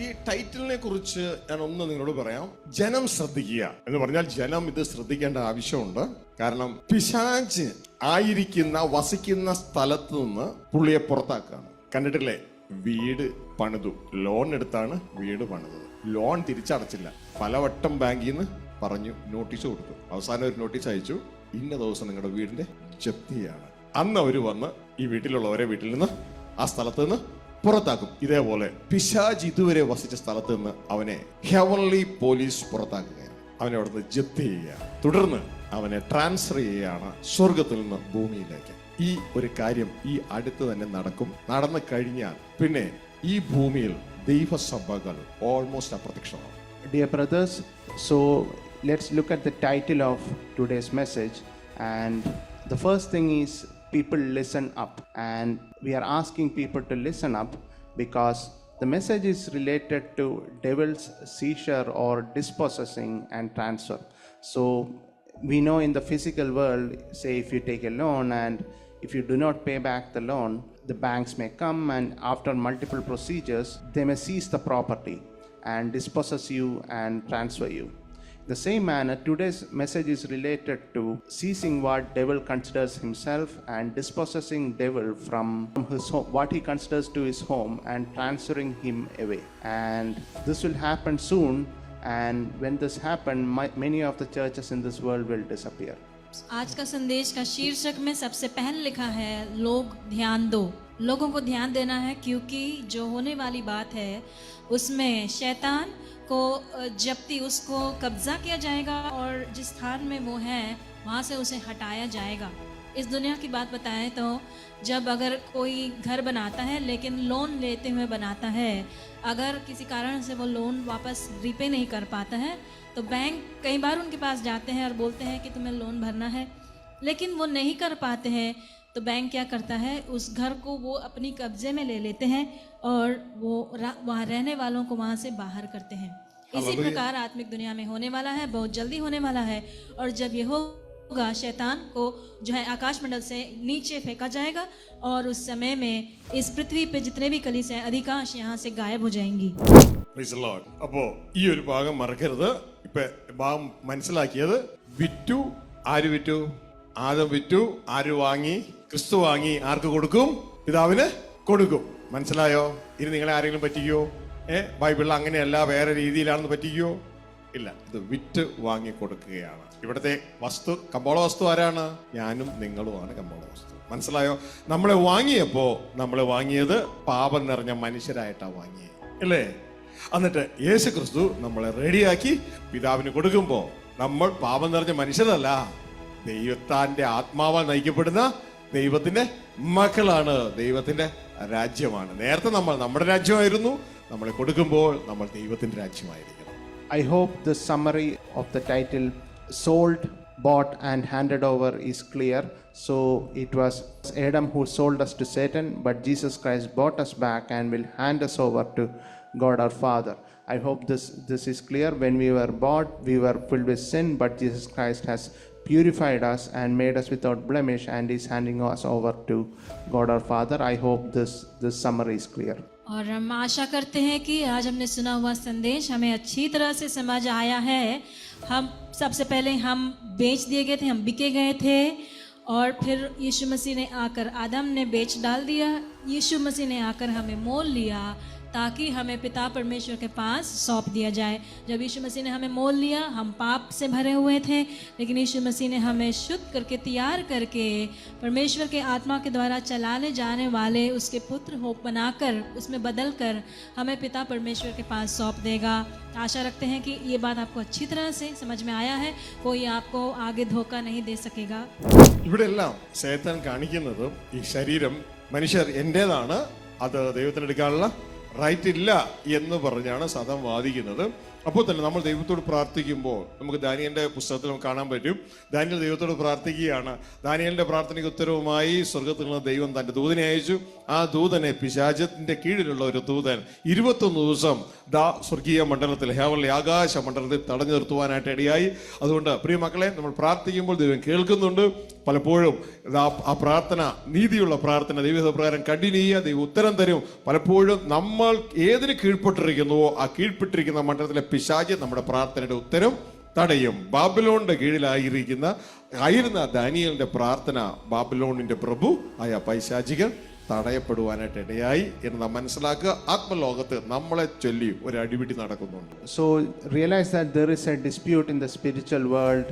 ഈ ടൈറ്റിലിനെ കുറിച്ച് ഞാൻ ഒന്ന് നിങ്ങളോട് പറയാം. ജനം ശ്രദ്ധിക്കുക എന്ന് പറഞ്ഞാൽ ജനം ഇത് ശ്രദ്ധിക്കേണ്ട ആവശ്യമുണ്ട്. കാരണം പിശാച് ആയിരിക്കുന്ന വസിക്കുന്ന സ്ഥലത്ത് നിന്ന് പുള്ളിയെ പുറത്താക്കുകയാണ്. കണ്ടിട്ടില്ലേ? വീട് പണിതു, ലോൺ എടുത്താണ് വീട് പണിതത്. ലോൺ തിരിച്ചടച്ചില്ല. പലവട്ടം ബാങ്കിൽ നിന്ന് പറഞ്ഞു, നോട്ടീസ് കൊടുത്തു. അവസാനം ഒരു നോട്ടീസ് അയച്ചു, ഇന്ന ദിവസം നിങ്ങളുടെ വീടിന്റെ ജപ്തിയാണ്. അന്ന് അവർ വന്ന് ഈ വീട്ടിലുള്ളവരെ വീട്ടിൽ നിന്ന് ആ സ്ഥലത്ത് നിന്ന് പുറത്താക്കും. ഇതേപോലെ പിശാച് ഇതുവരെ വസിച്ച സ്ഥലത്ത് നിന്ന് അവനെ ഹെവൻലി പോലീസ് പുറത്താക്കുകയാണ്. അവനെ അവിടുന്ന് ജപ്തി ചെയ്യുകയാണ്. തുടർന്ന് അവനെ ട്രാൻസ്ഫർ ചെയ്യുകയാണ് സ്വർഗത്തിൽ നിന്ന് ഭൂമിയിലേക്ക്. ഈ ഒരു കാര്യം ഈ അടുത്ത് തന്നെ നടക്കും. നടന്നു കഴിഞ്ഞാൽ പിന്നെ ഈ ഭൂമിയിൽ ദൈവസഭകൾ ഓൾമോസ്റ്റ് അപ്രത്യക്ഷമാകും. Dear brothers, so let's look at the title of today's message, and the first thing is people listen up, and we are asking people to listen up because the message is related to devil's seizure or dispossessing and transfer. So we know in the physical world, say if you take a loan and if you do not pay back the loan, the banks may come and after multiple procedures they may seize the property and dispossess you and transfer you. The same manner, today's message is related to seizing what devil considers himself and dispossessing devil from his home, what he considers to his home, and transferring him away. And this will happen soon, and when this happens, many of the churches in this world will disappear. आज का संदेश का शीर्षक में सबसे पहले लिखा है, लोग ध्यान दो। लोगों को ध्यान देना है क्योंकि जो होने वाली बात है उसमें शैतान को जब्ती, उसको कब्जा किया जाएगा और जिस स्थान में वो है वहाँ से उसे हटाया जाएगा। इस दुनिया की बात बताएं तो जब अगर कोई घर बनाता है लेकिन लोन लेते हुए बनाता है, अगर किसी कारण से वो लोन वापस रीपे नहीं कर पाता है तो बैंक कई बार उनके पास जाते हैं और बोलते हैं कि तुम्हें लोन भरना है, लेकिन वो नहीं कर पाते हैं तो बैंक क्या करता है, उस घर को वो अपनी कब्जे में ले लेते हैं और वो वहाँ रहने वालों को वहाँ से बाहर करते हैं। इसी प्रकार आत्मिक दुनिया में होने वाला है, बहुत जल्दी होने वाला है। और जब ये होगा, शैतान को जो है आकाश मंडल से नीचे फेंका जाएगा और उस समय में इस पृथ्वी पे जितने भी कलीसियां अधिकांश यहाँ से गायब हो जाएंगी। അപ്പോ ഈ ഒരു ഭാഗം മറക്കരുത്. ഇപ്പൊ ഭാഗം മനസ്സിലാക്കിയത്, വിറ്റു, ആര് വിറ്റു? ആദം വിറ്റു, ആര് വാങ്ങി? ക്രിസ്തു വാങ്ങി. ആർക്ക് കൊടുക്കും? പിതാവിന് കൊടുക്കും. മനസ്സിലായോ? ഇനി നിങ്ങളെ ആരെങ്കിലും പറ്റിക്കോ? ബൈബിളിൽ അങ്ങനെയല്ല, വേറെ രീതിയിലാണെന്ന് പറ്റിക്കോ? ഇല്ല, ഇത് വിറ്റ് വാങ്ങി കൊടുക്കുകയാണ്. ഇവിടുത്തെ വസ്തു, കമ്പോള വസ്തു ആരാണ്? ഞാനും നിങ്ങളുമാണ് കമ്പോള വസ്തു. മനസ്സിലായോ? നമ്മളെ വാങ്ങിയപ്പോ നമ്മളെ വാങ്ങിയത് പാപം നിറഞ്ഞ മനുഷ്യരായിട്ടാ വാങ്ങിയത്, അല്ലേ? എന്നിട്ട് യേശു ക്രിസ്തു നമ്മളെ റെഡിയാക്കി പിതാവിന് കൊടുക്കുമ്പോ നമ്മൾ പാപം നിറഞ്ഞ മനുഷ്യരല്ല, ദൈവത്താന്റെ ആത്മാവാൽ നയിക്കപ്പെടുന്ന ദൈവത്തിന്റെ മക്കളാണ്, ദൈവത്തിന്റെ രാജ്യമാണ്. നേരത്തെ നമ്മൾ നമ്മുടെ രാജ്യമായിരുന്നു, നമ്മളെ കൊടുക്കുമ്പോൾ നമ്മൾ ദൈവത്തിന്റെ രാജ്യമായിരിക്കണം. I hope the summary of the title sold, bought and handed over is clear. So it was Adam who sold us to Satan, but Jesus Christ bought us back and will hand us over to God our Father. I hope this is clear. When we were bought, we were filled with sin, but Jesus Christ has purified us and made us without blemish and is handing us over to God our Father. I hope this summary is clear. और हम आशा करते हैं कि आज हमने सुना हुआ संदेश हमें अच्छी तरह से समझ आया है। हम सबसे पहले हम बेच दिए गए थे, हम बिके गए थे, और फिर यीशु मसीह ने आकर, आदम ने बेच डाल दिया, यीशु मसीह ने आकर हमें मोल लिया ताकि हमें पिता परमेश्वर के पास सौंप दिया जाए। जब यीशु मसीह ने हमें मोल लिया, हम पाप से भरे हुए थे, लेकिन यीशु मसीह ने हमें शुद्ध करके, तैयार करके, परमेश्वर के आत्मा के द्वारा चलाने जाने वाले उसके पुत्र हो बनाकर, उसमें बदल कर हमें पिता परमेश्वर के पास सौंप देगा। आशा रखते हैं कि ये बात आपको अच्छी तरह से समझ में आया है, कोई आपको आगे धोखा नहीं दे सकेगा। ഇവിടെ എല്ലാം ശൈത്താൻ കാണിക്കുന്നത് ഈ ശരീരം മനുഷ്യർ എന്റേതാണ്, അത് ദൈവത്തിനെടുക്കാനുള്ള റൈറ്റ് ഇല്ല എന്ന് പറഞ്ഞാണ് സാത്താൻ വാദിക്കുന്നത്. അപ്പോൾ തന്നെ നമ്മൾ ദൈവത്തോട് പ്രാർത്ഥിക്കുമ്പോൾ നമുക്ക് ദാനിയേലിന്റെ പുസ്തകത്തിൽ നമുക്ക് കാണാൻ പറ്റും. ദാനിയേൽ ദൈവത്തോട് പ്രാർത്ഥിക്കുകയാണ്. ദാനിയേലിന്റെ പ്രാർത്ഥനയ്ക്ക് ഉത്തരവുമായി സ്വർഗത്തിൽ നിന്ന് ദൈവം തന്റെ ദൂതനെ അയച്ചു. ആ ദൂതനെ പിശാചത്തിന്റെ കീഴിലുള്ള ഒരു ദൂതൻ 21 ദിവസം സ്വർഗീയ മണ്ഡലത്തിൽ, ഹേവലിലെ ആകാശ മണ്ഡലത്തിൽ തടഞ്ഞു നിർത്തുവാനായിട്ട് ഇടയായി. അതുകൊണ്ട് പ്രിയ മക്കളെ, നമ്മൾ പ്രാർത്ഥിക്കുമ്പോൾ ദൈവം കേൾക്കുന്നുണ്ട്. പലപ്പോഴും ആ പ്രാർത്ഥന, നീതിയുള്ള പ്രാർത്ഥന ദൈവപ്രകാരം കണ്ടിന്യൂ ചെയ്യുക, ദൈവം ഉത്തരം തരും. പലപ്പോഴും നമ്മൾ ഏതിന് കീഴ്പ്പെട്ടിരിക്കുന്നുവോ ആ കീഴ്പ്പെട്ടിരിക്കുന്ന മണ്ഡലത്തിലെ പിശാച് നമ്മുടെ പ്രാർത്ഥനയുടെ ഉത്തരം തടയും. ബാബിലോണിന്റെ കീഴിലായിരുന്ന ദാനിയേലിന്റെ പ്രാർത്ഥന ബാബിലോണിന്റെ പ്രഭു ആയ പൈശാചികൻ തടയപ്പെടുവാനായിട്ട് ഇടയായി എന്ന് നാം മനസ്സിലാക്കുക. ആത്മലോകത്ത് നമ്മളെ ചൊല്ലി ഒരു അടിപിടി നടക്കുന്നുണ്ട്. So realize that there is a dispute in the spiritual world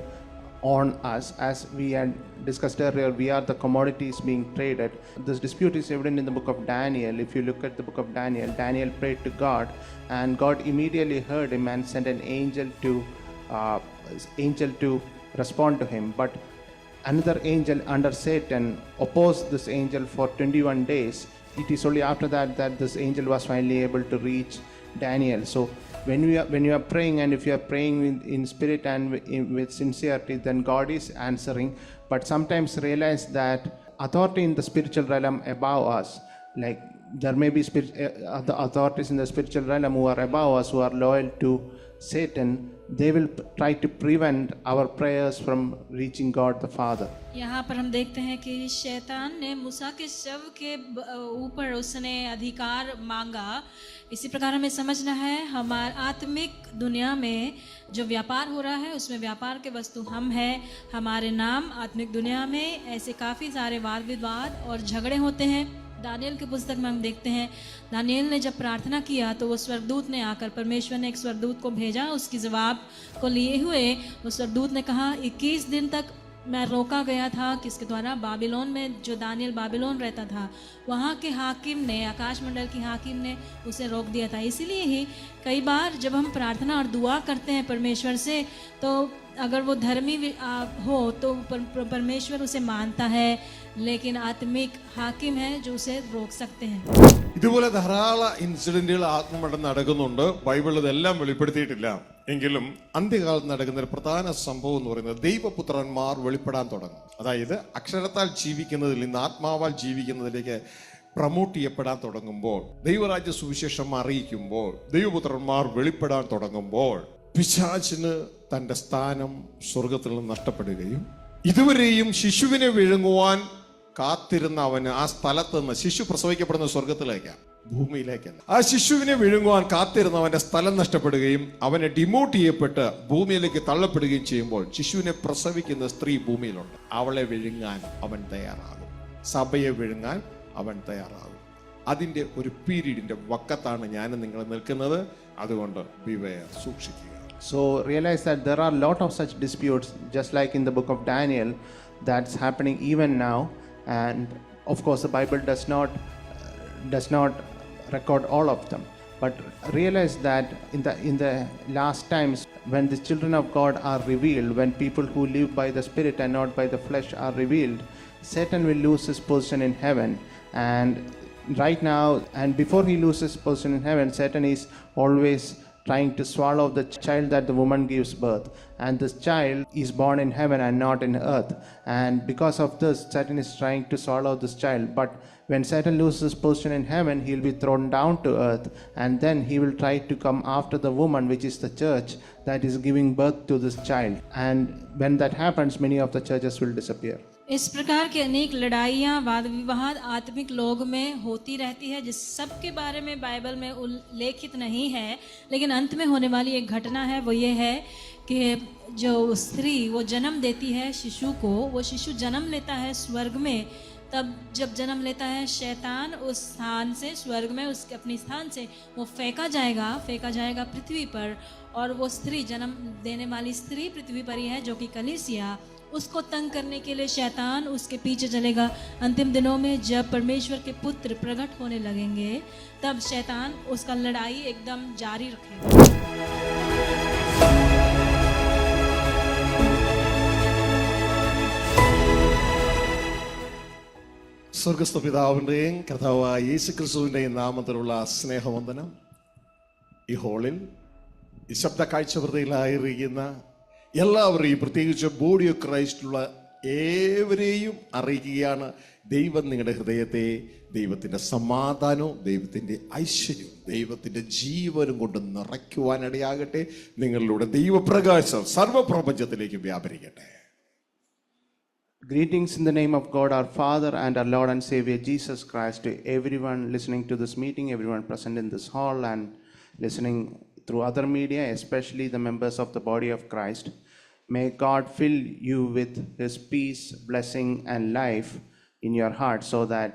on us. As we had discussed earlier, we are the commodities being traded. This dispute is evident in the book of Daniel. If you look at the book of Daniel, Daniel prayed to God, and God immediately heard him and sent an angel to respond to him. But another angel under Satan opposed this angel for 21 days. It is only after that this angel was finally able to reach Daniel. So when you are praying, and if you are praying in spirit and with sincerity, then God is answering. But sometimes realize that authority in the spiritual realm above us, like there may be the authorities in the spiritual realm who are above us, who are loyal to Satan, they will try to prevent our prayers from reaching God the Father. यहाँ पर हम देखते हैं कि शैतान ने मूसा के शव के ऊपर उसने अधिकार मांगा. इसी प्रकार हमें समझना है, हमारे आत्मिक दुनिया में जो व्यापार हो रहा है उसमें व्यापार के वस्तु हम हैं. हमारे नाम आत्मिक दुनिया में ऐसे काफ़ी सारे वाद विवाद और झगड़े होते हैं. दानियल की पुस्तक में हम देखते हैं, दानियल ने जब प्रार्थना किया तो वो स्वर्गदूत ने आकर, परमेश्वर ने एक स्वर्गदूत को भेजा. उसकी जवाब को लिए हुए वो स्वर्गदूत ने कहा 21 दिन तक मैं रोका गया था. किसके द्वारा? बाबिलोन में. जो दानियल बाबिलोन रहता था वहाँ के हाकिम ने, आकाश मंडल की हाकिम ने उसे रोक दिया था. इसीलिए ही कई बार जब हम प्रार्थना और दुआ करते हैं परमेश्वर से, तो अगर वो धर्मी हो तो परमेश्वर उसे मानता है, लेकिन आत्मिक हाकिम है जो उसे रोक सकते हैं. ഇതുപോലെ ധാരാളം ഇൻസിഡന്റുകൾ ആത്മമണ്ഡലം നടക്കുന്നുണ്ട്. ബൈബിൾ ഇതെല്ലാം വെളിപ്പെടുത്തിയിട്ടില്ല. എങ്കിലും അന്ത്യകാലത്ത് നടക്കുന്ന ഒരു പ്രധാന സംഭവം എന്ന് പറയുന്നത് ദൈവപുത്രന്മാർ വെളിപ്പെടാൻ തുടങ്ങും. അതായത് അക്ഷരത്താൽ ജീവിക്കുന്നതിൽ നിന്ന് ആത്മാവാൽ ജീവിക്കുന്നതിലേക്ക് പ്രമോട്ട് ചെയ്യപ്പെടാൻ തുടങ്ങുമ്പോൾ, ദൈവരാജ്യ സുവിശേഷം അറിയിക്കുമ്പോൾ, ദൈവപുത്രന്മാർ വെളിപ്പെടാൻ തുടങ്ങുമ്പോൾ പിശാചിന് തന്റെ സ്ഥാനം സ്വർഗത്തിൽ നിന്ന് നഷ്ടപ്പെടുകയും ഇതുവരെയും ശിശുവിനെ വിഴുങ്ങുവാൻ കാത്തിരുന്ന അവന് ആ സ്ഥലത്ത് നിന്ന്, ശിശു പ്രസവിക്കപ്പെടുന്ന സ്വർഗത്തിലേക്കാണ്, ഭൂമിയിലേക്കല്ല, ആ ശിശുവിനെ വിഴുങ്ങുവാൻ കാത്തിരുന്നവന്റെ സ്ഥലം നഷ്ടപ്പെടുകയും അവനെ ഡിമോട്ട് ചെയ്യപ്പെട്ട് ഭൂമിയിലേക്ക് തള്ളപ്പെടുകയും ചെയ്യുമ്പോൾ ശിശുവിനെ പ്രസവിക്കുന്ന സ്ത്രീ ഭൂമിയിലുണ്ട്. അവളെ വിഴുങ്ങാൻ അവൻ തയ്യാറാകും. സഭയെ വിഴുങ്ങാൻ അവൻ തയ്യാറാകും. അതിന്റെ ഒരു പീരീഡിന്റെ വക്കത്താണ് ഞാൻ നിങ്ങൾ നിൽക്കുന്നത്. അതുകൊണ്ട് ബിവെയർ, സൂക്ഷിക്കുക. So realize that there are a lot of such disputes, just like in the book of Daniel, that's happening even now. And of course the Bible does not record all of them, but realize that in the last times, when the children of God are revealed, when people who live by the Spirit and not by the flesh are revealed, Satan will lose his position in heaven. And right now, and before he loses his position in heaven, Satan is always trying to swallow the child that the woman gives birth, and this child is born in heaven and not in earth. And because of this, Satan is trying to swallow this child. But when Satan loses his position in heaven, he will be thrown down to earth, and then he will try to come after the woman, which is the church, that is giving birth to this child. And when that happens, many of the churches will disappear. इस प्रकार की अनेक लड़ाइयाँ, वाद विवाद आत्मिक लोग में होती रहती है, जिस सब के बारे में बाइबल में उल्लेखित नहीं है. लेकिन अंत में होने वाली एक घटना है, वो ये है कि जो स्त्री वो जन्म देती है शिशु को, वो शिशु जन्म लेता है स्वर्ग में. तब जब जन्म लेता है, शैतान उस स्थान से, स्वर्ग में उसके अपने स्थान से वो फेंका जाएगा पृथ्वी पर. और वो स्त्री, जन्म देने वाली स्त्री पृथ्वी पर ही है, जो कि कलीसिया. उसको तंग करने के लिए शैतान उसके पीछे चलेगा. अंतिम दिनों में जब परमेश्वर के पुत्र प्रकट होने लगेंगे, तब शैतान उसका लड़ाई एकदम जारी रखेगा. സ്വർഗസ്ഥ പിതാവിൻ്റെയും കർത്താവായ യേശുക്രിസ്തുവിൻ്റെയും നാമത്തിലുള്ള സ്നേഹവന്ദനം ഈ ഹോളിൽ ഈ ശബ്ദ കാഴ്ചവൃത്തിയിലായിരിക്കുന്ന എല്ലാവരെയും, പ്രത്യേകിച്ച് ബോഡി ഓഫ് ക്രൈസ്റ്റിലുള്ള ഏവരെയും അറിയിക്കുകയാണ്, ദൈവം നിങ്ങളുടെ ഹൃദയത്തെ ദൈവത്തിൻ്റെ സമാധാനവും ദൈവത്തിൻ്റെ ഐശ്വര്യവും ദൈവത്തിൻ്റെ ജീവനും കൊണ്ട് നിറയ്ക്കുവാനിടയാകട്ടെ. നിങ്ങളിലൂടെ ദൈവപ്രകാശം സർവ്വപ്രപഞ്ചത്തിലേക്ക് വ്യാപരിക്കട്ടെ. Greetings in the name of God our Father and our Lord and Savior Jesus Christ to everyone listening to this meeting, everyone present in this hall and listening through other media, especially the members of the body of Christ. May God fill you with His peace, blessing and life in your heart so that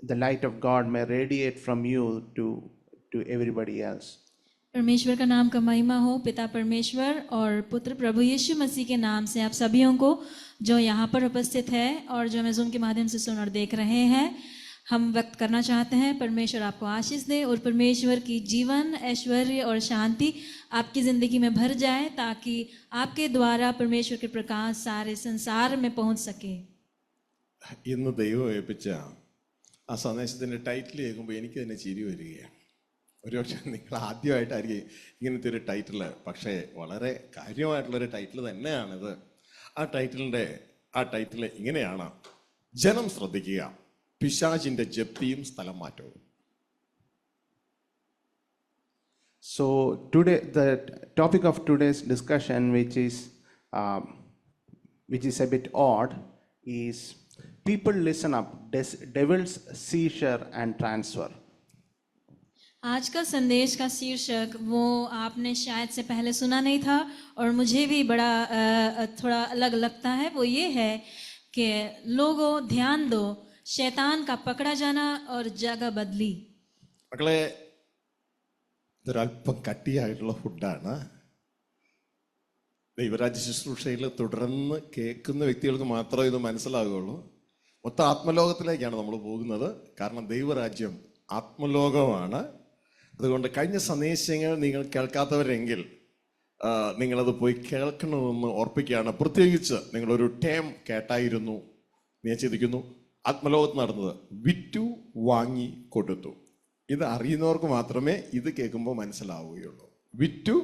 the light of God may radiate from you to everybody else. परमेश्वर का नाम का महिमा हो। पिता परमेश्वर और पुत्र प्रभु यीशु मसीह के नाम से आप सभीयों को जो यहाँ पर उपस्थित है और जो हमें ज़ूम के माध्यम से सुन और देख रहे हैं, हम व्यक्त करना चाहते हैं परमेश्वर आपको आशीष दे और परमेश्वर की जीवन, ऐश्वर्य और शांति आपकी ज़िंदगी में भर जाए, ताकि आपके द्वारा परमेश्वर के प्रकाश सारे संसार में पहुँच सके। ഇന്ന് ദൈവം ഏൽപ്പിച്ച ആ സന്ദേശത്തിൻ്റെ ടൈറ്റിൽ കേൾക്കുമ്പോൾ എനിക്ക് തന്നെ ചിരി വരികയാണ്. ഒരുപക്ഷെ നിങ്ങൾ ആദ്യമായിട്ടായിരിക്കും ഇങ്ങനത്തെ ഒരു ടൈറ്റിൽ, പക്ഷേ വളരെ കാര്യമായിട്ടുള്ളൊരു ടൈറ്റിൽ തന്നെയാണിത്. ആ ടൈറ്റിൽ ഇങ്ങനെയാണ്: ജനം ശ്രദ്ധിക്കുക, പിശാചിൻ്റെ ജപ്തിയും സ്ഥലം മാറ്റവും. So today, the topic of today's discussion, which is a bit odd, is people listen up, devil's seizure and transfer. आज का संदेश का शीर्षक वो आपने शायद से पहले सुना नहीं था और मुझे भी बड़ा थोड़ा अलग लगता है। वो ये है कि लोगों ध्यान दो, शैतान का पकड़ा जाना और जगह बदली। മക്കളെ, ഇതൊരല്പം കട്ടിയായിട്ടുള്ള ഫുഡാണ്. ദൈവരാജ്യ ശുശ്രൂഷയിൽ തുടർന്ന് കേൾക്കുന്ന വ്യക്തികൾക്ക് മാത്രമേ ഇത് മനസ്സിലാകുകയുള്ളൂ. മൊത്തം ആത്മലോകത്തിലേക്കാണ് നമ്മൾ പോകുന്നത്. കാരണം ദൈവരാജ്യം ആത്മലോകമാണ്. അതുകൊണ്ട് കഴിഞ്ഞ സന്ദേശങ്ങൾ നിങ്ങൾ കേൾക്കാത്തവരെങ്കിൽ നിങ്ങളത് പോയി കേൾക്കണമെന്ന് ഓർപ്പിക്കുകയാണ്. പ്രത്യേകിച്ച് നിങ്ങളൊരു ടേം കേട്ടായിരുന്നു, ഞാൻ ചിന്തിക്കുന്നു, ആത്മലോകത്ത് നടന്നത് വിറ്റു വാങ്ങി കൊടുത്തു. ഇത് അറിയുന്നവർക്ക് മാത്രമേ ഇത് കേൾക്കുമ്പോൾ മനസ്സിലാവുകയുള്ളൂ. വിറ്റു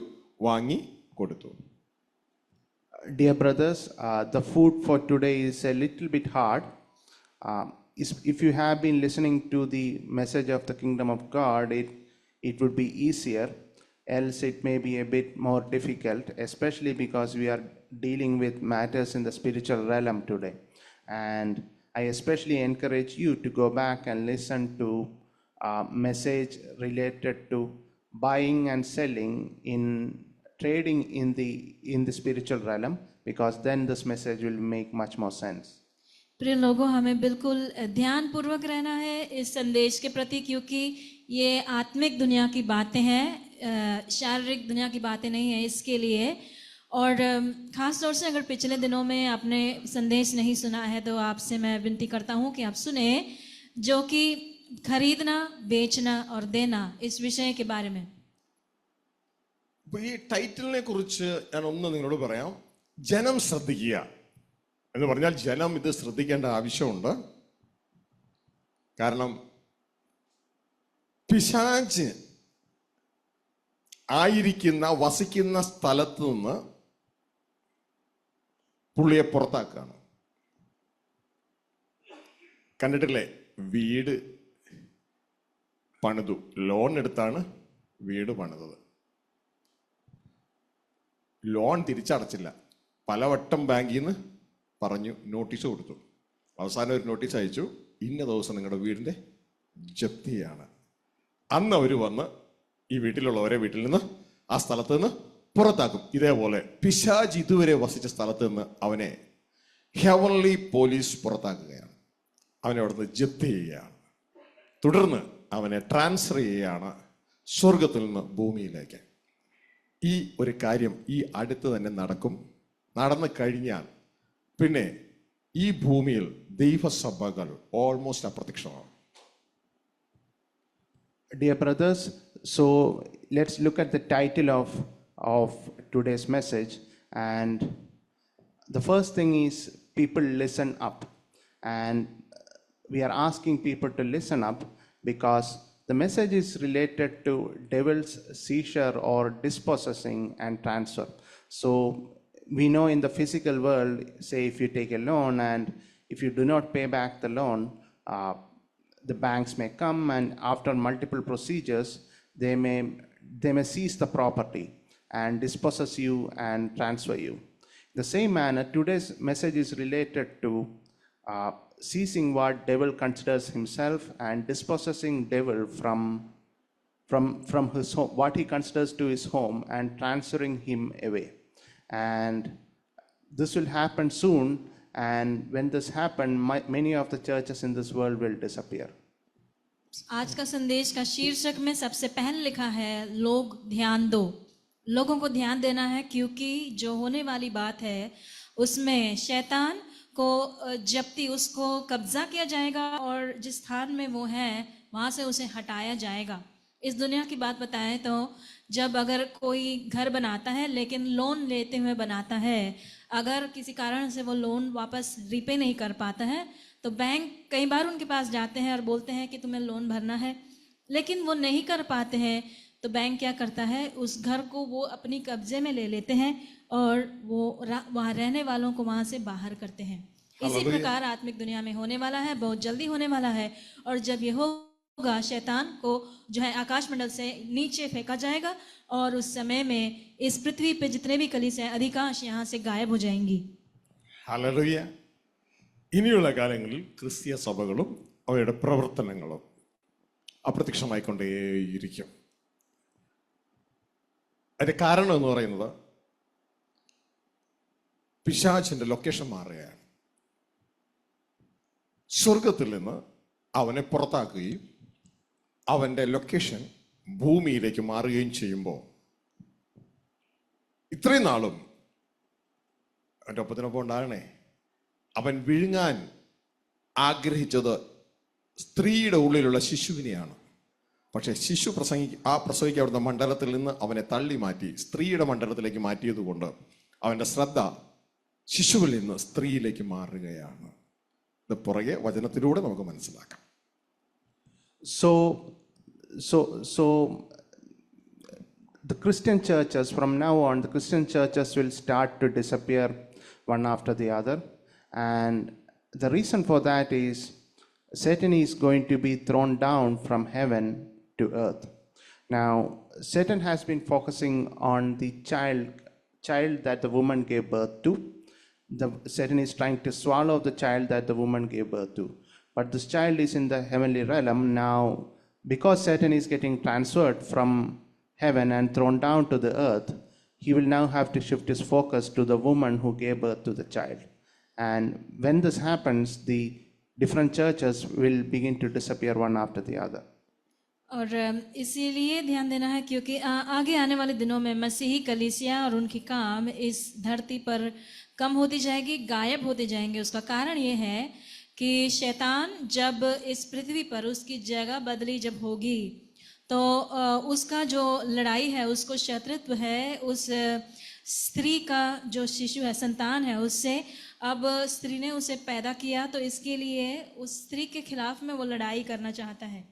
വാങ്ങി കൊടുത്തു. Dear brothers, the food for today is a little bit hard. If you have been listening to the message of the kingdom of God, it would be easier. Else it may be a bit more difficult, especially because we are dealing with matters in the spiritual realm today. And I especially encourage you to go back and listen to message related to buying and selling, in trading in the spiritual realm, because then this message will make much more sense. प्रिय लोगों, हमें बिल्कुल ध्यान पूर्वक रहना है इस संदेश के प्रति, क्योंकि ये आत्मिक दुनिया की बातें हैं, शारीरिक दुनिया की बातें नहीं है। इसके लिए और ख़ास तौर से अगर पिछले दिनों में आपने संदेश नहीं सुना है तो आपसे मैं विनती करता हूँ कि आप सुने, जो कि खरीदना, बेचना और देना, इस विषय के बारे में। അപ്പോൾ ഈ ടൈറ്റിലിനെ കുറിച്ച് ഞാൻ ഒന്ന് നിങ്ങളോട് പറയാം. ജനം ശ്രദ്ധിക്കുക എന്ന് പറഞ്ഞാൽ ജനം ഇത് ശ്രദ്ധിക്കേണ്ട ആവശ്യമുണ്ട്. കാരണം പിശാച് ആയിരിക്കുന്ന വസിക്കുന്ന സ്ഥലത്ത് നിന്ന് പുള്ളിയെ പുറത്താക്കുകയാണ്. കണ്ടിട്ടില്ലേ, വീട് പണിതു, ലോൺ എടുത്താണ് വീട് പണിതത്. ലോൺ തിരിച്ചടച്ചില്ല, പലവട്ടം ബാങ്കിൽ നിന്ന് പറഞ്ഞു, നോട്ടീസ് കൊടുത്തു. അവസാനം ഒരു നോട്ടീസ് അയച്ചു, ഇന്ന ദിവസം നിങ്ങളുടെ വീടിൻ്റെ ജപ്തിയാണ്. അന്ന് അവർ വന്ന് ഈ വീട്ടിലുള്ളവരെ വീട്ടിൽ നിന്ന് ആ സ്ഥലത്ത് നിന്ന് പുറത്താക്കും. ഇതേപോലെ പിശാച് ഇതുവരെ വസിച്ച സ്ഥലത്ത് നിന്ന് അവനെ ഹെവൻലി പോലീസ് പുറത്താക്കുകയാണ്. അവനെ അവിടുന്ന് ജപ്തി ചെയ്യുകയാണ്. തുടർന്ന് അവനെ ട്രാൻസ്ഫർ ചെയ്യുകയാണ് സ്വർഗത്തിൽ നിന്ന് ഭൂമിയിലേക്ക്. ഈ ഒരു കാര്യം ഈ അടുത്ത് തന്നെ നടക്കും. നടന്നു കഴിഞ്ഞാൽ പിന്നെ ഈ ഭൂമിയിൽ ദൈവസഭകൾ almost അപ്രത്യക്ഷമാണ്. Dear brothers, so let's look at the title of today's message. And the first thing is, people listen up. And we are asking people to listen up because The message is related to devil's seizure or dispossessing and transfer. So we know in the physical world, say if you take a loan and if you do not pay back the loan, the banks may come and after multiple procedures, they may seize the property and dispossess you and transfer you. The same manner, today's message is related to seizing what devil considers himself and dispossessing devil from his home, what he considers to his home, and transferring him away. And this will happen soon, and when this happens, many of the churches in this world will disappear. आज का संदेश का शीर्षक में सबसे पहले लिखा है लोग ध्यान दो। लोगों को ध्यान देना है क्योंकि जो होने वाली बात है उसमें शैतान को जब्ती, उसको कब्जा किया जाएगा और जिस स्थान में वो है वहाँ से उसे हटाया जाएगा। इस दुनिया की बात बताएं तो जब अगर कोई घर बनाता है लेकिन लोन लेते हुए बनाता है, अगर किसी कारण से वो लोन वापस रीपे नहीं कर पाता है तो बैंक कई बार उनके पास जाते हैं और बोलते हैं कि तुम्हें लोन भरना है, लेकिन वो नहीं कर पाते हैं तो बैंक क्या करता है, उस घर को वो अपनी कब्जे में ले लेते हैं और वो वहाँ रहने वालों को वहाँ से बाहर करते हैं। इसी प्रकार आत्मिक दुनिया में होने वाला है, बहुत जल्दी होने वाला है। और जब ये होगा शैतान को जो है आकाश मंडल से नीचे फेंका जाएगा और उस समय में इस पृथ्वी पे जितने भी कलीसियां अधिकांश यहाँ से गायब हो जाएंगी। ഹല്ലേലൂയ. ഇനിയുള്ള കാലങ്ങളിൽ ക്രിസ്തീയ സഭകളും അവയുടെ പ്രവർത്തനങ്ങളും അപ്രത്യക്ഷമായിക്കൊണ്ടേയിരിക്കും. അതിന്റെ കാരണം എന്ന് പറയുന്നത് പിശാചിന്റെ ലൊക്കേഷൻ മാറുകയാണ്. സ്വർഗത്തിൽ നിന്ന് അവനെ പുറത്താക്കുകയും അവന്റെ ലൊക്കേഷൻ ഭൂമിയിലേക്ക് മാറുകയും ചെയ്യുമ്പോൾ ഇത്രയും നാളും അവൻ്റെ ഒപ്പത്തിനൊപ്പം ഉണ്ടാകണേ, അവൻ വിഴുങ്ങാൻ ആഗ്രഹിച്ചത് സ്ത്രീയുടെ ഉള്ളിലുള്ള ശിശുവിനെയാണ്. പക്ഷെ ശിശു പ്രസവിക്കപ്പെടുന്ന മണ്ഡലത്തിൽ നിന്ന് അവനെ തള്ളി മാറ്റി സ്ത്രീയുടെ മണ്ഡലത്തിലേക്ക് മാറ്റിയത് കൊണ്ട് അവൻ്റെ ശ്രദ്ധ ശിശുവിൽ നിന്ന് സ്ത്രീയിലേക്ക് മാറുകയാണ്. ഇത് പുറകെ വചനത്തിലൂടെ നമുക്ക് മനസ്സിലാക്കാം. So the Christian churches, from now on, the Christian churches will start to disappear one after the other. And the reason for that is Satan is going to be thrown down from heaven to earth. Now, Satan has been focusing on the child that the woman gave birth to. Satan is trying to swallow the child that the woman gave birth to. But this child is in the heavenly realm now. Because Satan is getting transferred from heaven and thrown down to the earth, he will now have to shift his focus to the woman who gave birth to the child. And when this happens, the different churches will begin to disappear one after the other. और इसीलिए ध्यान देना है क्योंकि आगे आने वाले दिनों में मसीही कलीसिया और उनकी काम इस धरती पर कम होती जाएगी, गायब होते जाएंगे। उसका कारण ये है कि शैतान जब इस पृथ्वी पर उसकी जगह बदली जब होगी तो उसका जो लड़ाई है, उसको शत्रुत्व है उस स्त्री का जो शिशु है, संतान है, उससे। अब स्त्री ने उसे पैदा किया तो इसके लिए उस स्त्री के खिलाफ में वो लड़ाई करना चाहता है।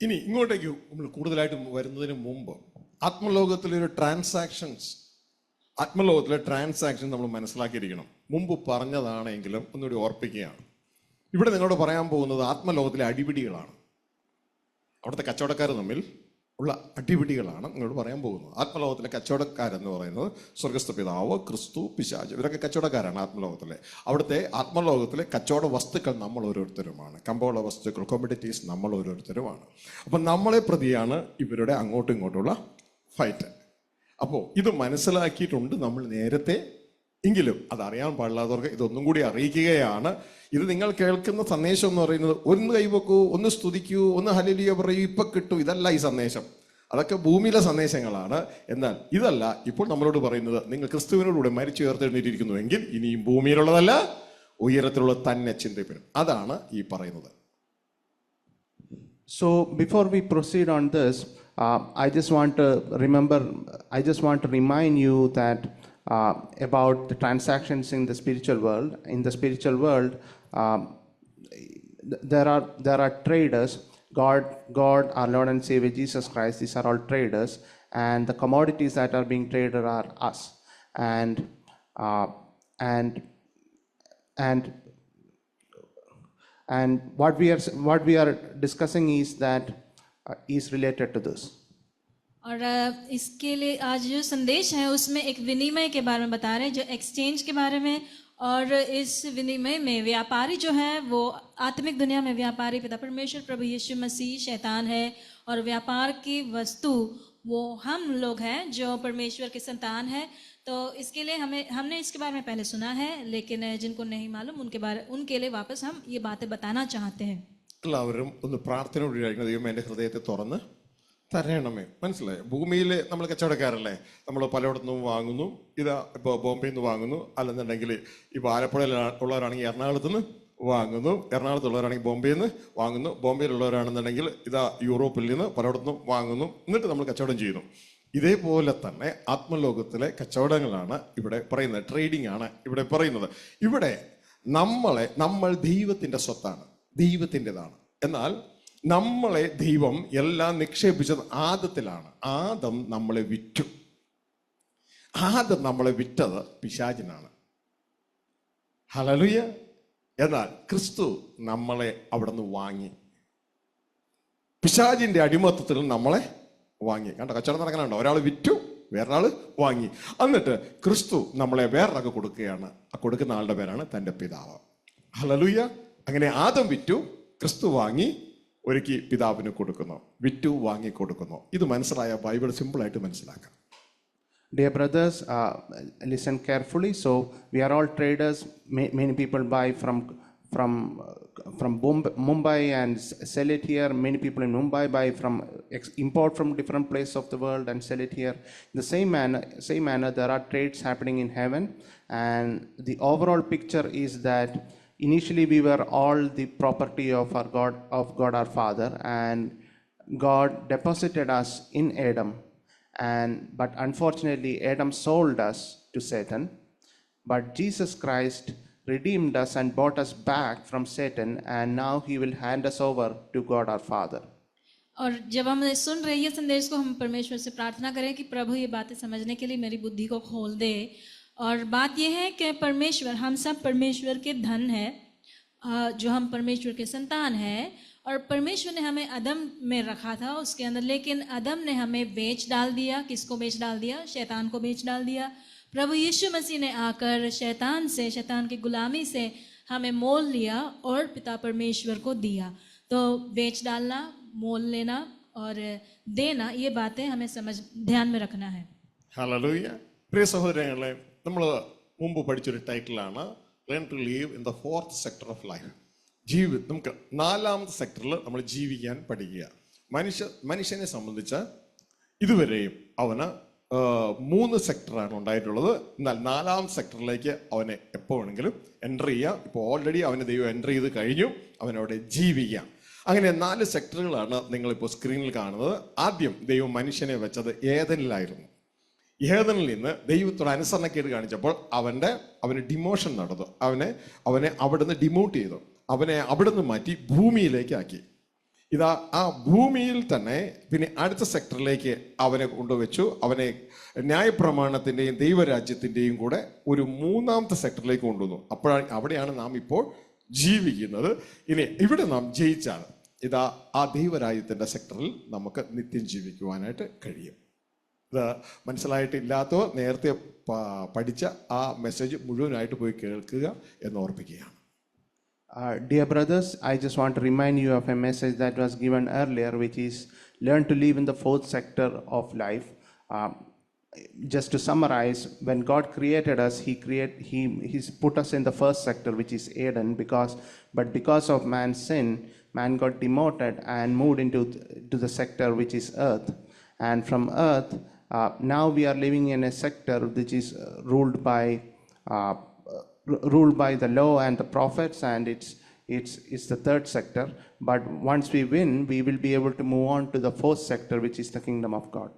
ഇനി ഇങ്ങോട്ടേക്ക് നമ്മൾ കൂടുതലായിട്ട് വരുന്നതിന് മുമ്പ് ആത്മലോകത്തിലെ ട്രാൻസാക്ഷൻ നമ്മൾ മനസ്സിലാക്കിയിരിക്കണം. മുമ്പ് പറഞ്ഞതാണെങ്കിലും ഒന്നുകൂടി ഓർപ്പിക്കുകയാണ്. ഇവിടെ നിങ്ങളോട് പറയാൻ പോകുന്നത് ആത്മലോകത്തിലെ അടിപിടികളാണ്. അവിടുത്തെ കച്ചവടക്കാർ തമ്മിൽ ഉള്ള അടിപിടികളാണ് നിങ്ങളോട് പറയാൻ പോകുന്നത്. ആത്മലോകത്തിലെ കച്ചവടക്കാരെന്ന് പറയുന്നത് സ്വർഗസ്ഥ പിതാവ്, ക്രിസ്തു, പിശാച്, ഇവരൊക്കെ കച്ചവടക്കാരാണ് ആത്മലോകത്തിലെ. അവിടുത്തെ ആത്മലോകത്തിലെ കച്ചവട വസ്തുക്കൾ നമ്മൾ ഓരോരുത്തരുമാണ്. കമ്പോള വസ്തുക്കൾ, കോമഡിറ്റീസ് നമ്മൾ ഓരോരുത്തരുമാണ്. അപ്പം നമ്മളെ പ്രതിയാണ് ഇവരുടെ അങ്ങോട്ടും ഇങ്ങോട്ടുള്ള ഫൈറ്റ്. അപ്പോൾ ഇത് മനസ്സിലാക്കിയിട്ടുണ്ട് നമ്മൾ നേരത്തെ. എങ്കിലും അതറിയാൻ പാടില്ലാത്തവർക്ക് ഇതൊന്നും കൂടി അറിയിക്കുകയാണ്. ഇത് നിങ്ങൾ കേൾക്കുന്ന സന്ദേശം എന്ന് പറയുന്നത് ഒന്ന് കൈവെക്കൂ, ഒന്ന് സ്തുതിക്കൂ, ഒന്ന് ഹല്ലേലൂയ പറയൂ, ഇപ്പം കിട്ടൂ, ഇതല്ല ഈ സന്ദേശം. അതൊക്കെ ഭൂമിയിലെ സന്ദേശങ്ങളാണ്. എന്നാൽ ഇതല്ല ഇപ്പോൾ നമ്മളോട് പറയുന്നത്. നിങ്ങൾ ക്രിസ്തുവിനോടുകൂടെ മരിച്ചു ഉയർത്തെഴുന്നേറ്റിരിക്കുന്നുവെങ്കിൽ ഇനിയും ഭൂമിയിലുള്ളതല്ല ഉയരത്തിലുള്ള തന്നെ ചിന്തിപ്പിനും. അതാണ് ഈ പറയുന്നത്. So before we proceed on this, I just want to remind you that about the transactions in the spiritual world. In the spiritual world, there are traders, God, our Lord and Savior Jesus Christ, these are all traders, and the commodities that are being traded are us. And what we are discussing is that is related to this. और इसके लिए आज जो संदेश है उसमें एक विनिमय के बारे में बता रहे हैं, जो एक्सचेंज के बारे में। और इस विनिमय में व्यापारी जो है वो आत्मिक दुनिया में व्यापारी पिता परमेश्वर प्रभु यीशु मसीह शैतान है, और व्यापार की वस्तु वो हम लोग हैं जो परमेश्वर के संतान है। तो इसके लिए हमने इसके बारे में पहले सुना है, लेकिन जिनको नहीं मालूम उनके लिए वापस हम ये बातें बताना चाहते हैं। എല്ലാവരും ഒന്ന് പ്രാർത്ഥനയോടെ ദൈവം എൻ്റെ ഹൃദയത്തെ തുറന്ന് തരണമേ. മനസ്സിലായോ? ഭൂമിയിൽ നമ്മൾ കച്ചവടക്കാരല്ലേ, നമ്മൾ പലയിടത്തുനിന്നും വാങ്ങുന്നു. ഇതാ ഇപ്പോൾ ബോംബെയിൽ നിന്ന് വാങ്ങുന്നു, അല്ലെന്നുണ്ടെങ്കിൽ ഇപ്പോൾ ആലപ്പുഴയിൽ ഉള്ളവരാണെങ്കിൽ എറണാകുളത്ത് നിന്ന് വാങ്ങുന്നു, എറണാകുളത്തുള്ളവരാണെങ്കിൽ ബോംബെയിൽ നിന്ന് വാങ്ങുന്നു, ബോംബെയിലുള്ളവരാണെന്നുണ്ടെങ്കിൽ ഇതാ യൂറോപ്പിൽ നിന്ന് പലയിടത്തുനിന്നും വാങ്ങുന്നു, എന്നിട്ട് നമ്മൾ കച്ചവടം ചെയ്യുന്നു. ഇതേപോലെ തന്നെ ആത്മലോകത്തിലെ കച്ചവടങ്ങളാണ് ഇവിടെ പറയുന്നത്, ട്രേഡിംഗ് ആണ് ഇവിടെ പറയുന്നത്. ഇവിടെ നമ്മൾ ദൈവത്തിൻ്റെ സ്വത്താണ്, ദൈവത്തിൻ്റെതാണ്. എന്നാൽ നമ്മളെ ദൈവം എല്ലാം നിക്ഷേപിച്ചത് ആദത്തിലാണ്. ആദം നമ്മളെ വിറ്റു. ആദം നമ്മളെ വിറ്റത് പിശാചിനാണ്. ഹല്ലേലൂയ. എന്നാൽ ക്രിസ്തു നമ്മളെ അവിടെ നിന്ന് വാങ്ങി. പിശാചിന്റെ അടിമത്തത്തിൽ നമ്മളെ വാങ്ങി. കണ്ടോ, കച്ചവടം നടക്കാനുണ്ടോ? ഒരാൾ വിറ്റു, വേറൊരാൾ വാങ്ങി. എന്നിട്ട് ക്രിസ്തു നമ്മളെ വേറൊരാൾക്ക് കൊടുക്കുകയാണ്. ആ കൊടുക്കുന്ന ആളുടെ പേരാണ് തൻ്റെ പിതാവ്. ഹല്ലേലൂയ. അങ്ങനെ ആദം വിറ്റു, ക്രിസ്തു വാങ്ങി, ഒരുക്കി പിതാവിന് കൊടുക്കുന്നു. വിറ്റു വാങ്ങി കൊടുക്കുന്നു. ഇത് മനസ്സിലായ ബൈബിൾ സിമ്പിളായിട്ട് മനസ്സിലാക്കാം. Dear brothers, listen carefully. So we are all traders. Many people buy from Mumbai and sell it here. Many people in Mumbai buy import from different places of the world and sell it here. In the same manner, there are trades happening in heaven, and the overall picture is that initially we were all the property of God our Father, and God deposited us in Adam. But unfortunately, Adam sold us to Satan. But Jesus Christ redeemed us and bought us back from Satan, and now He will hand us over to God our Father. और जब हम सुन रहे हैं संदेश को, हम परमेश्वर से प्रार्थना करें कि प्रभु ये बातें समझने के लिए मेरी बुद्धि को खोल दे। और बात यह है कि परमेश्वर, हम सब परमेश्वर के धन है, जो हम परमेश्वर के संतान हैं। और परमेश्वर ने हमें अदम में रखा था उसके अंदर, लेकिन अदम ने हमें बेच डाल दिया। किसको बेच डाल दिया? शैतान को बेच डाल दिया। प्रभु यीशु मसीह ने आकर शैतान की गुलामी से हमें मोल लिया और पिता परमेश्वर को दिया। तो बेच डालना, मोल लेना और देना, ये बातें हमें ध्यान में रखना है। ഹല്ലേലൂയ. പ്രിയ സഹോദരങ്ങളെ, നമ്മൾ മുമ്പ് പഠിച്ചൊരു ടൈറ്റിലാണ് Learn to live in the fourth sector of life. നമുക്ക് നാലാമത്തെ സെക്ടറിൽ നമ്മൾ ജീവിക്കാൻ പഠിക്കുക. മനുഷ്യനെ സംബന്ധിച്ച് ഇതുവരെയും അവന് 3 സെക്ടറാണ് ഉണ്ടായിട്ടുള്ളത്. എന്നാൽ 4ാം സെക്ടറിലേക്ക് അവനെ എപ്പോൾ വേണമെങ്കിലും എൻ്റർ ചെയ്യാം. ഇപ്പോൾ ഓൾറെഡി അവനെ ദൈവം എൻ്റർ ചെയ്ത് കഴിഞ്ഞു, അവനവിടെ ജീവിക്കാം. അങ്ങനെ 4 സെക്ടറുകളാണ് നിങ്ങളിപ്പോൾ സ്ക്രീനിൽ കാണുന്നത്. ആദ്യം ദൈവം മനുഷ്യനെ വെച്ചത് ഏദനിലായിരുന്നു. ഏദനിൽ നിന്ന് ദൈവത്തോട് അനുസരണക്കേട് കാണിച്ചപ്പോൾ അവന് ഡിമോഷൻ നടന്നു. അവനെ അവിടുന്ന് ഡിമോട്ട് ചെയ്തു. അവനെ അവിടുന്ന് മാറ്റി ഭൂമിയിലേക്ക് ആക്കി. ഇതാ ആ ഭൂമിയിൽ തന്നെ പിന്നെ അടുത്ത സെക്ടറിലേക്ക് അവനെ കൊണ്ടുവച്ചു. അവനെ ന്യായപ്രമാണത്തിൻ്റെയും ദൈവരാജ്യത്തിൻ്റെയും കൂടെ ഒരു 3ാമത്തെ സെക്ടറിലേക്ക് കൊണ്ടുവന്നു. അവിടെയാണ് നാം ഇപ്പോൾ ജീവിക്കുന്നത്. ഇനി ഇവിടെ നാം ജയിച്ചാൽ ഇതാ ആ ദൈവരാജ്യത്തിൻ്റെ സെക്ടറിൽ നമുക്ക് നിത്യം ജീവിക്കുവാനായിട്ട് കഴിയും. ഇത് മനസ്സിലായിട്ടില്ലാത്തവർ നേരത്തെ പഠിച്ച ആ മെസ്സേജ് മുഴുവനായിട്ട് പോയി കേൾക്കുക എന്ന് ഓർപ്പിക്കുകയാണ്. Dear brothers, I just want to remind you of a message that was given earlier, which is learn to live in the 4th sector of life. Just to summarize, when God created us, He's put us in the first sector, which is Eden, because of man's sin, man got demoted and moved into the sector which is earth. And from earth, now we are living in a sector which is ruled by the law and the prophets, and it's the 3rd sector. But once we win, we will be able to move on to the 4th sector, which is the kingdom of God.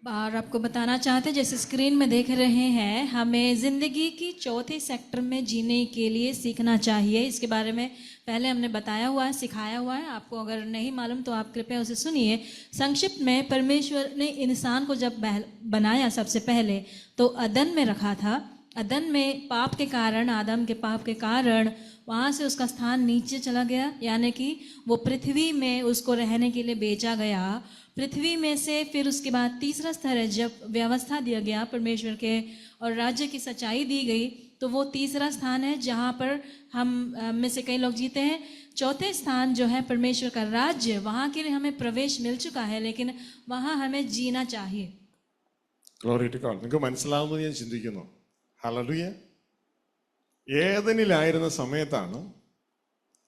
और आपको बताना चाहते हैं, जैसे screen में देख रहे हैं, हमें ज़िंदगी की चौथे सेक्टर में जीने के लिए सीखना चाहिए। इसके बारे में पहले हमने बताया हुआ है, सिखाया हुआ है। आपको अगर नहीं मालूम तो आप कृपया उसे सुनिए। संक्षिप्त में, परमेश्वर ने इंसान को जब बनाया सबसे पहले तो अदन में रखा था। अदन में पाप के कारण, आदम के पाप के कारण वहाँ से उसका स्थान नीचे चला गया, यानी कि वो पृथ्वी में उसको रहने के लिए बेचा गया। पृथ्वी में से फिर उसके बाद तीसरा स्तर है, जब व्यवस्था दिया गया परमेश्वर के और राज्य की सच्चाई दी गई, तो वो तीसरा स्थान है जहाँ पर हम में से कई लोग जीते हैं। चौथे स्थान जो है परमेश्वर का राज्य, वहाँ के लिए हमें प्रवेश मिल चुका है, लेकिन वहाँ हमें जीना चाहिए। Glory to God. നിങ്ങൾക്ക് മനസ്സിലാവുന്നത് ഞാൻ ചിന്തിക്കുന്നു. ഹല്ലേലൂയ. ഏദനിലായിരുന്ന സമയത്താണ്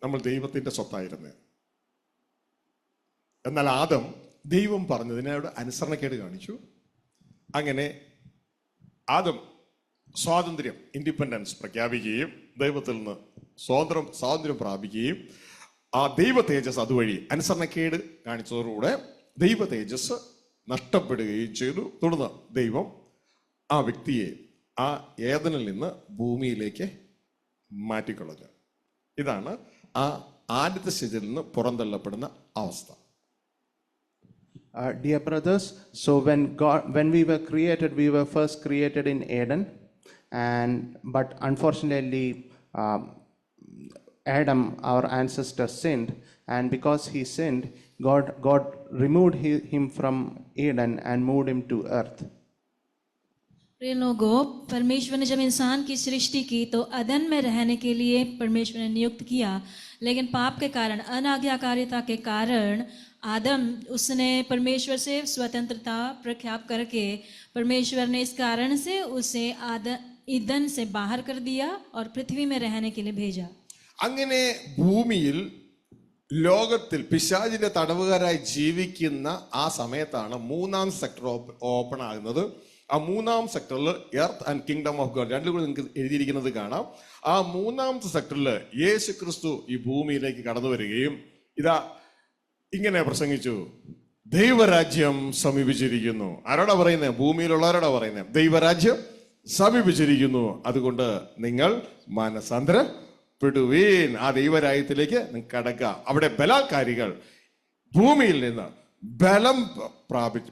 നമ്മൾ ദൈവത്തിന്റെ സ്വത്തായിരുന്നത്. എന്നാൽ ആദം ദൈവം പറഞ്ഞതിനോട് അനുസരണക്കേട് കാണിച്ചു. അങ്ങനെ ആദം സ്വാതന്ത്ര്യം, ഇൻഡിപെൻഡൻസ് പ്രഖ്യാപിക്കുകയും ദൈവത്തിൽ നിന്ന് സ്വാതന്ത്ര്യം പ്രാപിക്കുകയും ആ ദൈവ തേജസ് അതുവഴി അനുസരണക്കേട് കാണിച്ചതോടുകൂടെ ദൈവ തേജസ് നഷ്ടപ്പെടുകയും ചെയ്തു. തുടർന്ന് ദൈവം ആ വ്യക്തിയെ ആ ഏദനിൽ നിന്ന് ഭൂമിയിലേക്ക് മാറ്റിക്കളഞ്ഞു. ഇതാണ് ആ ആദ്യത്തെ സ്റ്റേജിൽ നിന്ന് പുറന്തള്ളപ്പെടുന്ന അവസ്ഥ. Dear brothers, so when we were created, we were first created in Eden, but unfortunately, Adam, our ancestor, sinned, and because he sinned, God removed him from Eden and moved him to earth. प्रिय लोगों, परमेश्वर ने जब इंसान की सृष्टि की तो अदन में रहने के लिए परमेश्वर ने नियुक्त किया, लेकिन पाप के कारण, अनाज्ञाकारिता के कारण आदम, उसने परमेश्वर से स्वतंत्रता प्रख्याप करके परमेश्वर ने इस कारण से उसे ईदन से बाहर कर दिया और पृथ्वी में रहने के लिए भेजा. അങ്ങനെ ഭൂമിയിൽ ലോകത്തിൽ പിശാചിന്റെ തടവുകാരായി ജീവിക്കുന്ന ആ സമയത്താണ് മൂന്നാം സെക്ടർ ഓപ്പൺ ആകുന്നത്. ആ മൂന്നാം സെക്ടറിൽ earth and kingdom of God രണ്ടും കൂടി നിങ്ങൾക്ക് എഴുതിയിരിക്കുന്നത് കാണാം. ആ മൂന്നാമത്തെ സെക്ടറിൽ യേശു ക്രിസ്തു ഈ ഭൂമിയിലേക്ക് കടന്നു വരികയും ഇതാ ഇങ്ങനെ പ്രസംഗിച്ചു, ദൈവരാജ്യം സമീപിച്ചിരിക്കുന്നു. ആരോടാ പറയുന്നത്? ഭൂമിയിലുള്ളവരോടാ പറയുന്നത്. ദൈവരാജ്യം സമീപിച്ചിരിക്കുന്നു, അതുകൊണ്ട് നിങ്ങൾ മാനസാന്തരപ്പെടുവീൻ. ആ ദൈവരാജ്യത്തിലേക്ക് നിങ്ങൾ കടക്കുക. അവിടെ ബലാത്കാരികൾ ഭൂമിയിൽ നിന്ന്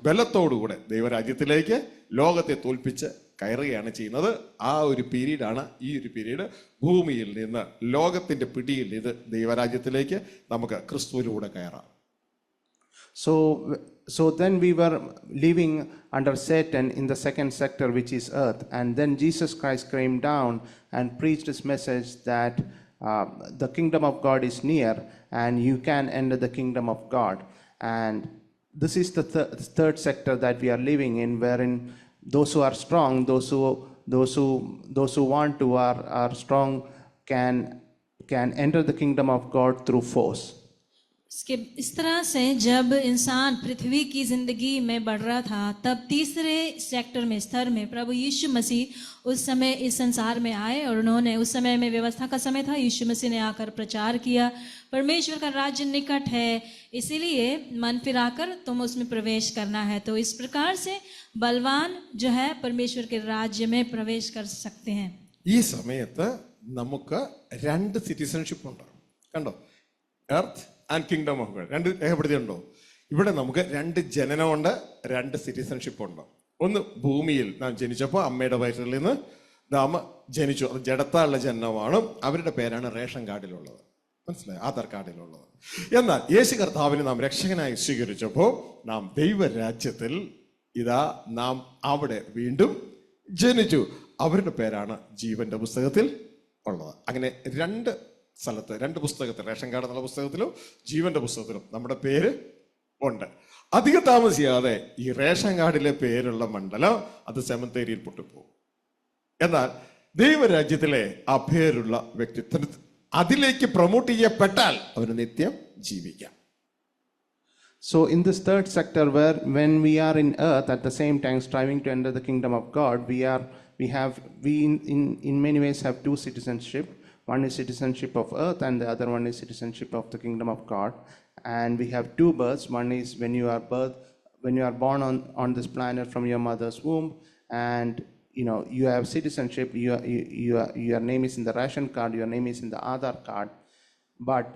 ബലത്തോടുകൂടെ ദൈവരാജ്യത്തിലേക്ക് ലോകത്തെ തോൽപ്പിച്ച് കയറുകയാണ് ചെയ്യുന്നത്. ആ ഒരു പീരീഡാണ് ഈ ഒരു പീരീഡ്. ഭൂമിയിൽ നിന്ന്, ലോകത്തിന്റെ പിടിയിൽ നിന്ന് ദൈവരാജ്യത്തിലേക്ക് നമുക്ക് ക്രിസ്തുവിലൂടെ കയറാം. So then we were living under Satan in the second sector, which is earth, and then Jesus Christ came down and preached his message that the kingdom of God is near and you can enter the kingdom of God. And this is the third sector that we are living in, wherein those who are strong, those who want to are strong can enter the kingdom of God through force. इस तरह से जब इंसान पृथ्वी की जिंदगी में बढ़ रहा था, तब तीसरे सेक्टर में, स्तर में प्रभु यीशु मसीह उस समय इस संसार में आए और उन्होंने, उस समय में व्यवस्था का समय था, यीशु मसीह ने आकर प्रचार किया, परमेश्वर का राज्य निकट है, इसीलिए मन फिराकर तुम उसमें प्रवेश करना है. तो इस प्रकार से बलवान जो है परमेश्वर के राज्य में प्रवेश कर सकते हैं. ഈ സമയത്ത് നമുക്ക് രണ്ട് സിറ്റിസൺഷിപ്പ് ഉണ്ട്. കണ്ടോ? Earth and kingdom of God രണ്ട് രേഖപ്പെടുത്തിയുണ്ടോ? ഇവിടെ നമുക്ക് രണ്ട് ജനനമുണ്ട്, രണ്ട് സിറ്റിസൺഷിപ്പ് ഉണ്ട്. ഒന്ന് ഭൂമിയിൽ നാം ജനിച്ചപ്പോൾ അമ്മയുടെ വയറ്റിൽ നിന്ന് നാം ജനിച്ചു, അത് ജഡത്താലുള്ള ജനനമാണ്. അവരുടെ പേരാണ് റേഷൻ കാർഡിലുള്ളത്, മനസ്സിലായി, ആധാർ കാർഡിലുള്ളത്. എന്നാൽ യേശു കർത്താവിനെ നാം രക്ഷകനായി സ്വീകരിച്ചപ്പോൾ നാം ദൈവരാജ്യത്തിൽ ഇതാ നാം അവിടെ വീണ്ടും ജനിച്ചു. അവരുടെ പേരാണ് ജീവന്റെ പുസ്തകത്തിൽ ഉള്ളത്. അങ്ങനെ രണ്ട് സ്ഥലത്ത്, രണ്ട് പുസ്തകത്തിൽ, റേഷൻ കാർഡ് എന്നുള്ള പുസ്തകത്തിലും ജീവന്റെ പുസ്തകത്തിലും നമ്മുടെ പേര് ഉണ്ട്. അധികം താമസിയാതെ ഈ റേഷൻ കാർഡിലെ പേരുള്ള മണ്ഡലം അത് സെമത്തേരിയിൽ പൊട്ടിപ്പോകും. എന്നാൽ ദൈവരാജ്യത്തിലെ ആ പേരുള്ള വ്യക്തിത്വം അതിലേക്ക് പ്രൊമോട്ട് ചെയ്യപ്പെട്ടാൽ അവന് നിത്യം ജീവിക്കാം. So in this third sector, when we are in earth at the same time striving to enter the kingdom of God, we in many ways have two citizenship. One is citizenship of earth and the other one is citizenship of the kingdom of God. And we have two births. One is when you are when you are born on this planet from your mother's womb, and you have citizenship. Your name is in the ration card. Your name is in the Aadhaar card. But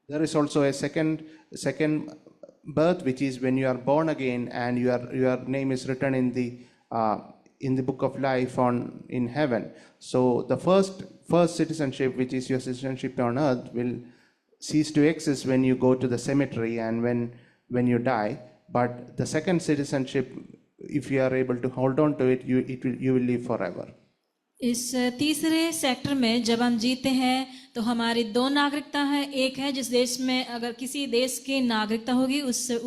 there is also a second birth, which is when you are born again, and your name is written in the book of life in heaven. So the first citizenship, which is your citizenship on earth, will cease to exist when you go to the cemetery and when you die. But the second citizenship, if you are able to hold on to it, you will live forever. इस तीसरे sector में जब हम जीते हैं तो हमारी दो नागरिकता है। एक है जिस देश में अगर किसी देश की नागरिकता होगी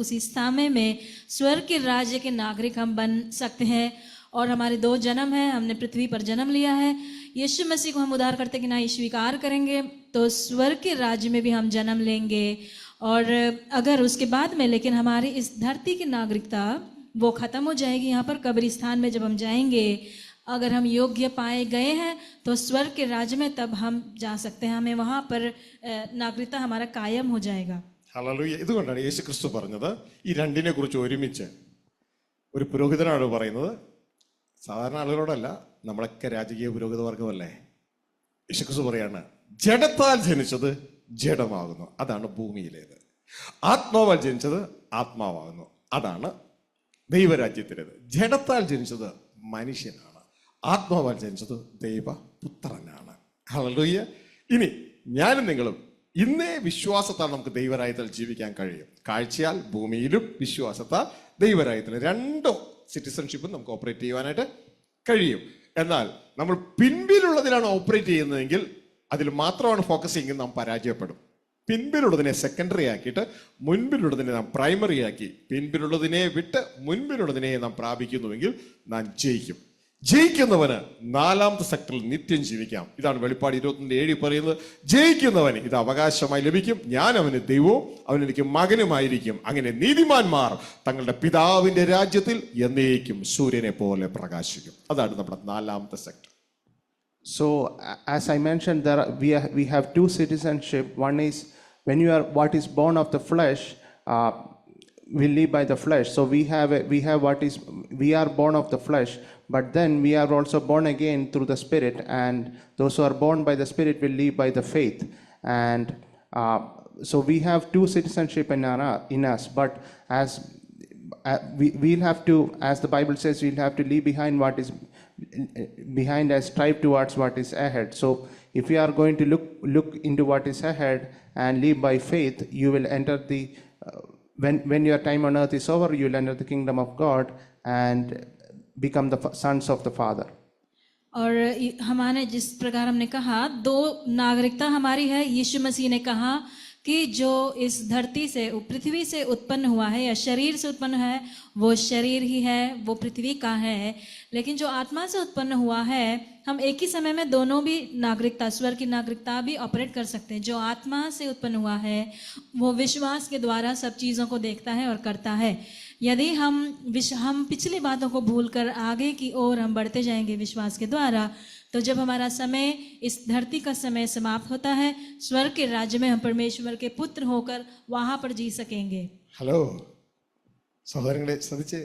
उसी स्थान में स्वर्ग के राज्य के नागरिक हम बन सकते हैं। और हमारे दो जन्म हैं, हमने पृथ्वी पर जन्म लिया है, यीशु मसीह को हम उद्धारकर्ता के नाम स्वीकार करेंगे तो स्वर्ग के राज्य में भी हम जन्म लेंगे। और अगर उसके बाद में लेकिन हमारी इस धरती की नागरिकता वो खत्म हो जाएगी, यहाँ पर कब्रिस्तान में जब हम जाएंगे, अगर हम योग्य पाए गए हैं तो स्वर्ग के राज्य में तब हम जा सकते हैं, हमें वहाँ पर नागरिकता हमारा कायम हो जाएगा। ഹല്ലേലൂയ. ഇതുകൊണ്ടാണ് യേശു ക്രിസ്തു പറഞ്ഞത് ഈ രണ്ടിനെ കുറിച്ച് ഒരുമിച്ച് ഒരു പുരോഹിതനാണ് പറയുന്നത്. സാധാരണ ആളുകളോടല്ല, നമ്മളൊക്കെ രാജകീയ പുരോഹിത വർഗമല്ലേ. യേശു ക്രിസ്തു പറയാണ്, ജഡത്താൽ ജനിച്ചത് ജഡമാകുന്നു, അതാണ് ഭൂമിയിലേത്. ആത്മാവാൽ ജനിച്ചത് ആത്മാവാകുന്നു, അതാണ് ദൈവരാജ്യത്തിലേത്. ജഡത്താൽ ജനിച്ചത് മനുഷ്യനാണ്, ആത്മാവാൽ ജനിച്ചത് ദൈവപുത്രനാണ്. ഹല്ലേലൂയ. ഇനി ഞാനും നിങ്ങളും ഇന്നേ വിശ്വാസത്താൽ നമുക്ക് ദൈവരാജ്യത്തിൽ ജീവിക്കാൻ കഴിയും. കാഴ്ചയാൽ ഭൂമിയിലും വിശ്വാസത്താൽ ദൈവരാജ്യത്തിൽ രണ്ടോ സിറ്റിസൺഷിപ്പും നമുക്ക് ഓപ്പറേറ്റ് ചെയ്യുവാനായിട്ട് കഴിയും. എന്നാൽ നമ്മൾ പിൻപിലുള്ളതിലാണ് ഓപ്പറേറ്റ് ചെയ്യുന്നതെങ്കിൽ അതിൽ മാത്രമാണ് ഫോക്കസ് ചെയ്യുന്നത്, നാം പരാജയപ്പെടും. പിൻപിലുള്ളതിനെ സെക്കൻഡറി ആക്കിയിട്ട് മുൻപിലുള്ളതിനെ നാം പ്രൈമറി ആക്കി പിൻപിലുള്ളതിനെ വിട്ട് മുൻപിലുള്ളതിനെ നാം പ്രാപിക്കുന്നുവെങ്കിൽ നാം ജയിക്കും. ജയിക്കുന്നവന് നാലാമത്തെ സെക്ടറിൽ നിത്യം ജീവിക്കാം. ഇതാണ് വെളിപ്പാട് 21:7 പറയുന്നത്. ജയിക്കുന്നവന് ഇത് അവകാശമായി ലഭിക്കും, ഞാൻ അവന് ദൈവവും അവൻ എനിക്ക് മകനുമായിരിക്കും. അങ്ങനെ നീതിമാന്മാർ തങ്ങളുടെ പിതാവിന്റെ രാജ്യത്തിൽ എന്നേക്കും സൂര്യനെ പോലെ പ്രകാശിക്കും. അതാണ് നമ്മുടെ നാലാമത്തെ sector. So as I mentioned, we have two citizenship. One is when you are what is born of the flesh will live by the flesh. So we are born of the flesh, but then we are also born again through the Spirit, and those who are born by the Spirit will live by the faith. And so we have two citizenship in us, but as we'll have to, as the Bible says, we'll have to leave behind what is behind and strive towards what is ahead. So if you are going to look into what is ahead and live by faith, you will enter the when your time on earth is over, you will enter the kingdom of God and become the sons of the Father. और हमारे जिस प्रकार हमने कहा दो नागरिकता हमारी है, यीशु मसीह ने कहा कि जो इस धरती से पृथ्वी से उत्पन्न हुआ है या शरीर से उत्पन्न है वो शरीर ही है, वो पृथ्वी का है। लेकिन जो आत्मा से उत्पन्न हुआ है, हम एक ही समय में दोनों भी नागरिकता, स्वर्ग की नागरिकता भी ऑपरेट कर सकते हैं। जो आत्मा से उत्पन्न हुआ है वो विश्वास के द्वारा सब चीज़ों को देखता है और करता है। यदि हम पिछली बातों को भूलकर आगे की ओर हम बढ़ते जाएंगे विश्वास के द्वारा, तो जब हमारा समय इस धरती का समय समाप्त होता है, स्वर्ग के राज्य में हम परमेश्वर के पुत्र होकर वहां पर जी सकेंगे। ഹലോ സഹോദരങ്ങളെ, ശ്രദ്ധിച്ച്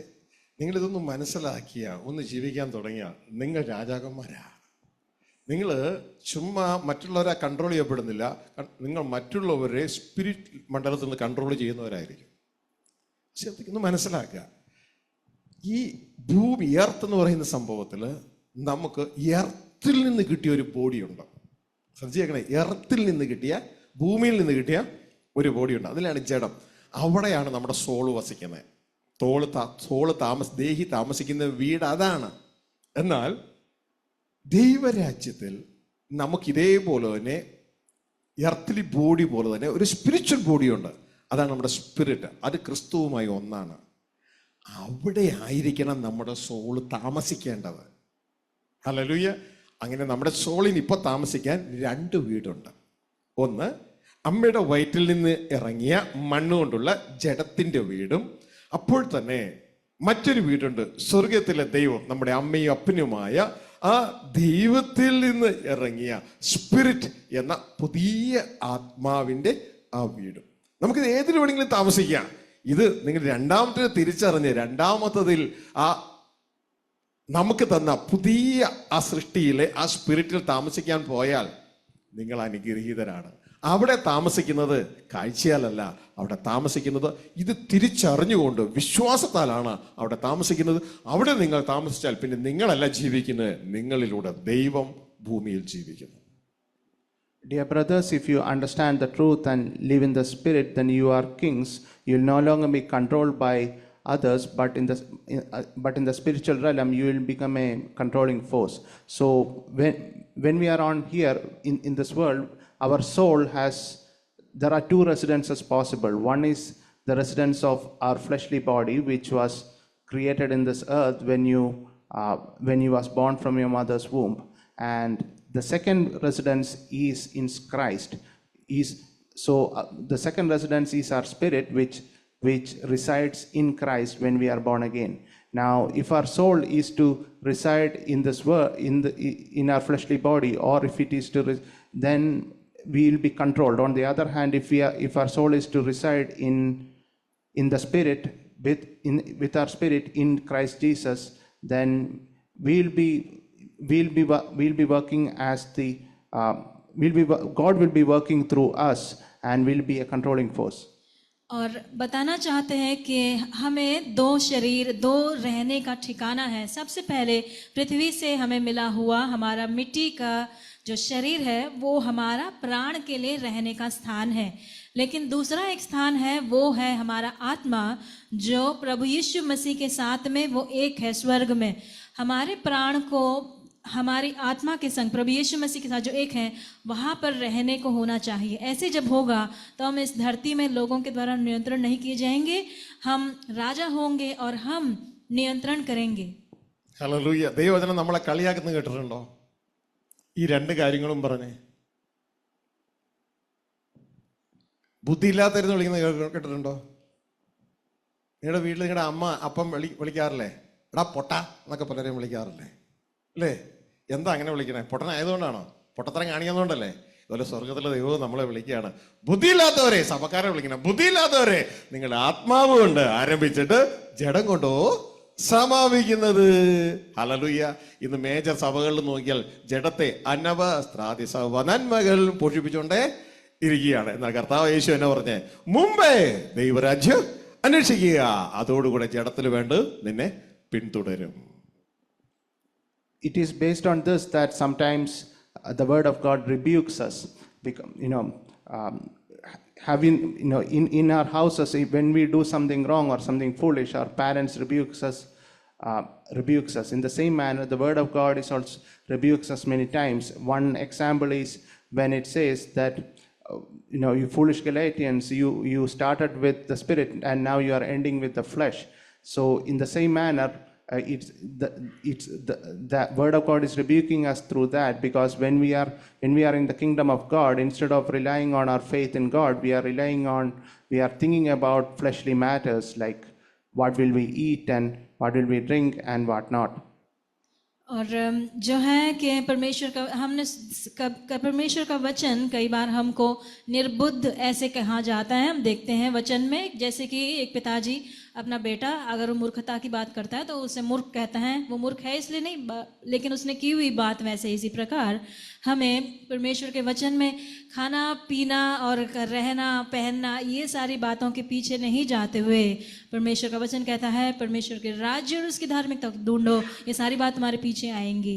നിങ്ങളിതൊന്നും മനസ്സിലാക്കിയ ഒന്ന് ജീവിക്കാൻ തുടങ്ങിയ നിങ്ങൾ രാജാക്കന്മാരാ. നിങ്ങൾ ചുമ്മാ മറ്റുള്ളവരെ കൺട്രോൾ ചെയ്യപ്പെടുന്നില്ല, നിങ്ങൾ മറ്റുള്ളവരെ സ്പിരിറ്റ് മണ്ഡലത്തിൽ നിന്ന് കൺട്രോൾ ചെയ്യുന്നവരായിരിക്കും. ഒന്ന് മനസ്സിലാക്കുക, ഈ ഭൂമി എർത്ത് എന്ന് പറയുന്ന സംഭവത്തിൽ നമുക്ക് എർത്തിൽ നിന്ന് കിട്ടിയ ഒരു ബോഡിയുണ്ട്. ശ്രദ്ധിച്ചേക്കണേ, എർത്തിൽ നിന്ന് കിട്ടിയ, ഭൂമിയിൽ നിന്ന് കിട്ടിയ ഒരു ബോഡിയുണ്ട്, അതിലാണ് ജഡം. അവിടെയാണ് നമ്മുടെ സോള് വസിക്കുന്നത്. ദേഹി താമസിക്കുന്ന വീട് അതാണ്. എന്നാൽ ദൈവരാജ്യത്തിൽ നമുക്കിതേപോലെ തന്നെ എർത്തിലി ബോഡി പോലെ തന്നെ ഒരു സ്പിരിച്വൽ ബോഡിയുണ്ട്. അതാണ് നമ്മുടെ സ്പിരിറ്റ്. അത് ക്രിസ്തുവുമായി ഒന്നാണ്. അവിടെ ആയിരിക്കണം നമ്മുടെ സോള് താമസിക്കേണ്ടത്. ഹല്ലേലൂയ. അങ്ങനെ നമ്മുടെ സോളിന് ഇപ്പൊ താമസിക്കാൻ രണ്ട് വീടുണ്ട്. ഒന്ന് അമ്മയുടെ വയറ്റിൽ നിന്ന് ഇറങ്ങിയ മണ്ണുകൊണ്ടുള്ള ജഡത്തിന്റെ വീടും, അപ്പോൾ തന്നെ മറ്റൊരു വീടുണ്ട്, സ്വർഗത്തിലെ ദൈവം, നമ്മുടെ അമ്മയും അപ്പനുമായ ആ ദൈവത്തിൽ നിന്ന് ഇറങ്ങിയ സ്പിരിറ്റ് എന്ന പുതിയ ആത്മാവിന്റെ ആ വീടും. നമുക്കിത് ഏതിൽ വേണമെങ്കിലും താമസിക്കാം. ഇത് നിങ്ങൾ രണ്ടാമത്തെ തിരിച്ചറിഞ്ഞ് രണ്ടാമത്തതിൽ ആ നമുക്ക് തന്ന പുതിയ ആ സൃഷ്ടിയിലെ ആ സ്പിരിറ്റിൽ താമസിക്കാൻ പോയാൽ നിങ്ങൾ അനുഗ്രഹീതരാണ്. അവിടെ താമസിക്കുന്നത് കാഴ്ചയാലല്ല, അവിടെ താമസിക്കുന്നത് ഇത് തിരിച്ചറിഞ്ഞുകൊണ്ട് വിശ്വാസത്താലാണ് അവിടെ താമസിക്കുന്നത്. അവിടെ നിങ്ങൾ താമസിച്ചാൽ പിന്നെ നിങ്ങളല്ല ജീവിക്കുന്നത്, നിങ്ങളിലൂടെ ദൈവം ഭൂമിയിൽ ജീവിക്കുന്നു. Dear brothers, if you understand the truth and live in the Spirit, then you are kings. You will no longer be controlled by others, but in the spiritual realm, you will become a controlling force. So when we are on here in this world, our soul there are two residences possible. One is the residence of our fleshly body, which was created in this earth when you was born from your mother's womb, and the second residence is in Christ. The second residence is our spirit, which resides in Christ when we are born again. Now, if our soul is to reside in this world, in our fleshly body, or if it is then we will be controlled. On the other hand, if our soul is to reside in the spirit, with our spirit in Christ Jesus, then we'll be working as God will be working through us, and will be a controlling force. और बताना चाहते हैं कि हमें दो शरीर, दो रहने का ठिकाना है. सबसे पहले पृथ्वी से हमें मिला हुआ हमारा मिट्टी का जो शरीर है वो हमारा प्राण के लिए रहने का स्थान है. लेकिन दूसरा एक स्थान है, वो है हमारा आत्मा, जो प्रभु यीशु मसीह के साथ में वो एक है स्वर्ग में. हमारे प्राण को हमारी आत्मा के संग प्रभु यीशु मसीह के साथ जो एक है वहाँ पर रहने को होना चाहिए. ऐसे जब होगा तो हम इस धरती में लोगों के द्वारा नियंत्रण नहीं किए जाएंगे, हम राजा होंगे और हम नियंत्रण करेंगे. ഹല്ലേലൂയ. ദൈവവചനം നമ്മളെ കളിയാക്കുന്നത് കേട്ടിട്ടുണ്ടോ? ഈ രണ്ട് കാര്യങ്ങളും പറഞ്ഞേ. ബുദ്ധിയില്ലാത്തരുന്ന് വിളിക്കുന്നത് കേട്ടിട്ടുണ്ടോ? നിങ്ങളുടെ വീട്ടിൽ നിങ്ങളുടെ അമ്മ അപ്പം വിളിക്കാറില്ലേ? എടാ പൊട്ട എന്നൊക്കെ പലരെയും വിളിക്കാറില്ലേ? അല്ലേ? എന്താ അങ്ങനെ വിളിക്കണേ? പൊട്ടനായതുകൊണ്ടാണോ? പൊട്ടത്തരം കാണിക്കുന്നതുകൊണ്ടല്ലേ? അതുപോലെ സ്വർഗത്തിലെ ദൈവവും നമ്മളെ വിളിക്കുകയാണ്, ബുദ്ധിയില്ലാത്തവരെ, സഭക്കാരെ വിളിക്കണം, ബുദ്ധിയില്ലാത്തവരെ നിങ്ങളുടെ ആത്മാവ് കൊണ്ട് ആരംഭിച്ചിട്ട് ജഡം കൊണ്ടോ സമാപിക്കുന്നത്. ഹല്ലേലൂയ. ഇന്ന് മേജർ സഭകളിൽ നോക്കിയാൽ ജഡത്തെ അനവസ്ത്രാദി നന്മകൾ പോഷിപ്പിച്ചുകൊണ്ടേ ഇരിക്കുകയാണ്. എന്നാൽ കർത്താവ് യേശു എന്നെ പറഞ്ഞേ, മുമ്പേ ദൈവരാജ്യം അന്വേഷിക്കുക, അതോടുകൂടെ ജഡത്തിൽ വേണ്ട നിന്നെ പിന്തുടരും. It is based on this that sometimes the word of God rebukes us. In our houses, when we do something wrong or something foolish, our parents rebukes us. In the same manner, the word of God is also rebukes us many times. One example is when it says that you foolish Galatians, you started with the spirit and now you are ending with the flesh. So in the same manner, the word of God is rebuking us through that, because when we are in the kingdom of God, instead of relying on our faith in God, we are thinking about fleshly matters like what will we eat and what will we drink and what not. और जो है कि परमेश्वर का वचन कई बार हमको निर्बुद्ध ऐसे कहा जाता है. हम देखते हैं वचन में, जैसे कि एक पिताजी अपना बेटा अगर वो मूर्खता की बात करता है तो उसे मूर्ख कहता है. वो मूर्ख है इसलिए नहीं, लेकिन उसने की हुई बात वैसे. इसी प्रकार हमें परमेश्वर के वचन में खाना पीना और रहना पहनना, ये सारी बातों के पीछे नहीं जाते हुए परमेश्वर का वचन कहता है परमेश्वर के राज्य और उसकी धार्मिकता ढूंढो, ये सारी बात हमारे पीछे आएंगी.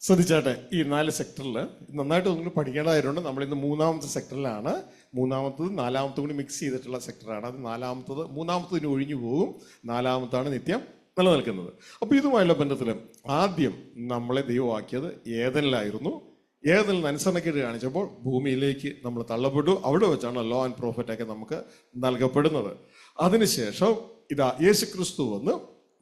ശ്രദ്ധിച്ചാട്ടെ, ഈ 4 സെക്ടറിൽ നന്നായിട്ട് നിങ്ങൾ പഠിക്കേണ്ടതായിട്ടുണ്ട്. നമ്മളിന്ന് 3ാമത്തെ സെക്ടറിലാണ്. 3ാമത്തത് 4ാമത്തും കൂടി മിക്സ് ചെയ്തിട്ടുള്ള സെക്ടറാണ്. അത് 3ാമത്തതിന് ഒഴിഞ്ഞു പോകും, 4ാമത്താണ് നിത്യം നിലനിൽക്കുന്നത്. അപ്പോൾ ഇതുമായുള്ള ബന്ധത്തിൽ ആദ്യം നമ്മളെ ദൈവമാക്കിയത് ഏദനിലായിരുന്നു. ഏദനിൽ അനുസരണക്കേട് കാണിച്ചപ്പോൾ ഭൂമിയിലേക്ക് നമ്മൾ തള്ളപ്പെട്ടു. അവിടെ വെച്ചാണ് ലോ ആൻഡ് പ്രോഫിറ്റൊക്കെ നമുക്ക് നൽകപ്പെടുന്നത്. അതിനുശേഷം ഇതാ യേശു ക്രിസ്തു വന്ന്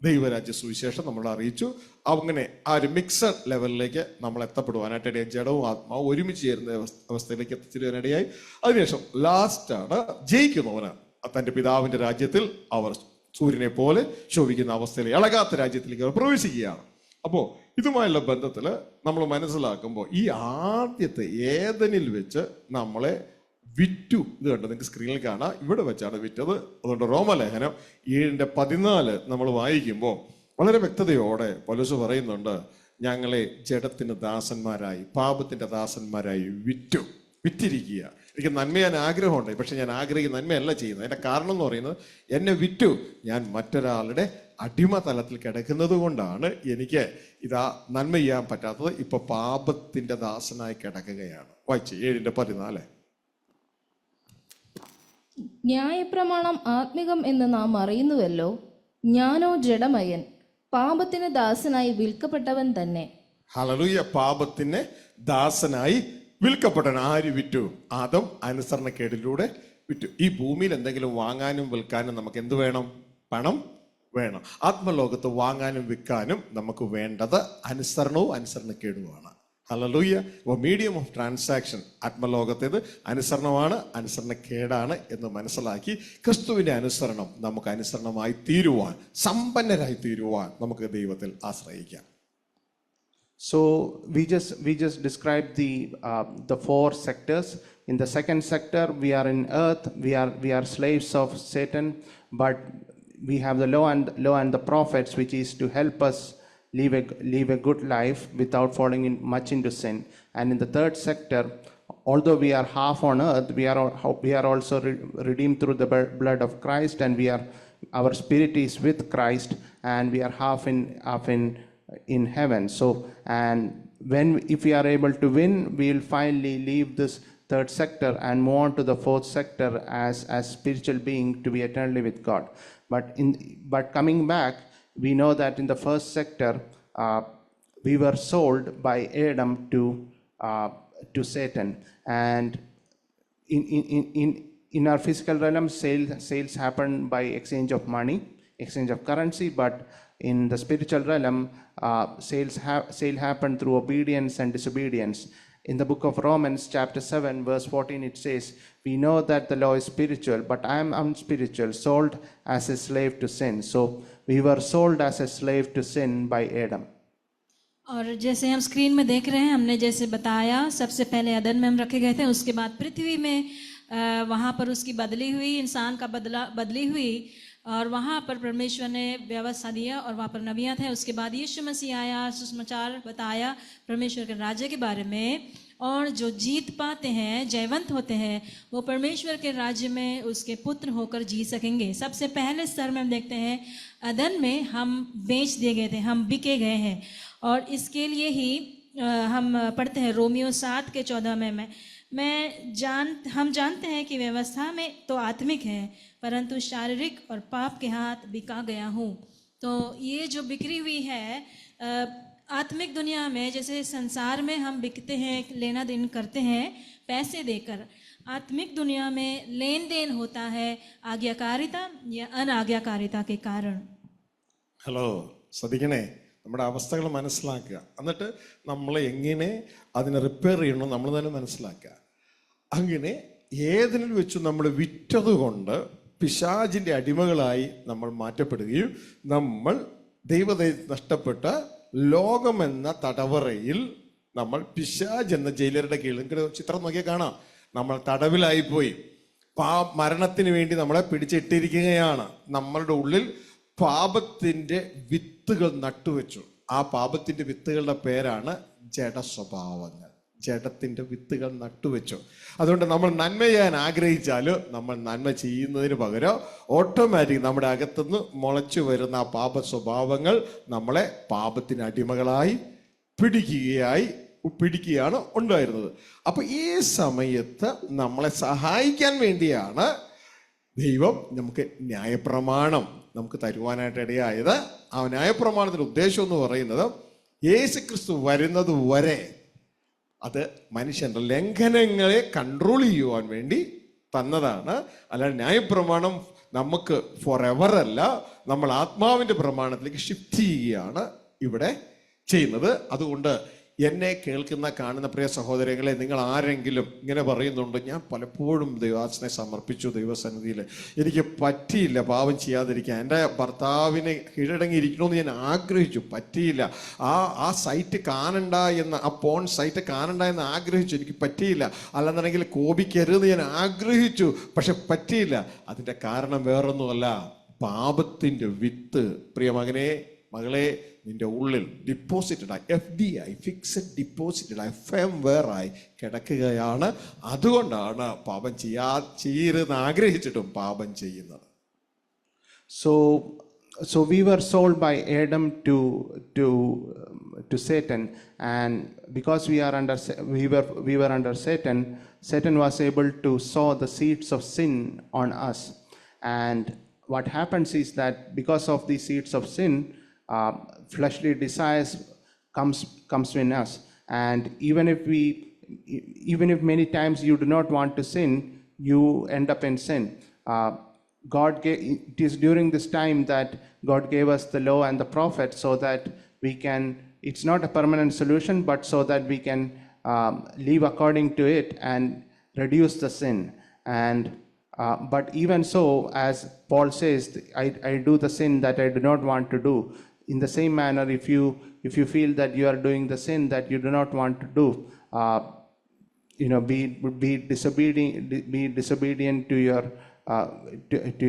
ദൈവരാജ്യ സുവിശേഷം നമ്മളെ അറിയിച്ചു. അങ്ങനെ ആ ഒരു മിക്സഡ് ലെവലിലേക്ക് നമ്മൾ എത്തപ്പെടുവാനായിട്ടിടയായി. ജഡവും ആത്മാവും ഒരുമിച്ച് ചേരുന്ന അവസ്ഥയിലേക്ക് എത്തിച്ചേരാനിടയായി. അതിനുശേഷം ലാസ്റ്റാണ് ജയിക്കുന്നവന് തൻ്റെ പിതാവിൻ്റെ രാജ്യത്തിൽ അവർ സൂര്യനെ പോലെ ശോഭിക്കുന്ന അവസ്ഥയിൽ ഇളകാത്ത രാജ്യത്തിലേക്ക് അവർ പ്രവേശിക്കുകയാണ്. അപ്പോൾ ഇതുമായുള്ള ബന്ധത്തിൽ നമ്മൾ മനസ്സിലാക്കുമ്പോൾ ഈ ആദ്യത്തെ ഏദനിൽ വെച്ച് നമ്മളെ വിറ്റു. ഇത് കണ്ടോ, നിങ്ങൾക്ക് സ്ക്രീനിൽ കാണാം, ഇവിടെ വെച്ചാണ് വിറ്റത്. അതുകൊണ്ട് റോമലേഖനം 7:14 നമ്മൾ വായിക്കുമ്പോൾ വളരെ വ്യക്തതയോടെ പൗലോസ് പറയുന്നുണ്ട്, ഞങ്ങളെ ജഡത്തിന് ദാസന്മാരായി, പാപത്തിന്റെ ദാസന്മാരായി വിറ്റിരിക്കുക. എനിക്ക് നന്മ ഞാൻ ആഗ്രഹമുണ്ട്, പക്ഷെ ഞാൻ ആഗ്രഹിക്കുന്ന നന്മയല്ല ചെയ്യുന്നത്. അതിന്റെ കാരണം എന്ന് പറയുന്നത് എന്നെ വിറ്റു, ഞാൻ മറ്റൊരാളുടെ അടിമ തലത്തിൽ കിടക്കുന്നത് കൊണ്ടാണ് എനിക്ക് ഇതാ നന്മ ചെയ്യാൻ പറ്റാത്തത്. ഇപ്പൊ പാപത്തിന്റെ ദാസനായി കിടക്കുകയാണ്. വായിച്ച് 7:14. ന്യായപ്രമാണം ആത്മികം എന്ന് നാം അറിയുന്നുവല്ലോ, ഞാനോ ജഡമയൻ, പാപത്തിന് ദാസനായി വിൽക്കപ്പെട്ടവൻ തന്നെ. ഹല്ലേലൂയ. പാപത്തിന് ദാസനായി വിൽക്കപ്പെട്ടവൻ. ആര് വിറ്റു? ആദം അനുസരണക്കേടിലൂടെ വിറ്റു. ഈ ഭൂമിയിൽ എന്തെങ്കിലും വാങ്ങാനും വിൽക്കാനും നമുക്ക് എന്ത് വേണം? പണം വേണം. ആത്മലോകത്ത് വാങ്ങാനും വിൽക്കാനും നമുക്ക് വേണ്ടത് അനുസരണവും അനുസരണക്കേടുമാണ്. ഹല്ലേലൂയ. അപ്പോൾ മീഡിയം ഓഫ് ട്രാൻസാക്ഷൻ ആത്മലോകത്തേത് അനുസരണമാണ്, അനുസരണക്കേടാണ് എന്ന് മനസ്സിലാക്കി ക്രിസ്തുവിന്റെ അനുസരണം നമുക്ക് അനുസരണമായി തീരുവാൻ, സമ്പന്നരായി തീരുവാൻ നമുക്ക് ദൈവത്തിൽ ആശ്രയിക്കാം. So we just described the four sectors. In the second sector, we are in earth. We are slaves of Satan, but we have the law and the prophets, which is to help us live a good life without falling much into sin. And in the third sector, although we are half on earth, we are also redeemed through the blood of Christ, and our spirit is with Christ, and we are half in heaven. So, and if we are able to win, we will finally leave this third sector and move on to the fourth sector as spiritual being to be eternally with God. But coming back, we know that in the first sector, we were sold by Adam to Satan, and in our physical realm, sales happen by exchange of money, exchange of currency, but in the spiritual realm, sale happened through obedience and disobedience. In the book of Romans chapter 7 verse 14, it says, we know that the law is spiritual, but I am unspiritual, sold as a slave to sin. So we were sold as a slave to sin by Adam. और जैसे हम screen में देख रहे हैं, हमने जैसे बताया, सबसे पहले अदन में हम रखे गए थे, उसके बाद पृथ्वी में वहाँ पर उसकी बदली हुई, इंसान का बदली हुई, और वहाँ पर परमेश्वर ने व्यवस्था दिया और वहाँ पर नबियाँ थे. उसके बाद यीशु मसीह आया, सुसमाचार बताया परमेश्वर के राज्य के बारे में, और जो जीत पाते हैं, जयवंत होते हैं, वो परमेश्वर के राज्य में उसके पुत्र होकर जी सकेंगे. सबसे पहले स्तर में हम देखते हैं, अदन में हम बेच दिए गए थे, हम बिके गए हैं, और इसके लिए ही हम पढ़ते हैं रोमियो 7:14 में हम जानते हैं कि व्यवस्था में तो आत्मिक है, परंतु शारीरिक और पाप के हाथ बिका गया हूँ. तो ये जो बिक्री हुई है आत्मिक दुनिया में, जैसे संसार में हम बिकते हैं, लेना देन करते हैं पैसे देकर, आत्मिक दुनिया में लेन देन होता है आज्ञाकारिता या अनाज्ञाकारिता के कारण. ഹലോ, ശ്രദ്ധിക്കണേ, നമ്മുടെ അവസ്ഥകൾ മനസ്സിലാക്കുക, എന്നിട്ട് നമ്മൾ എങ്ങനെ അതിനെ റിപ്പയർ ചെയ്യണം നമ്മൾ തന്നെ മനസ്സിലാക്കുക. അങ്ങനെ ഏതിനിൽ വെച്ച് നമ്മൾ വിറ്റത് കൊണ്ട് പിശാചിന്റെ അടിമകളായി നമ്മൾ മാറ്റപ്പെടുകയും നമ്മൾ ദൈവത്തെ നഷ്ടപ്പെട്ട ലോകമെന്ന തടവറയിൽ നമ്മൾ പിശാച് എന്ന ജയിലറുടെ കീഴിൽ, ചിത്രം നോക്കിയാൽ കാണാം, നമ്മൾ തടവിലായിപ്പോയി. മരണത്തിന് വേണ്ടി നമ്മളെ പിടിച്ചിട്ടിരിക്കുകയാണ്. നമ്മളുടെ ഉള്ളിൽ പാപത്തിന്റെ വിത്തുകൾ നട്ടുവെച്ചു. ആ പാപത്തിന്റെ വിത്തുകളുടെ പേരാണ് ജഡസ്വഭാവങ്ങൾ. ജഡത്തിന്റെ വിത്തുകൾ നട്ടുവെച്ചു. അതുകൊണ്ട് നമ്മൾ നന്മ ചെയ്യാൻ ആഗ്രഹിച്ചാലും നമ്മൾ നന്മ ചെയ്യുന്നതിന് പകരം ഓട്ടോമാറ്റിക് നമ്മുടെ അകത്തുനിന്ന് മുളച്ചു വരുന്ന ആ പാപ സ്വഭാവങ്ങൾ നമ്മളെ പാപത്തിന് അടിമകളായി പിടിക്കുകയാണ് ഉണ്ടായിരുന്നത്. അപ്പൊ ഈ സമയത്ത് നമ്മളെ സഹായിക്കാൻ വേണ്ടിയാണ് ദൈവം നമുക്ക് ന്യായപ്രമാണം നമുക്ക് തരുവാനായിട്ട് ഇടയായത്. ആ ന്യായപ്രമാണത്തിന്റെ ഉദ്ദേശം എന്ന് പറയുന്നത് യേശുക്രിസ്തു വരുന്നത് വരെ അത് മനുഷ്യന്റെ ലംഘനങ്ങളെ കൺട്രോൾ ചെയ്യുവാൻ വേണ്ടി തന്നതാണ്. അല്ലാതെ ന്യായപ്രമാണം നമുക്ക് ഫോർ എവർ അല്ല, നമ്മൾ ആത്മാവിന്റെ പ്രമാണത്തിലേക്ക് ഷിഫ്റ്റ് ചെയ്യുകയാണ് ഇവിടെ ചെയ്യുന്നത്. അതുകൊണ്ട് എന്നെ കേൾക്കുന്ന കാണുന്ന പ്രിയ സഹോദരങ്ങളെ, നിങ്ങൾ ആരെങ്കിലും ഇങ്ങനെ പറയുന്നുണ്ട്, ഞാൻ പലപ്പോഴും ദൈവാസനെ സമർപ്പിച്ചു ദൈവസന്നിധിയിൽ, എനിക്ക് പറ്റിയില്ല പാപം ചെയ്യാതിരിക്കാൻ, എൻ്റെ ഭർത്താവിനെ കീഴടങ്ങിയിരിക്കണമെന്ന് ഞാൻ ആഗ്രഹിച്ചു, പറ്റിയില്ല, ആ സൈറ്റ് കാണണ്ട എന്ന്, ആ പോൺ സൈറ്റ് കാണണ്ട എന്ന് ആഗ്രഹിച്ചു, എനിക്ക് പറ്റിയില്ല, അല്ലെന്നുണ്ടെങ്കിൽ കോപിക്കരുത് ഞാൻ ആഗ്രഹിച്ചു, പക്ഷെ പറ്റിയില്ല. അതിൻ്റെ കാരണം വേറൊന്നുമല്ല, പാപത്തിൻ്റെ വിത്ത് പ്രിയ മകനെ മകളെ നിന്റെ ഉള്ളിൽ ഡിപ്പോസിറ്റഡായി, FDI ഫിക്സഡ് ഡിപ്പോസിറ്റഡായി ഫേംവെയറായി കിടക്കുകയാണ്. അതുകൊണ്ടാണ് പാപം ചെയ്യരുതെന്ന് ആഗ്രഹിച്ചിട്ടും പാപം ചെയ്യുന്നത്. So we were sold by Adam to Satan, and because we were under Satan, Satan was able to sow the seeds of sin on us. And what happens is that because of the seeds of sin, fleshly desires comes in us, and even if many times you do not want to sin, you end up in sin. It is during this time that God gave us the law and the prophets, so that we can, it's not a permanent solution, but so that we can live according to it and reduce the sin. And but even so, as Paul says, I do the sin that I do not want to do. In the same manner, if you feel that you are doing the sin that you do not want to do, be disobedient to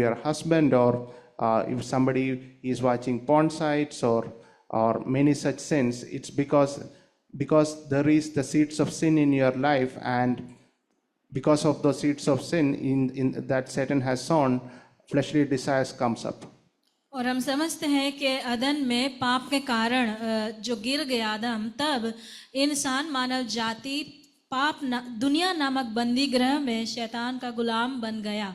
your husband, or if somebody is watching porn sites or many such sins, it's because there is the seeds of sin in your life, and because of the seeds of sin in that Satan has sown, fleshly desires comes up. और हम समझते हैं कि अदन में पाप के कारण जो गिर गया आदम, तब इंसान मानव जाति दुनिया नामक बंदी गृह में शैतान का गुलाम बन गया,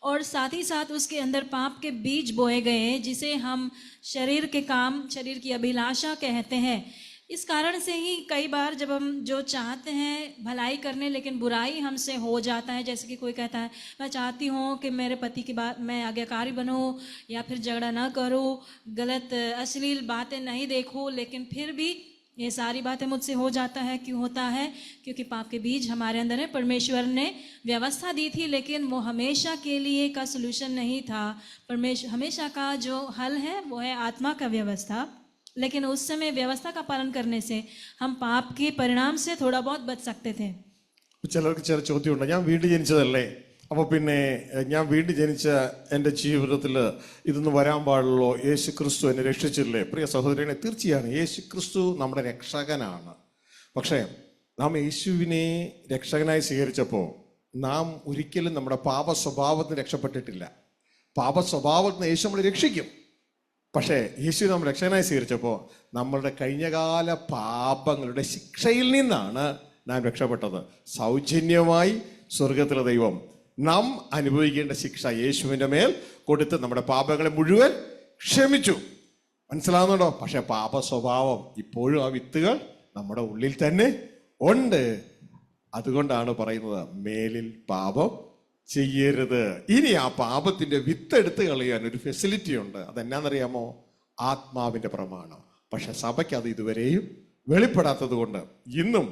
और साथ ही साथ उसके अंदर पाप के बीज बोए गए, जिसे हम शरीर के काम, शरीर की अभिलाषा कहते हैं। इस कारण से ही कई बार जब हम जो चाहते हैं भलाई करने, लेकिन बुराई हमसे हो जाता है। जैसे कि कोई कहता है, मैं चाहती हूँ कि मेरे पति की बात मैं आज्ञाकारी बनूँ, या फिर झगड़ा ना करूँ, गलत अश्लील बातें नहीं देखूँ, लेकिन फिर भी ये सारी बातें मुझसे हो जाता है। क्यों होता है? क्योंकि पाप के बीज हमारे अंदर है। परमेश्वर ने व्यवस्था दी थी, लेकिन वो हमेशा के लिए का सलूशन नहीं था। परमेश्वर हमेशा का जो हल है वो है आत्मा का व्यवस्था, लेकिन उस समय व्यवस्था का पालन करने से हम पाप के परिणाम से थोड़ा बहुत बच सकते थे। ചിലർക്ക് ചില ചോദ്യമുണ്ട്, ഞാൻ വീണ്ടും ജനിച്ചതല്ലേ, അപ്പോൾ പിന്നെ ഞാൻ വീണ്ടും ജനിച്ച എൻ്റെ ജീവിതത്തിൽ ഇതൊന്നും വരാൻ പാടുള്ളൂ, യേശു ക്രിസ്തു എന്നെ രക്ഷിച്ചില്ലേ? പ്രിയ സഹോദരനെ, തീർച്ചയാണ് യേശു ക്രിസ്തു നമ്മുടെ രക്ഷകനാണ്. പക്ഷേ നാം യേശുവിനെ രക്ഷകനായി സ്വീകരിച്ചപ്പോൾ നാം ഒരിക്കലും നമ്മുടെ പാപ സ്വഭാവത്തിന് രക്ഷപ്പെട്ടിട്ടില്ല. പാപ സ്വഭാവത്തിന് യേശു നമ്മളെ രക്ഷിക്കും. പക്ഷേ യേശു നമ്മൾ രക്ഷകനായി സ്വീകരിച്ചപ്പോൾ നമ്മളുടെ കഴിഞ്ഞകാല പാപങ്ങളുടെ ശിക്ഷയിൽ നിന്നാണ് നാം രക്ഷപ്പെട്ടത്. സൗജന്യമായി സ്വർഗത്തിലെ ദൈവം നാം അനുഭവിക്കേണ്ട ശിക്ഷ യേശുവിൻ്റെ മേൽ കൊടുത്ത് നമ്മുടെ പാപങ്ങളെ മുഴുവൻ ക്ഷമിച്ചു. മനസ്സിലാവുന്നുണ്ടോ? പക്ഷെ പാപ സ്വഭാവം ഇപ്പോഴും ആ വിത്തുകൾ നമ്മുടെ ഉള്ളിൽ തന്നെ ഉണ്ട്. അതുകൊണ്ടാണ് പറയുന്നത് മേലിൽ പാപം ചെയ്യരുത്. ഇനി ആ പാപത്തിന്റെ വിത്തെടുത്ത് കളയാൻ ഒരു ഫെസിലിറ്റി ഉണ്ട്. അതെന്നാന്നറിയാമോ? ആത്മാവിന്റെ പ്രമാണം. പക്ഷെ സഭയ്ക്ക് അത് ഇതുവരെയും വെളിപ്പെടാത്തത് കൊണ്ട് ഇന്നും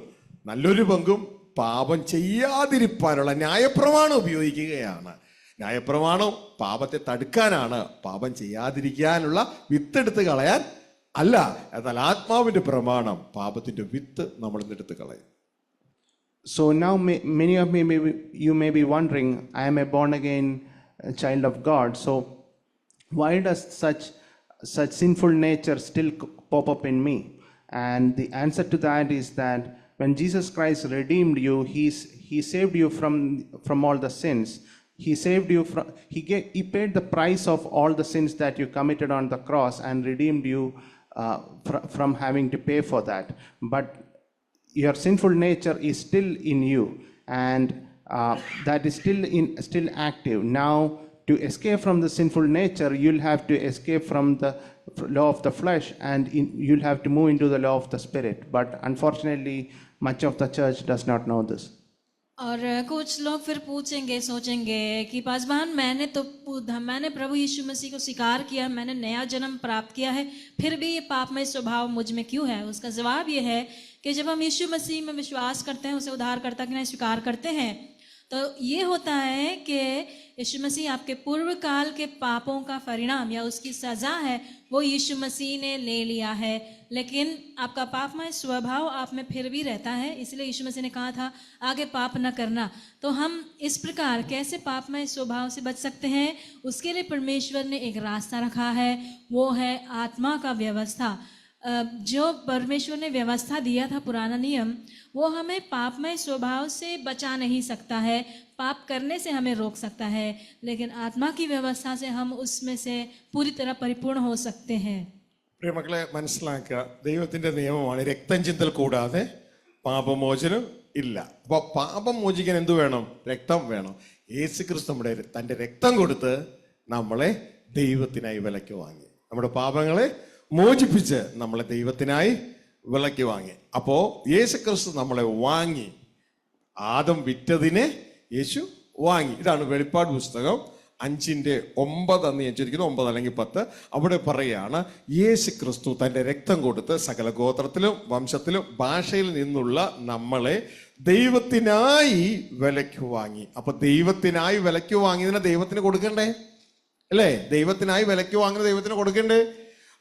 നല്ലൊരു പങ്കും പാപം ചെയ്യാതിരിക്കാനുള്ള ന്യായപ്രമാണം ഉപയോഗിക്കുകയാണ്. ന്യായപ്രമാണം പാപത്തെ തടുക്കാനാണ്, പാപം ചെയ്യാതിരിക്കാനുള്ള വിത്തെടുത്ത് കളയാൻ അല്ല. എന്നാൽ ആത്മാവിന്റെ പ്രമാണം പാപത്തിന്റെ വിത്ത് നമ്മൾ എടുത്ത് കളയും. So now many of you may be wondering, I am a born again child of God, so why does such sinful nature still pop up in me? And the answer to that is that when Jesus Christ redeemed you, he saved you from all the sins. He saved you from, he paid the price of all the sins that you committed on the cross and redeemed you from having to pay for that. But your sinful nature is still in you, and that is still active. Now, to escape from the sinful nature, you'll have to escape from the law of the flesh, and you'll have to move into the law of the spirit. But unfortunately, much of the church does not know this. और कुछ लोग फिर पूछेंगे, सोचेंगे कि पासवान मैंने प्रभु यीशु मसीह को स्वीकार किया, मैंने नया जन्म प्राप्त किया है, फिर भी ये पापमय स्वभाव मुझ में क्यों है? उसका जवाब ये है कि जब हम यीशु मसीह में विश्वास करते हैं, उसे उद्धारकर्ता के नाम स्वीकार करते हैं, तो ये होता है कि यीशु मसीह आपके पूर्व काल के पापों का परिणाम या उसकी सज़ा है, वो यीशु मसीह ने ले लिया है। लेकिन आपका पापमय स्वभाव आप में फिर भी रहता है, इसलिए यीशु मसीह ने कहा था आगे पाप न करना। तो हम इस प्रकार कैसे पापमय स्वभाव से बच सकते हैं? उसके लिए परमेश्वर ने एक रास्ता रखा है, वो है आत्मा का व्यवस्था। जो परमेश्वर ने व्यवस्था दिया था, पुराना नियम, वो हमें पापमय स्वभाव से बचा नहीं सकता है, पाप करने से हमें रोक सकता है, लेकिन आत्मा की व्यवस्था से हम उसमें से पूरी तरह परिपूर्ण हो सकते हैं। പ്രിയമക്കളെ മനസ്സിലാക്കുക, ദൈവത്തിന്റെ നിയമമാണ് രക്തം ചിന്തൽ കൂടാതെ പാപമോചനം ഇല്ല. അപ്പൊ പാപം മോചിക്കാൻ എന്ത് വേണം? രക്തം വേണം. യേശുക്രിസ്തു നമ്മുടെ തന്റെ രക്തം കൊടുത്ത് നമ്മളെ ദൈവത്തിനായി വിലയ്ക്ക് വാങ്ങി, നമ്മുടെ പാപങ്ങളെ മോചിപ്പിച്ച് നമ്മളെ ദൈവത്തിനായി വിലയ്ക്ക് വാങ്ങി. അപ്പോ യേശുക്രിസ്തു നമ്മളെ വാങ്ങി, ആദം വിറ്റതിനെ യേശു വാങ്ങി. ഇതാണ് വെളിപ്പാട് പുസ്തകം 5:9 എന്ന് ഞാൻ ചോദിക്കുന്നു, 9 അല്ലെങ്കിൽ 10. അവിടെ പറയാണ് യേശുക്രിസ്തു തന്റെ രക്തം കൊടുത്ത് സകല ഗോത്രത്തിലും വംശത്തിലും ഭാഷയിൽ നിന്നുള്ള നമ്മളെ ദൈവത്തിനായി വിലയ്ക്ക് വാങ്ങി. അപ്പൊ ദൈവത്തിനായി വിലയ്ക്ക് വാങ്ങിയതിനെ ദൈവത്തിന് കൊടുക്കണ്ടേ? അല്ലേ? ദൈവത്തിനായി വിലയ്ക്ക് വാങ്ങിയത് ദൈവത്തിന് കൊടുക്കണ്ടേ?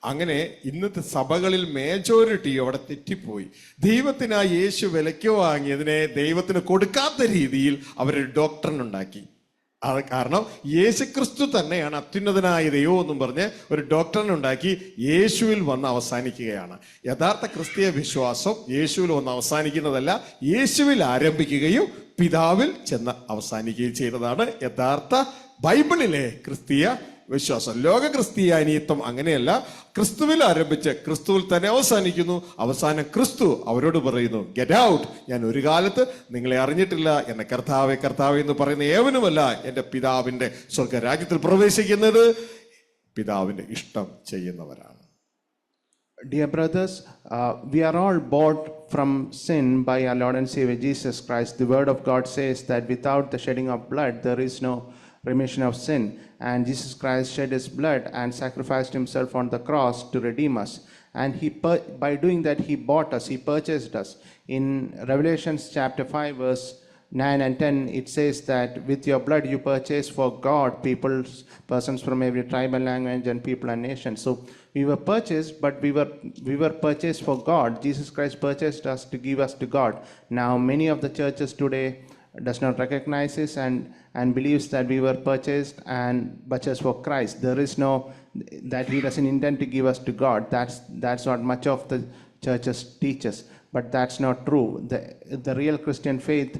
അങ്ങനെ ഇന്നത്തെ സഭകളിൽ മേജോറിറ്റി അവിടെ തെറ്റിപ്പോയി. ദൈവത്തിനായി യേശു വിലയ്ക്ക് വാങ്ങിയതിനെ ദൈവത്തിന് കൊടുക്കാത്ത രീതിയിൽ അവരൊരു ഡോക്ടറിനെ ഉണ്ടാക്കി. അത് കാരണം യേശുക്രിസ്തു തന്നെയാണ് അത്യുന്നതനായ ദൈവം എന്നും പറഞ്ഞ് ഒരു ഡോക്ടറിനെ ഉണ്ടാക്കി യേശുവിൽ വന്ന് അവസാനിക്കുകയാണ്. യഥാർത്ഥ ക്രിസ്തീയ വിശ്വാസം യേശുവിൽ വന്ന് അവസാനിക്കുന്നതല്ല, യേശുവിൽ ആരംഭിക്കുകയും പിതാവിൽ ചെന്ന് അവസാനിക്കുകയും ചെയ്യുന്നതാണ് യഥാർത്ഥ ബൈബിളിലെ ക്രിസ്തീയ വിശ്വാസം. ലോക ക്രിസ്തീയാനിത്വം അങ്ങനെയല്ല. ക്രിസ്തുവിൽ ആരംഭിച്ച് ക്രിസ്തുവിൽ തന്നെ അവസാനിക്കുന്നു. അവസാനം ക്രിസ്തു അവരോട് പറയുന്നു, ഗെറ്റ് ഔട്ട്, ഞാൻ ഒരു കാലത്ത് നിങ്ങളെ അറിഞ്ഞിട്ടില്ല, എന്നെ കർത്താവേ കർത്താവേ എന്ന് പറയുന്ന ഏവനുമല്ല എൻ്റെ പിതാവിൻ്റെ സ്വർഗരാജ്യത്തിൽ പ്രവേശിക്കുന്നത് പിതാവിൻ്റെ ഇഷ്ടം ചെയ്യുന്നവരാണ്. Dear brothers, we are all bought from sin by our Lord and Savior Jesus Christ. The word of God says that without the shedding of blood there is no remission of sin, and Jesus Christ shed his blood and sacrificed himself on the cross to redeem us, and by doing that he bought us, he purchased us. In Revelation chapter 5 verse 9 and 10 it says that with your blood you purchased for God persons from every tribe and language and people and nation. So we were purchased, but we were purchased for God. Jesus Christ purchased us to give us to God. Now many of the churches today does not recognize this and believes that we were purchased for Christ. There is no, that he doesn't intend to give us to God. That's what much of the churches teaches, but that's not true. The real Christian faith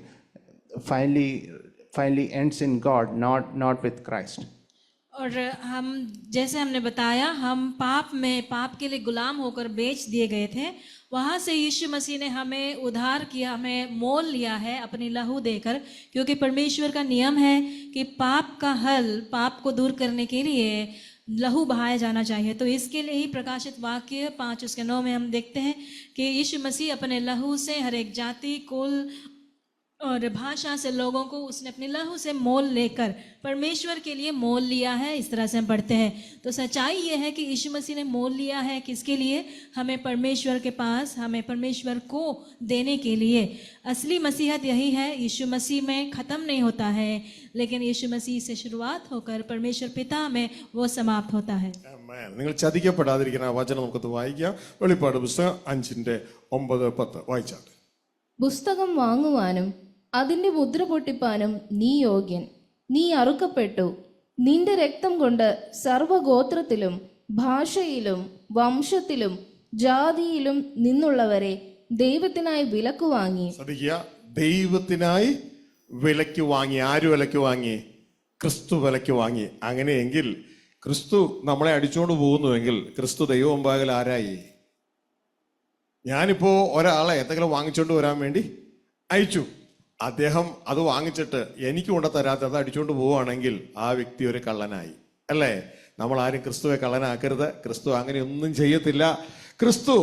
finally ends in God, not with Christ. और हम, जैसे हमने बताया, हम पाप के लिए गुलाम होकर बेच दिए गए थे। वहाँ से यीशु मसीह ने हमें उद्धार किया, हमें मोल लिया है अपनी लहू देकर, क्योंकि परमेश्वर का नियम है कि पाप का हल, पाप को दूर करने के लिए लहू बहाया जाना चाहिए। तो इसके लिए ही प्रकाशित वाक्य 5:9 में हम देखते हैं कि यीशु मसीह अपने लहू से हर एक जाति, कुल और भाषा से लोगों को उसने अपने लहू से मोल लेकर परमेश्वर के लिए मोल लिया है। इस तरह से हम पढ़ते हैं। तो सच्चाई ये है कि यीशु मसीह ने मोल लिया है किसके लिए? हमें परमेश्वर के पास, हमें परमेश्वर को देने के लिए। असली मसीहत यही है, यीशु मसीह में ख़त्म नहीं होता है, लेकिन यीशु मसीह से शुरुआत होकर परमेश्वर पिता में वो समाप्त होता है। നിങ്ങൾ ചതിക്കപ്പെടാതിരിക്കുന്ന ആ വചനം നമുക്കത് വായിക്കാം. വെളിപ്പാട് പുസ്തകം 5:9-10 വായിച്ചാട്ടെ. പുസ്തകം വാങ്ങുവാനും അതിൻ്റെ മുദ്ര പൊട്ടിപ്പാനും നീ യോഗ്യൻ. നീ അറുക്കപ്പെട്ടു. നിന്റെ രക്തം കൊണ്ട് സർവഗോത്രത്തിലും ഭാഷയിലും വംശത്തിലും ജാതിയിലും നിന്നുള്ളവരെ ദൈവത്തിനായി വിലക്ക് വാങ്ങി. ശ്രദ്ധിക്കുക, ദൈവത്തിനായി വിലക്ക് വാങ്ങി. ആര് വിലക്ക് വാങ്ങി? ക്രിസ്തു വിലക്ക് വാങ്ങി. അങ്ങനെയെങ്കിൽ ക്രിസ്തു നമ്മളെ അടിച്ചുകൊണ്ട് പോകുന്നുവെങ്കിൽ ക്രിസ്തു ദൈവമുമ്പാകൽ ആരായി? ഞാനിപ്പോ ഒരാളെ എന്തെങ്കിലും വാങ്ങിച്ചുകൊണ്ട് വരാൻ വേണ്ടി അയച്ചു, അദ്ദേഹം അത് വാങ്ങിച്ചിട്ട് എനിക്ക് കൊണ്ടുതരാത്ത അത് അടിച്ചുകൊണ്ട് പോവുകയാണെങ്കിൽ ആ വ്യക്തി ഒരു കള്ളനായി, അല്ലേ? നമ്മൾ ആരും ക്രിസ്തുവെ കള്ളനാക്കരുത്. ക്രിസ്തു അങ്ങനെയൊന്നും ചെയ്യത്തില്ല. ക്രിസ്തു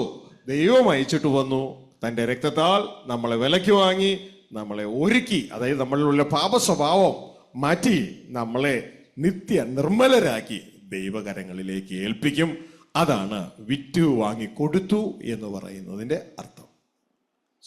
ദൈവം അയച്ചിട്ട് വന്നു, തൻ്റെ രക്തത്താൽ നമ്മളെ വിലയ്ക്ക് വാങ്ങി, നമ്മളെ ഒരുക്കി, അതായത് നമ്മളിലുള്ള പാപ സ്വഭാവം മാറ്റി നമ്മളെ നിത്യ നിർമ്മലരാക്കി ദൈവകരങ്ങളിലേക്ക് ഏൽപ്പിക്കും. അതാണ് വിറ്റു വാങ്ങി കൊടുത്തു എന്ന് പറയുന്നതിന്റെ അർത്ഥം.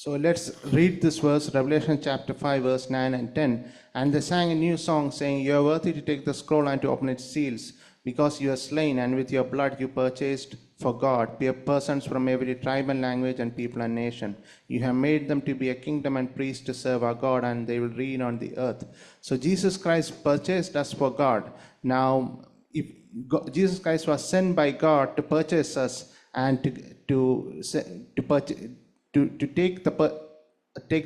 So let's read this verse, Revelation chapter 5, verse 9 and 10. And they sang a new song, saying, "You are worthy to take the scroll and to open its seals, because you are slain, and with your blood you purchased for God persons from every tribe and language and people and nation. You have made them to be a kingdom and priests to serve our God, and they will reign on the earth." So Jesus Christ purchased us for God. Now, if Jesus Christ was sent by God to purchase us and to take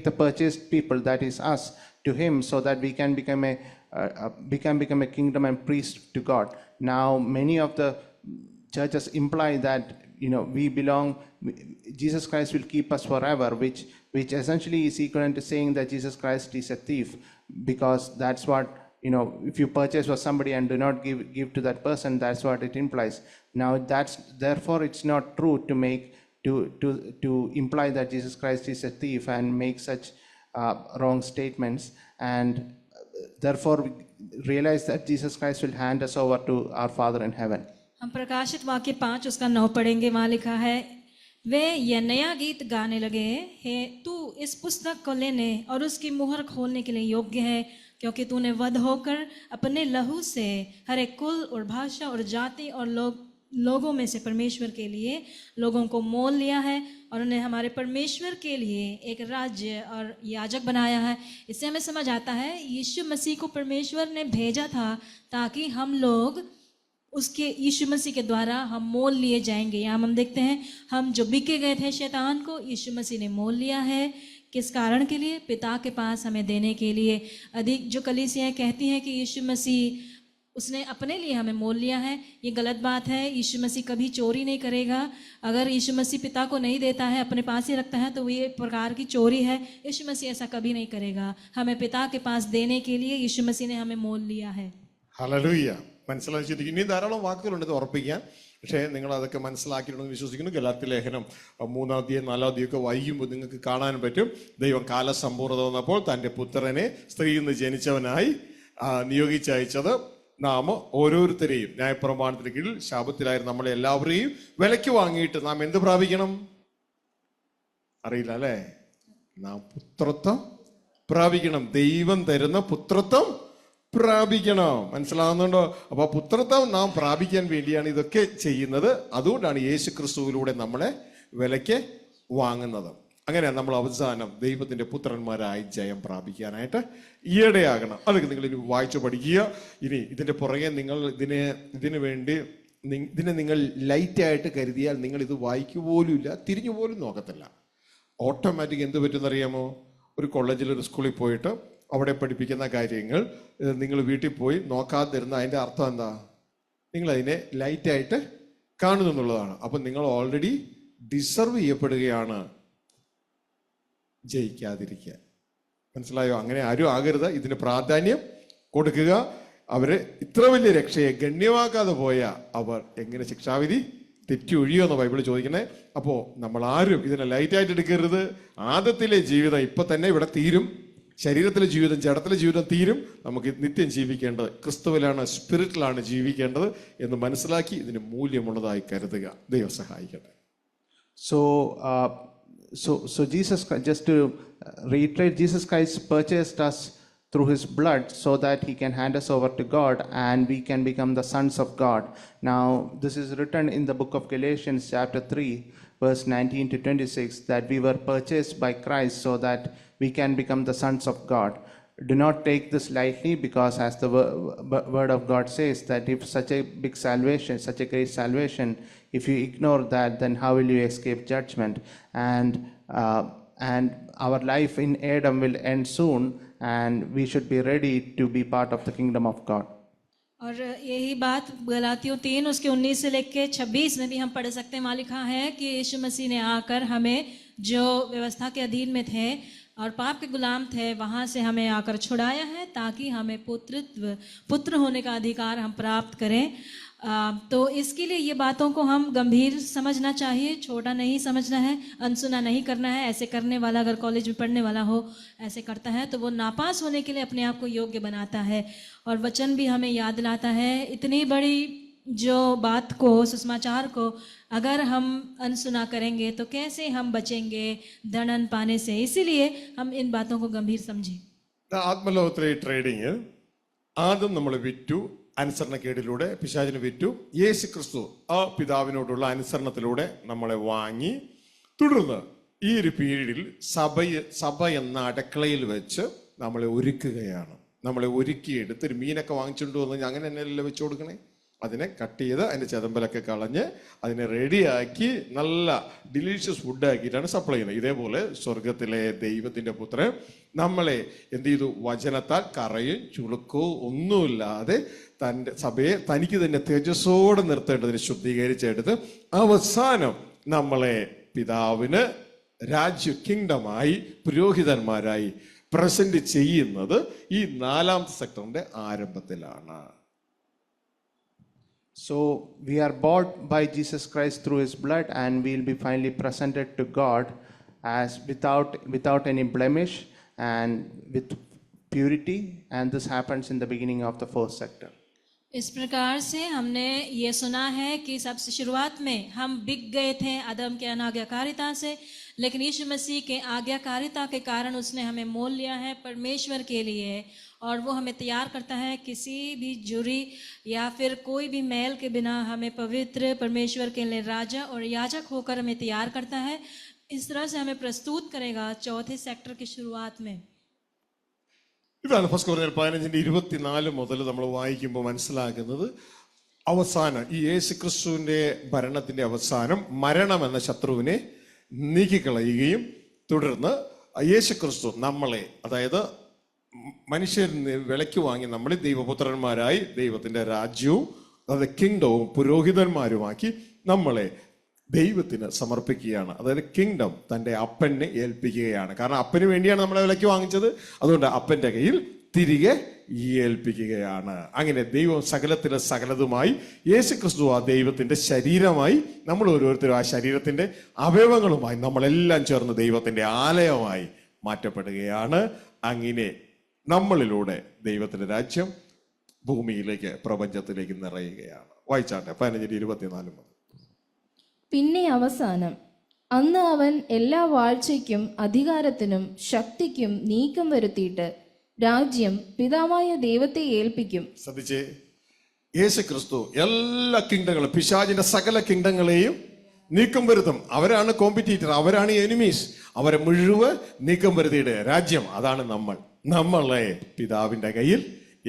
the purchased people, that is us, to him, so that we can become a kingdom and priest to God. Now many of the churches imply that we belong, Jesus Christ will keep us forever, which essentially is equivalent to saying that Jesus Christ is a thief, because that's what, if you purchase for somebody and do not give to that person, that's what it implies. Now therefore it's not true to imply that Jesus Christ is a thief and make such wrong statements, and therefore we realize that Jesus Christ will hand us over to our Father in heaven. हम प्रकाशित वाक्य 5 उसका 9 पढ़ेंगे। वहां लिखा है, वे यह नया गीत गाने लगे, हे तू इस पुस्तक को लेने और उसकी मुहर खोलने के लिए योग्य है, क्योंकि तूने वध होकर अपने लहू से हर एक कुल और भाषा और जाति और लोगों में से परमेश्वर के लिए लोगों को मोल लिया है, और उन्हें हमारे परमेश्वर के लिए एक राज्य और याजक बनाया है। इससे हमें समझ आता है यीशु मसीह को परमेश्वर ने भेजा था ताकि हम लोग उसके, यीशु मसीह के द्वारा हम मोल लिए जाएंगे। यहाँ हम देखते हैं, हम जो बिके गए थे शैतान को, यीशु मसीह ने मोल लिया है। किस कारण के लिए? पिता के पास हमें देने के लिए। अधिक जो कलीसियाँ कहती हैं कि यीशु मसीह उसने अपने लिए हमें मोल लिया है, ये गलत बात है। यीशु मसीह कभी चोरी नहीं करेगा। अगर यीशु मसीह पिता को नहीं देता है, अपने पास ही रखता है, तो ये प्रकार की चोरी है। यीशु मसीह ऐसा कभी नहीं करेगा। हमें पिता के पास देने के लिए यीशु मसीह ने हमें मोल लिया है। ഹല്ലേലൂയ. മനസ്സിലാക്കിയിരിക്കും. ഇനി ധാരാളം വാക്കുകളുണ്ട് ഇത് ഉറപ്പിക്കാൻ, പക്ഷേ നിങ്ങൾ അതൊക്കെ മനസ്സിലാക്കിയിട്ടുണ്ടെന്ന് വിശ്വസിക്കുന്നു. ഗലാത്യ ലേഖനം 3-ാം അധ്യായം 4-ാം അധ്യായമൊക്കെ വായിക്കുമ്പോൾ നിങ്ങൾക്ക് കാണാൻ പറ്റും, ദൈവം കാലസമ്പൂർണ്ണത വന്നപ്പോൾ തൻ്റെ പുത്രനെ സ്ത്രീയിൽ നിന്ന് ജനിച്ചവനായി നിയോഗിച്ചയച്ചത് നാം ഓരോരുത്തരെയും ന്യായപ്രമാണത്തിന് കീഴിൽ ശാപത്തിലായിരുന്നു നമ്മളെ എല്ലാവരെയും വിലയ്ക്ക് വാങ്ങിയിട്ട് നാം എന്ത് പ്രാപിക്കണം? അറിയില്ല അല്ലേ? നാം പുത്രത്വം പ്രാപിക്കണം. ദൈവം തരുന്ന പുത്രത്വം പ്രാപിക്കണം. മനസ്സിലാകുന്നുണ്ടോ? അപ്പൊ പുത്രത്വം നാം പ്രാപിക്കാൻ വേണ്ടിയാണ് ഇതൊക്കെ ചെയ്യുന്നത്. അതുകൊണ്ടാണ് യേശു ക്രിസ്തുവിലൂടെ നമ്മളെ വിലയ്ക്ക് വാങ്ങുന്നത്. അങ്ങനെ നമ്മൾ അവസാനം ദൈവത്തിന്റെ പുത്രന്മാരായി ജയം പ്രാപിക്കാനായിട്ട് ഈയിടെയാകണം. അതൊക്കെ നിങ്ങൾ ഇനി വായിച്ചു പഠിക്കുക. ഇനി ഇതിന്റെ പുറകെ നിങ്ങൾ ഇതിനെ നിങ്ങൾ ലൈറ്റായിട്ട് കരുതിയാൽ നിങ്ങൾ ഇത് വായിക്കുപോലുമില്ല, തിരിഞ്ഞു പോലും നോക്കത്തില്ല. ഓട്ടോമാറ്റിക് എന്ത് പറ്റുമെന്നറിയാമോ? ഒരു കോളേജിൽ ഒരു സ്കൂളിൽ പോയിട്ട് അവിടെ പഠിപ്പിക്കുന്ന കാര്യങ്ങൾ നിങ്ങൾ വീട്ടിൽ പോയി നോക്കാതിരുന്ന അതിൻ്റെ അർത്ഥം എന്താ? നിങ്ങളതിനെ ലൈറ്റായിട്ട് കാണുന്നു എന്നുള്ളതാണ്. അപ്പം നിങ്ങൾ ഓൾറെഡി ഡിസർവ് ചെയ്യപ്പെടുകയാണ് ജയിക്കാതിരിക്കുക. മനസ്സിലായോ? അങ്ങനെ ആരും ആകരുത്. ഇതിന് പ്രാധാന്യം കൊടുക്കുക. അവര് ഇത്ര വലിയ രക്ഷയെ ഗണ്യമാക്കാതെ പോയ അവർ എങ്ങനെ ശിക്ഷാവിധി തെറ്റി ഒഴിയുമെന്ന് ബൈബിൾ ചോദിക്കണേ. അപ്പോൾ നമ്മൾ ആരും ഇതിനെ ലൈറ്റായിട്ട് എടുക്കരുത്. ആദത്തിലെ ജീവിതം ഇപ്പൊ തന്നെ ഇവിടെ തീരും. ശരീരത്തിലെ ജീവിതം, ജഡത്തിലെ ജീവിതം തീരും. നമുക്ക് നിത്യം ജീവിക്കേണ്ടത് ക്രിസ്തുവിലാണ്, സ്പിരിറ്റിലാണ് ജീവിക്കേണ്ടത് എന്ന് മനസ്സിലാക്കി ഇതിന് മൂല്യമുള്ളതായി കരുതുക. ദൈവം സഹായിക്കട്ടെ. So Jesus, just to reiterate, Jesus Christ purchased us through his blood so that he can hand us over to God and we can become the sons of God. Now, this is written in the book of Galatians chapter 3, verse 19 to 26, that we were purchased by Christ so that we can become the sons of God. Do not take this lightly, because as the word of God says, that if such a big salvation, such a great salvation, if you ignore that, then how will you escape judgment? And our life in Adam will end soon, and we should be ready to be part of the kingdom of God. और यही बात गलातियों 3 उसके 19 से लेकर 26 में भी हम पढ़ सकते हैं। वहाँ लिखा है कि यीशु मसीह ने आकर हमें, जो व्यवस्था के अधीन में थे और पाप के गुलाम थे, वहाँ से हमें आकर छुड़ाया है ताकि हमें पुत्र होने का अधिकार हम प्राप्त करें। तो इसके लिए ये बातों को हम गंभीर समझना चाहिए, छोटा नहीं समझना है, अनसुना नहीं करना है। ऐसे करने वाला अगर कॉलेज में पढ़ने वाला हो ऐसे करता है तो वो नापास होने के लिए अपने आप को योग्य बनाता है। और वचन भी हमें याद दिलाता है इतनी बड़ी जो बात को, सुसमाचार को अगर हम अनसुना करेंगे तो कैसे हम बचेंगे दंडन पाने से। इसीलिए हम इन बातों को गंभीर समझें। ആത്മലോകത്തിലെ ട്രേഡിങ് ആദ്യം നമ്മൾ വിറ്റു, അനുസരണക്കേടിലൂടെ പിശാചിന് വിറ്റു. യേശു ക്രിസ്തു ആ പിതാവിനോടുള്ള അനുസരണത്തിലൂടെ നമ്മളെ വാങ്ങി. തുടർന്ന് ഈ ഒരു പീരീഡിൽ സഭ എന്ന അടുക്കളയിൽ വെച്ച് നമ്മളെ ഒരുക്കുകയാണ്. നമ്മളെ ഒരുക്കിയെടുത്ത് ഒരു മീനൊക്കെ വാങ്ങിച്ചുകൊണ്ട് വന്ന് അങ്ങനെ തന്നെയല്ലേ വെച്ച് കൊടുക്കണേ. അതിനെ കട്ട് ചെയ്ത് അതിൻ്റെ ചെതമ്പലൊക്കെ കളഞ്ഞ് അതിനെ റെഡിയാക്കി നല്ല ഡിലീഷ്യസ് ഫുഡാക്കിയിട്ടാണ് സപ്ലൈ ചെയ്യുന്നത്. ഇതേപോലെ സ്വർഗത്തിലെ ദൈവത്തിൻ്റെ പുത്രൻ നമ്മളെ എന്ത് ചെയ്തു? വചനത്താൽ കറയും ചുളുക്കവും ഒന്നുമില്ലാതെ തൻ്റെ സഭയെ തനിക്ക് തന്നെ തേജസ്സോടെ നിർത്തേണ്ടതിന് ശുദ്ധീകരിച്ചെടുത്ത് അവസാനം നമ്മളെ പിതാവിന് കിങ്ഡമായി പുരോഹിതന്മാരായി പ്രസന്റ് ചെയ്യുന്നത് ഈ 4ാമത്തെ സെക്ടറിന്റെ ആരംഭത്തിലാണ്. So we are bought by Jesus Christ through his blood, and we'll be finally presented to God as without any blemish and with purity, and this happens in the beginning of the first sector. इस प्रकार से हमने ये सुना है कि सबसे शुरुआत में हम बिक गए थे आदम के अनाज्ञाकारिता से, लेकिन यीशु मसीह के आज्ञाकारिता के कारण उसने हमें मोल लिया है परमेश्वर के लिए, और वो हमें तैयार करता है किसी भी जुरी या फिर कोई भी मैल के बिना हमें पवित्र परमेश्वर के लिए राजा और याजक होकर हमें तैयार करता है। इस तरह से हमें प्रस्तुत करेगा 4थे सेक्टर की शुरुआत में। ഇതാണ് ഫസ്റ്റ് കൊരിന്ത്യർ 15:24 മുതൽ നമ്മൾ വായിക്കുമ്പോൾ മനസ്സിലാക്കുന്നത്. അവസാനം ഈ യേശു ക്രിസ്തുവിന്റെ ഭരണത്തിന്റെ അവസാനം മരണം എന്ന ശത്രുവിനെ നീക്കിക്കളയുകയും തുടർന്ന് യേശു ക്രിസ്തു നമ്മളെ, അതായത് മനുഷ്യരിൽ വിലയ്ക്ക് വാങ്ങി നമ്മളെ ദൈവപുത്രന്മാരായി ദൈവത്തിന്റെ രാജ്യവും അതായത് കിങ്ഡവും പുരോഹിതന്മാരുമാക്കി നമ്മളെ ദൈവത്തിന് സമർപ്പിക്കുകയാണ്. അതായത് കിങ്ഡം തൻ്റെ അപ്പനെ ഏൽപ്പിക്കുകയാണ്. കാരണം അപ്പന് വേണ്ടിയാണ് നമ്മളെ വിലയ്ക്ക് വാങ്ങിച്ചത്. അതുകൊണ്ട് അപ്പൻ്റെ കയ്യിൽ തിരികെ ഏൽപ്പിക്കുകയാണ്. അങ്ങനെ ദൈവം സകലത്തിലെ സകലതുമായി യേശു ക്രിസ്തു ആ ദൈവത്തിന്റെ ശരീരമായി, നമ്മൾ ഓരോരുത്തരും ആ ശരീരത്തിന്റെ അവയവങ്ങളുമായി നമ്മളെല്ലാം ചേർന്ന് ദൈവത്തിന്റെ ആലയമായി മാറ്റപ്പെടുകയാണ്. അങ്ങനെ നമ്മളിലൂടെ ദൈവത്തിന്റെ രാജ്യം ഭൂമിയിലേക്ക്, പ്രപഞ്ചത്തിലേക്ക് നിറയുകയാണ്. വായിച്ചാട്ടെ 15:24 മുതൽ. പിന്നെ അവസാനം, അന്ന് അവൻ എല്ലാ വാഴ്ചയ്ക്കും അധികാരത്തിനും ശക്തിക്കും നീക്കം വരുത്തിയിട്ട് രാജ്യം പിതാവായ ദൈവത്തെ ഏൽപ്പിക്കും. ശ്രദ്ധിച്ചേ, യേശു ക്രിസ്തു എല്ലാ കിങ്ഡങ്ങളും, പിശാചിന്റെ സകല കിങ്ഡങ്ങളെയും നീക്കം വരുത്തും. അവരാണ് കോമ്പറ്റീറ്റർ, അവരാണ് എനിമീസ്. അവരെ മുഴുവൻ നീക്കം വരുത്തിയിട്ട് രാജ്യം, അതാണ് നമ്മളെ പിതാവിന്റെ കയ്യിൽ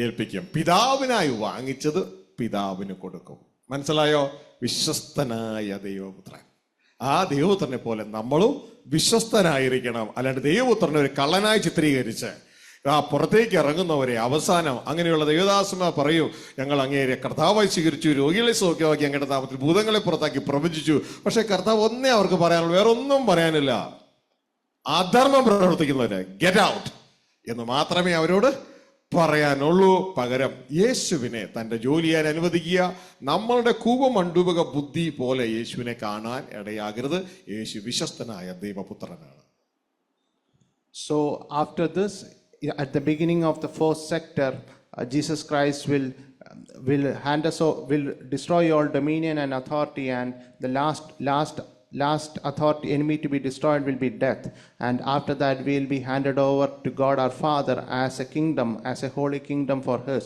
ഏൽപ്പിക്കും. പിതാവിനായി വാങ്ങിച്ചത് പിതാവിന് കൊടുക്കും. മനസ്സിലായോ? വിശ്വസ്തനായ ദൈവപുത്രൻ. ആ ദൈവപുത്രനെ പോലെ നമ്മളും വിശ്വസ്തനായിരിക്കണം. അല്ലാണ്ട് ദൈവപുത്രനെ ഒരു കള്ളനായി ചിത്രീകരിച്ച് ആ പുറത്തേക്ക് ഇറങ്ങുന്നവരെ അവസാനം അങ്ങനെയുള്ള ദൈവദാസന്മാർ പറയൂ, ഞങ്ങൾ അങ്ങേരെ കർത്താവായി സ്വീകരിച്ചു, രോഗികളെ സൗഖ്യമാക്കി, അങ്ങയുടെ നാമത്തിൽ ഭൂതങ്ങളെ പുറത്താക്കി പ്രവചിച്ചു. പക്ഷെ കർത്താവ് ഒന്നേ അവർക്ക് പറയാനുള്ളൂ, വേറെ ഒന്നും പറയാനില്ല. അധർമ്മം പ്രവർത്തിക്കുന്നവര് ഗെറ്റ് ഔട്ട് എന്ന് മാത്രമേ അവരോട് പറയാനുള്ളൂ. പകരം യേശുവിനെ തൻ്റെ ജോലി ചെയ്യാൻ അനുവദിക്കുക. നമ്മളുടെ കൂപമണ്ഡൂപക ബുദ്ധി പോലെ യേശുവിനെ കാണാൻ ഇടയാകരുത്. യേശു വിശ്വസ്തനായ ദൈവപുത്രനാണ്. So after this, at the beginning of the first sector, Jesus Christ will destroy all dominion and authority, and the last authority enemy to be destroyed will be death. And after that we will be handed over to God our Father as a kingdom, as a holy kingdom for his.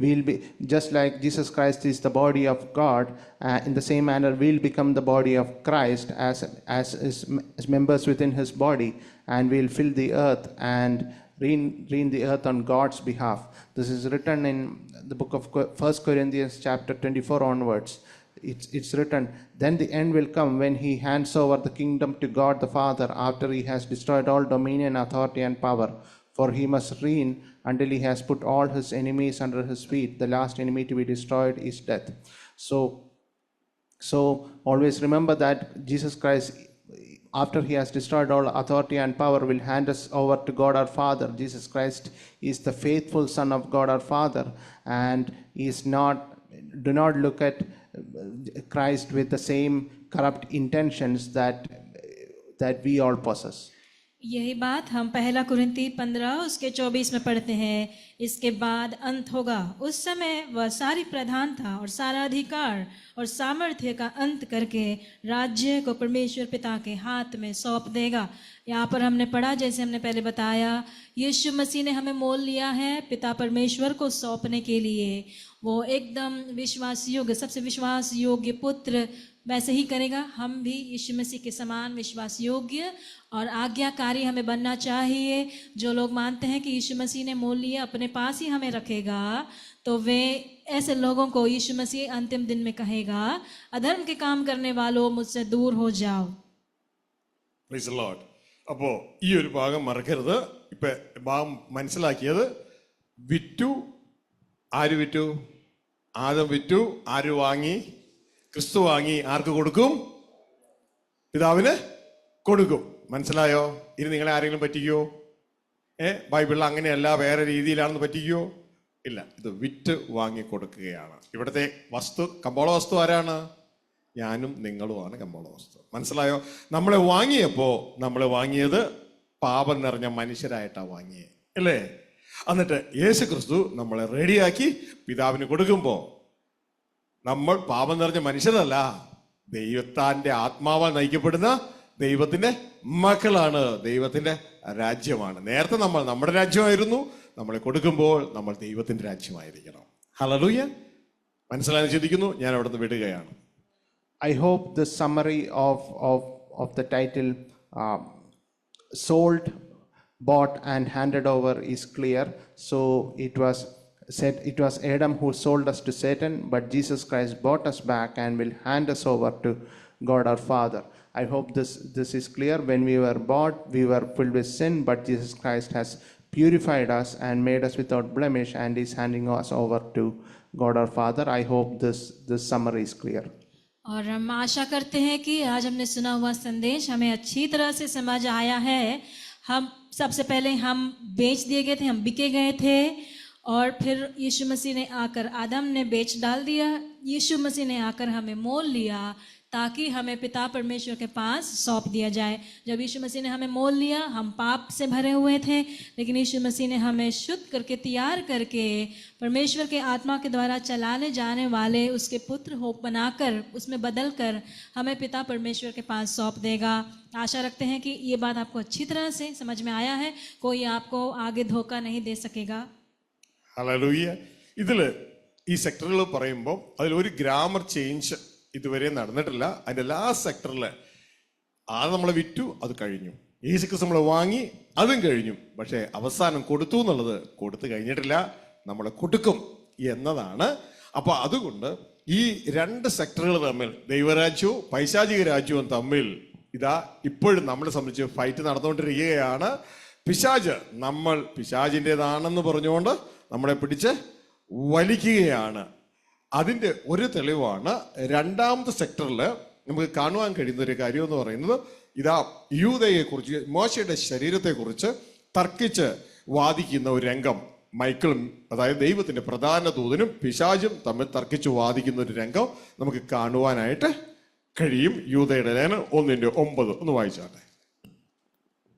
We will be just like Jesus Christ is the body of God, in the same manner we will become the body of Christ as members within his body, and we will fill the earth and reign the earth on God's behalf. This is written in the book of 1 Corinthians chapter 24 onwards. It's written, then the end will come when he hands over the kingdom to God the Father, after he has destroyed all dominion, authority and power. For he must reign until he has put all his enemies under his feet. The last enemy to be destroyed is death. So always remember that Jesus Christ, after he has destroyed all authority and power, will hand us over to God our Father. Jesus Christ is the faithful Son of God our Father, and he is not do not look at Christ with the same corrupt intentions that we all possess. यही बात हम पहला कुरिन्ती 15 उसके 24 में पढ़ते हैं। इसके बाद अंत होगा, उस समय वह सारी प्रधानता और सारा अधिकार और सामर्थ्य का अंत करके राज्य को परमेश्वर पिता के हाथ में सौंप देगा। यहाँ पर हमने पढ़ा, जैसे हमने पहले बताया, यीशु मसीह ने हमें मोल लिया है पिता परमेश्वर को सौंपने के लिए। वो एकदम विश्वास योग्य, सबसे विश्वास योग्य पुत्र वैसे ही करेगा। हम भी यीशु मसीह के समान विश्वास योग्य और आज्ञाकारी हमें बनना चाहिए। जो लोग मानते हैं कि यीशु मसीह ने मोल लिया, अपने पास ही हमें रखेगा, तो वे ऐसे लोगों को यीशु मसीह अंतिम दिन में कहेगा, अधर्म के काम करने वालों मुझसे दूर हो जाओ। Praise the Lord. അപ്പോ ഈ ഒരു ഭാഗം മറക്കരുത്. ഇപ്പൊ ഭാഗം മനസ്സിലാക്കിയത്, വിറ്റു, ആര് വിറ്റു? ആദം വിറ്റു, ആര് വാങ്ങി? ക്രിസ്തു വാങ്ങി. ആർക്ക് കൊടുക്കും? പിതാവിന് കൊടുക്കും. മനസ്സിലായോ? ഇത് നിങ്ങളെ ആരെങ്കിലും പറ്റിക്കോ? ബൈബിളിൽ അങ്ങനെയല്ല, വേറെ രീതിയിലാണെന്ന് പറ്റിക്കോ? ഇല്ല, ഇത് വിറ്റ് വാങ്ങി കൊടുക്കുകയാണ്. ഇവിടുത്തെ വസ്തു, കമ്പോള വസ്തു ആരാണ്? ഞാനും നിങ്ങളുമാണ് കമ്പോള വസ്തു. മനസ്സിലായോ? നമ്മളെ വാങ്ങിയപ്പോ നമ്മളെ വാങ്ങിയത് പാപം നിറഞ്ഞ മനുഷ്യരായിട്ടാണ് വാങ്ങിയത്, അല്ലേ? എന്നിട്ട് യേശു ക്രിസ്തു നമ്മളെ റെഡിയാക്കി പിതാവിന് കൊടുക്കുമ്പോ നമ്മൾ പാപം നിറഞ്ഞ മനുഷ്യരല്ല, ദൈവത്താന്റെ ആത്മാവാൽ നയിക്കപ്പെടുന്ന ദൈവത്തിന്റെ മക്കളാണ്, ദൈവത്തിന്റെ രാജ്യമാണ്. നേരത്തെ നമ്മൾ നമ്മുടെ രാജ്യമായിരുന്നു, നമ്മളെ കൊടുക്കുമ്പോൾ നമ്മൾ ദൈവത്തിന്റെ രാജ്യമായിരിക്കണം. ഹല്ലേലൂയ. മനസ്സിലായെന്ന് ചിന്തിക്കുന്നു. ഞാൻ അവിടെ നിന്ന് വിടുകയാണ്. I hope the summary of the title sold, bought and handed over is clear. So it was Adam who sold us to Satan, but Jesus Christ bought us back and will hand us over to God our Father. I hope this is clear. When we were bought, we were filled with sin, but Jesus Christ has purified us and made us without blemish and is handing us over to God our Father. I hope this summary is clear. और हम आशा करते हैं कि आज हमने सुना हुआ संदेश हमें अच्छी तरह से समझ आया है। हम सबसे पहले हम बेच दिए गए थे, हम बिके गए थे, और फिर यीशु मसीह ने आकर, आदम ने बेच डाल दिया, यीशु मसीह ने आकर हमें मोल लिया ताकि हमें पिता परमेश्वर के पास सौंप दिया जाए। जब यीशु मसीह ने हमें मोल लिया, हम पाप से भरे हुए थे, लेकिन यीशु मसीह ने हमें शुद्ध करके, तैयार करके, परमेश्वर के आत्मा के द्वारा चलाने जाने वाले उसके पुत्र हो बनाकर, उसमें बदल कर हमें पिता परमेश्वर के पास सौंप देगा। आशा रखते हैं कि ये बात आपको अच्छी तरह से समझ में आया है। कोई आपको आगे धोखा नहीं दे सकेगा। ഹല്ലേലൂയ. ഇതില് ഈ സെക്ടറുകൾ പറയുമ്പോൾ അതിൽ ഒരു ഗ്രാമർ ചേഞ്ച് ഇതുവരെ നടന്നിട്ടില്ല. അതിന്റെ ലാസ്റ്റ് സെക്ടറില് അത് നമ്മളെ വിറ്റു, അത് കഴിഞ്ഞു. യേശുക്രിസ്തു നമ്മളെ വാങ്ങി, അതും കഴിഞ്ഞു. പക്ഷെ അവസാനം കൊടുത്തു എന്നുള്ളത് കൊടുത്തു കഴിഞ്ഞിട്ടില്ല, നമ്മളെ കൊടുക്കും എന്നതാണ്. അപ്പൊ അതുകൊണ്ട് ഈ രണ്ട് സെക്ടറുകൾ തമ്മിൽ, ദൈവരാജ്യവും പൈശാചിക രാജ്യവും തമ്മിൽ ഇതാ ഇപ്പോഴും നമ്മളെ സംബന്ധിച്ച് ഫൈറ്റ് നടന്നുകൊണ്ടിരിക്കുകയാണ്. പിശാച്, നമ്മൾ പിശാചിൻ്റെതാണെന്ന് പറഞ്ഞുകൊണ്ട് നമ്മളെ പിടിച്ച് വലിക്കുകയാണ്. അതിൻ്റെ ഒരു തെളിവാണ് രണ്ടാമത്തെ സെക്ടറിൽ നമുക്ക് കാണുവാൻ കഴിയുന്ന ഒരു കാര്യം എന്ന് പറയുന്നത്, ഇതാ യൂദയെക്കുറിച്ച്, മോശയുടെ ശരീരത്തെക്കുറിച്ച് തർക്കിച്ച് വാദിക്കുന്ന ഒരു രംഗം. മൈക്കിളും, അതായത് ദൈവത്തിന്റെ പ്രധാന ദൂതനും പിശാചും തമ്മിൽ തർക്കിച്ച് വാദിക്കുന്ന ഒരു രംഗം നമുക്ക് കാണുവാനായിട്ട് കഴിയും. യൂദയുടെ ലേഖനം 1:9 ഒന്ന് വായിച്ചാട്ടെ.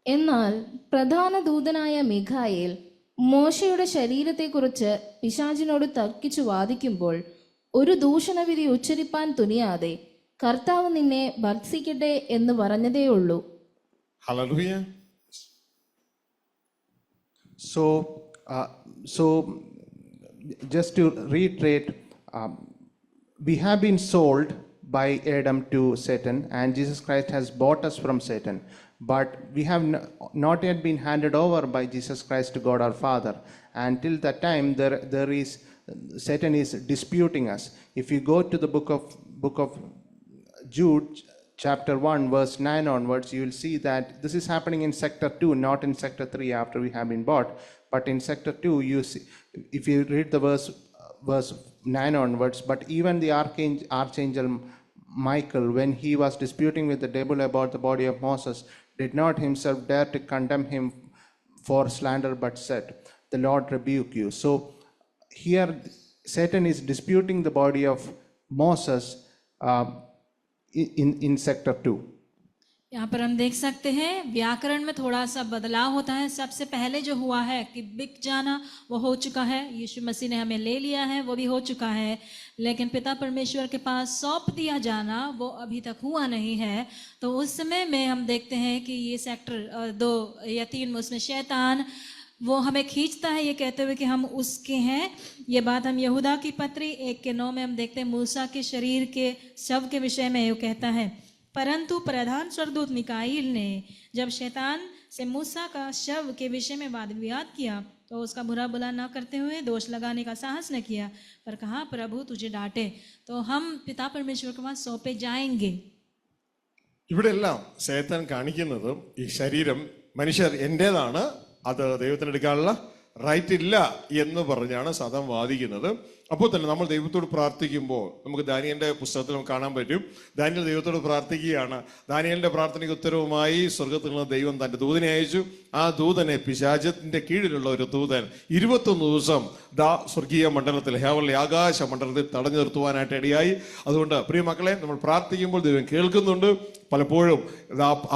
എന്നാൽ പ്രധാന ദൂതനായ മിഖായേൽ മോശയുടെ ശരീരത്തെക്കുറിച്ച് പിശാചിനോട് തർക്കിച്ചു വാദിക്കുമ്പോൾ ഒരു ദൂഷണവിധി ഉച്ചരിപ്പാൻ തുനിയാതെ കർത്താവ് നിന്നെ ഭർത്സിക്കട്ടെ എന്ന് പറഞ്ഞതേയുള്ളൂ. Hallelujah. So just to reiterate, we have been sold by Adam to Satan, and Jesus Christ has bought us from Satan. But we have not yet been handed over by Jesus Christ to God our Father. Until that time, there is Satan is disputing us. If you go to the book of Jude, chapter 1, verse 9 onwards, you will see that this is happening in sector 2, not in sector 3 after we have been bought. But in sector 2, you see, if you read the verse 9 onwards, but even the archangel Michael, when he was disputing with the devil about the body of Moses, did not himself dare to condemn him for slander, but said, "The Lord rebuke you." So here Satan is disputing the body of Moses in sector 2. यहाँ पर हम देख सकते हैं व्याकरण में थोड़ा सा बदलाव होता है। सबसे पहले जो हुआ है कि बिक जाना वो हो चुका है, यीशु मसीह ने हमें ले लिया है, वो भी हो चुका है। लेकिन पिता परमेश्वर के पास सौंप दिया जाना वो अभी तक हुआ नहीं है। तो उस समय में हम देखते हैं कि ये सेक्टर 2 या 3 में उसमें शैतान वो हमें खींचता है ये कहते हुए कि हम उसके हैं। ये बात हम यहूदा की पत्री 1:9 में हम देखते हैं। मूसा के शरीर के शव के विषय में ये कहता है, परंतु प्रधान स्वर्गदूत मिकाईल ने जब शैतान से मूसा का शव के विषय में वाद विवाद किया तो उसका बुरा भला न करते हुए दोष लगाने का साहस न किया, पर कहा प्रभु तुझे डांटे तो हम पिता परमेश्वर के पास सौंपे जाएंगे। ഇവിടെ എല്ലാം ശൈത്താൻ കാണിക്കുന്നത് ഈ ശരീരം മനുഷ്യർ എന്റേതാണ്, അത് ദൈവത്തിന് എടുക്കാനുള്ള റൈറ്റ് ഇല്ല എന്ന് പറഞ്ഞാണ് സാത്താൻ വാദിക്കുന്നത്. അപ്പോൾ തന്നെ നമ്മൾ ദൈവത്തോട് പ്രാർത്ഥിക്കുമ്പോൾ നമുക്ക് ദാനിയേലിന്റെ പുസ്തകത്തിൽ നമുക്ക് കാണാൻ പറ്റും. ദാനിയേൽ ദൈവത്തോട് പ്രാർത്ഥിക്കുകയാണ്. ദാനിയേലിന്റെ പ്രാർത്ഥനയ്ക്ക് ഉത്തരവുമായി സ്വർഗത്തിൽ നിന്ന് ദൈവം തന്റെ ദൂതനെ അയച്ചു. ആ ദൂതനെ പിശാചത്തിന്റെ കീഴിലുള്ള ഒരു ദൂതൻ 21 ദിവസം സ്വർഗീയ മണ്ഡലത്തിൽ ഹേവലിലെ ആകാശ മണ്ഡലത്തിൽ തടഞ്ഞു നിർത്തുവാനായിട്ട് ഇടയായി. അതുകൊണ്ട് പ്രിയ മക്കളെ, നമ്മൾ പ്രാർത്ഥിക്കുമ്പോൾ ദൈവം കേൾക്കുന്നുണ്ട്. പലപ്പോഴും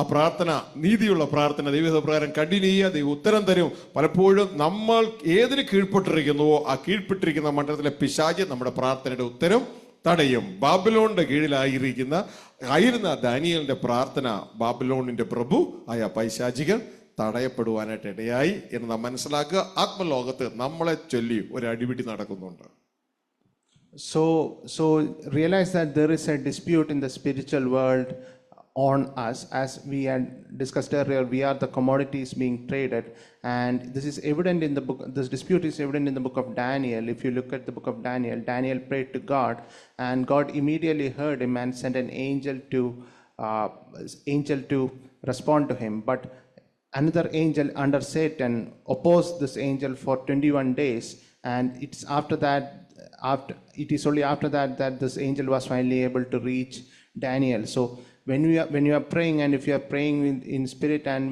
ആ പ്രാർത്ഥന, നീതിയുള്ള പ്രാർത്ഥന ദൈവപ്രകാരം കണ്ടിന്യൂ ചെയ്യുക, ദൈവം ഉത്തരം തരും. പലപ്പോഴും നമ്മൾ ഏതിന് കീഴ്പ്പെട്ടിരിക്കുന്നുവോ ആ കീഴ്പ്പെട്ടിരിക്കുന്ന മണ്ഡലത്തിലെ പിശാച് നമ്മുടെ പ്രാർത്ഥനയുടെ ഉത്തരം തടയും. ബാബിലോണിന്റെ കീഴിലായിരുന്ന ദാനിയേലിന്റെ പ്രാർത്ഥന ബാബിലോണിന്റെ പ്രഭു ആയ പൈശാചികൻ തടയപ്പെടുവാനായിട്ട് ഇടയായി എന്ന് നാം മനസ്സിലാക്കുക. ആത്മലോകത്ത് നമ്മളെ ചൊല്ലി ഒരു അടിപിടി നടക്കുന്നുണ്ട്. So realize that there is a dispute in the spiritual world on us. As we had discussed earlier, we are the commodities being traded, and this is evident in the book. This dispute is evident in the book of Daniel. If you look at the book of Daniel, Daniel prayed to God, and God immediately heard him and sent an angel to respond to him. But another angel under Satan opposed this angel for 21 days, and it is only after that this angel was finally able to reach Daniel. So when you are praying, and if you are praying in spirit and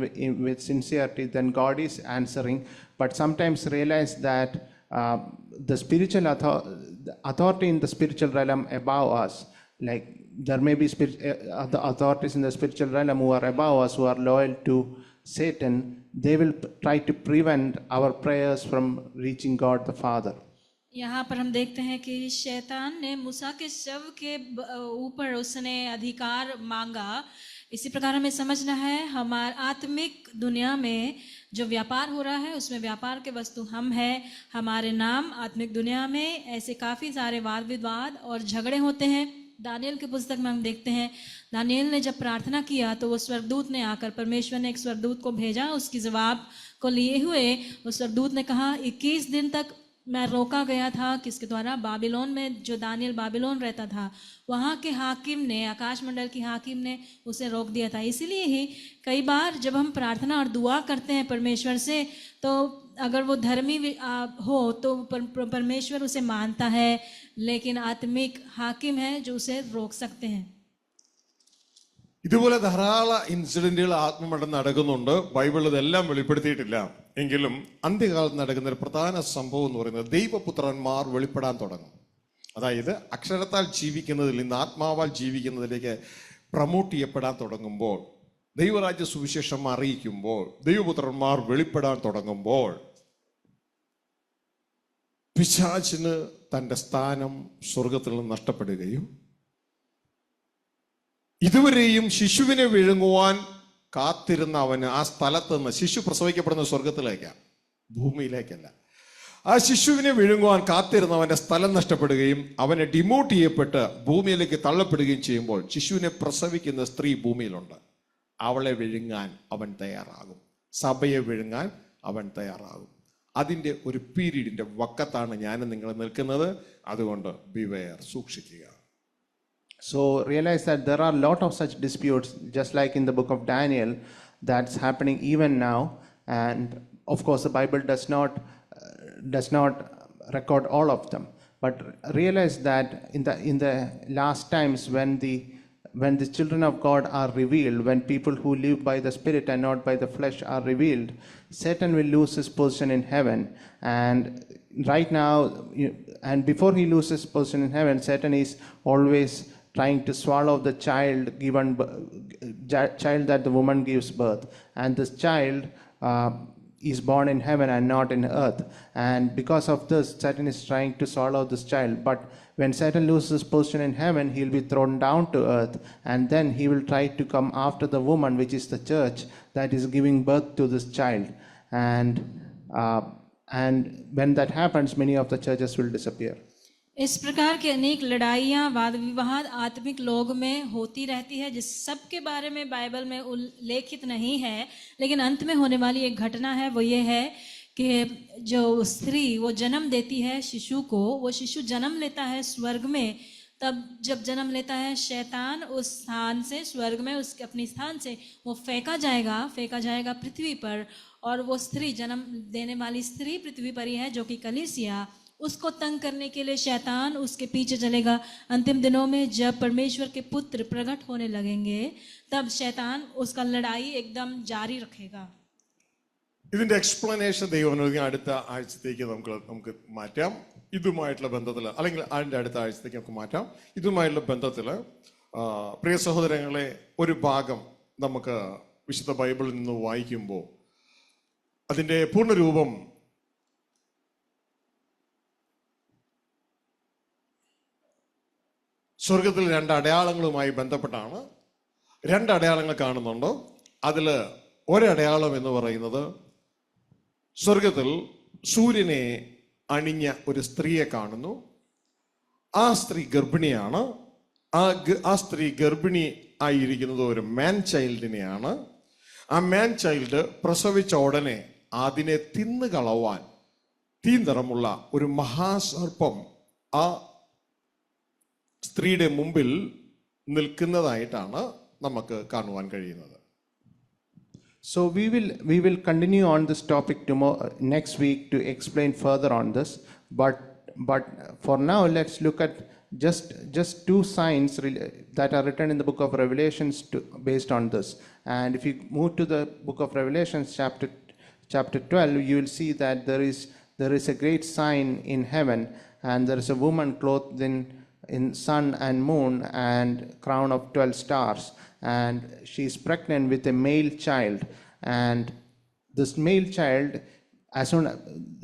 with sincerity, then God is answering. But sometimes realize that the spiritual authority in the spiritual realm above us, like there may be other authorities in the spiritual realm who are above us, who are loyal to Satan, they will try to prevent our prayers from reaching God the Father. यहाँ पर हम देखते हैं कि शैतान ने मूसा के शव के ऊपर उसने अधिकार मांगा। इसी प्रकार हमें समझना है हमारे आत्मिक दुनिया में जो व्यापार हो रहा है उसमें व्यापार के वस्तु हम हैं। हमारे नाम आत्मिक दुनिया में ऐसे काफ़ी सारे वाद विवाद और झगड़े होते हैं। दानियल की पुस्तक में हम देखते हैं दानियल ने जब प्रार्थना किया तो वो स्वर्गदूत ने आकर, परमेश्वर ने एक स्वर्गदूत को भेजा उसकी जवाब को लिए हुए। उस स्वर्गदूत ने कहा 21 दिन तक मैं रोका गया था, किसके द्वारा? बाबिलोन में जो दानियल बाबिलोन रहता था वहाँ के हाकिम ने, आकाश मंडल की हाकिम ने उसे रोक दिया था। इसीलिए ही कई बार जब हम प्रार्थना और दुआ करते हैं परमेश्वर से, तो अगर वो धर्मी हो तो परमेश्वर उसे मानता है, लेकिन आत्मिक हाकिम है जो उसे रोक सकते हैं। ഇതുപോലെ ധാരാളം ഇൻസിഡന്റുകൾ ആത്മമണ്ഡലം നടക്കുന്നുണ്ട്. ബൈബിൾ ഇതെല്ലാം വെളിപ്പെടുത്തിയിട്ടില്ല. എങ്കിലും അന്ത്യകാലത്ത് നടക്കുന്ന ഒരു പ്രധാന സംഭവം എന്ന് പറയുന്നത് ദൈവപുത്രന്മാർ വെളിപ്പെടാൻ തുടങ്ങും. അതായത് അക്ഷരത്താൽ ജീവിക്കുന്നതിൽ നിന്ന് ആത്മാവാൽ ജീവിക്കുന്നതിലേക്ക് പ്രമോട്ട് ചെയ്യപ്പെടാൻ തുടങ്ങുമ്പോൾ, ദൈവരാജ്യ സുവിശേഷം അറിയിക്കുമ്പോൾ, ദൈവപുത്രന്മാർ വെളിപ്പെടാൻ തുടങ്ങുമ്പോൾ പിശാചിന് തൻ്റെ സ്ഥാനം സ്വർഗത്തിൽ നിന്ന് നഷ്ടപ്പെടുകയും ഇതുവരെയും ശിശുവിനെ വിഴുങ്ങുവാൻ കാത്തിരുന്ന അവന് ആ സ്ഥലത്ത് നിന്ന്, ശിശു പ്രസവിക്കപ്പെടുന്ന സ്വർഗത്തിലേക്കാണ്, ഭൂമിയിലേക്കല്ല, ആ ശിശുവിനെ വിഴുങ്ങുവാൻ കാത്തിരുന്നവന്റെ സ്ഥലം നഷ്ടപ്പെടുകയും അവനെ ഡിമോട്ട് ചെയ്യപ്പെട്ട് ഭൂമിയിലേക്ക് തള്ളപ്പെടുകയും ചെയ്യുമ്പോൾ ശിശുവിനെ പ്രസവിക്കുന്ന സ്ത്രീ ഭൂമിയിലുണ്ട്. അവളെ വിഴുങ്ങാൻ അവൻ തയ്യാറാകും, സഭയെ വിഴുങ്ങാൻ അവൻ തയ്യാറാകും. അതിൻ്റെ ഒരു പീരീഡിന്റെ വക്കത്താണ് ഞാൻ നിങ്ങൾ നിൽക്കുന്നത്. അതുകൊണ്ട് ബിവെയർ, സൂക്ഷിക്കുക. So realize that there are a lot of such disputes, just like in the book of Daniel, that's happening even now. And of course, the Bible does not record all of them. But realize that in the last times, when the children of God are revealed, when people who live by the Spirit and not by the flesh are revealed, Satan will lose his position in heaven, and right now, and before he loses position in heaven, Satan is always trying to swallow the child child that the woman gives birth, and this child is born in heaven and not in earth. And because of this, Satan is trying to swallow this child. But when Satan loses position in heaven, he will be thrown down to earth, and then he will try to come after the woman, which is the church that is giving birth to this child. And when that happens, many of the churches will disappear. इस प्रकार की अनेक लड़ाइयाँ वाद विवाद आत्मिक लोग में होती रहती है, जिस सब के बारे में बाइबल में उल्लेखित नहीं है, लेकिन अंत में होने वाली एक घटना है, वो ये है कि जो स्त्री वो जन्म देती है शिशु को, वो शिशु जन्म लेता है स्वर्ग में। तब जब जन्म लेता है, शैतान उस स्थान से, स्वर्ग में उसके अपने स्थान से वो फेंका जाएगा पृथ्वी पर, और वो स्त्री, जन्म देने वाली स्त्री पृथ्वी पर ही है, जो कि कलीसिया, उसको तंग करने के लिए शैतान उसके पीछे चलेगा। अंतिम दिनों में जब परमेश्वर के पुत्र प्रकट होने लगेंगे, तब शैतान उसका लड़ाई एकदम जारी रखेगा। ഇതിന്റെ എക്സ്പ്ലനേഷൻ ദൈവം അടുത്ത ആഴ്ചത്തേക്ക് നമുക്ക് മാറ്റാം. ഇതുമായിട്ടുള്ള ബന്ധത്തിൽ, അല്ലെങ്കിൽ അതിൻ്റെ അടുത്ത ആഴ്ചത്തേക്ക് നമുക്ക് മാറ്റാം. ഇതുമായിട്ടുള്ള ബന്ധത്തിൽ പ്രിയ സഹോദരങ്ങളെ, ഒരു ഭാഗം നമുക്ക് വിശുദ്ധ ബൈബിളിൽ നിന്ന് വായിക്കുമ്പോൾ അതിൻ്റെ പൂർണ്ണരൂപം സ്വർഗത്തിൽ രണ്ട് അടയാളങ്ങളുമായി ബന്ധപ്പെട്ടാണ്. രണ്ട് അടയാളങ്ങൾ കാണുന്നുണ്ട്. അതിൽ ഒരടയാളം എന്ന് പറയുന്നത് സ്വർഗത്തിൽ സൂര്യനെ അണിഞ്ഞ ഒരു സ്ത്രീയെ കാണുന്നു. ആ സ്ത്രീ ഗർഭിണിയാണ്. ആ സ്ത്രീ ഗർഭിണി ആയിരിക്കുന്നത് ഒരു മാൻ ചൈൽഡിനെയാണ്. ആ മാൻ ചൈൽഡ് പ്രസവിച്ച ഉടനെ അതിനെ തിന്നുകളവാൻ തീനിറമുള്ള ഒരു മഹാസർപ്പം ആ സ്ത്രീയുടെ മുമ്പിൽ നിൽക്കുന്നതായിട്ടാണ് നമുക്ക് കാണുവാൻ കഴിയുന്നത്. So we will continue on this topic next week to explain further on this. But for now, let's look at just two signs that are written in the book of Revelations based on this. And if you move to the book of Revelations, chapter 12, you will see that there is a great sign in heaven, and there is a woman clothed in sun and moon and crown of 12 stars, and she is pregnant with a male child. And this male child, as soon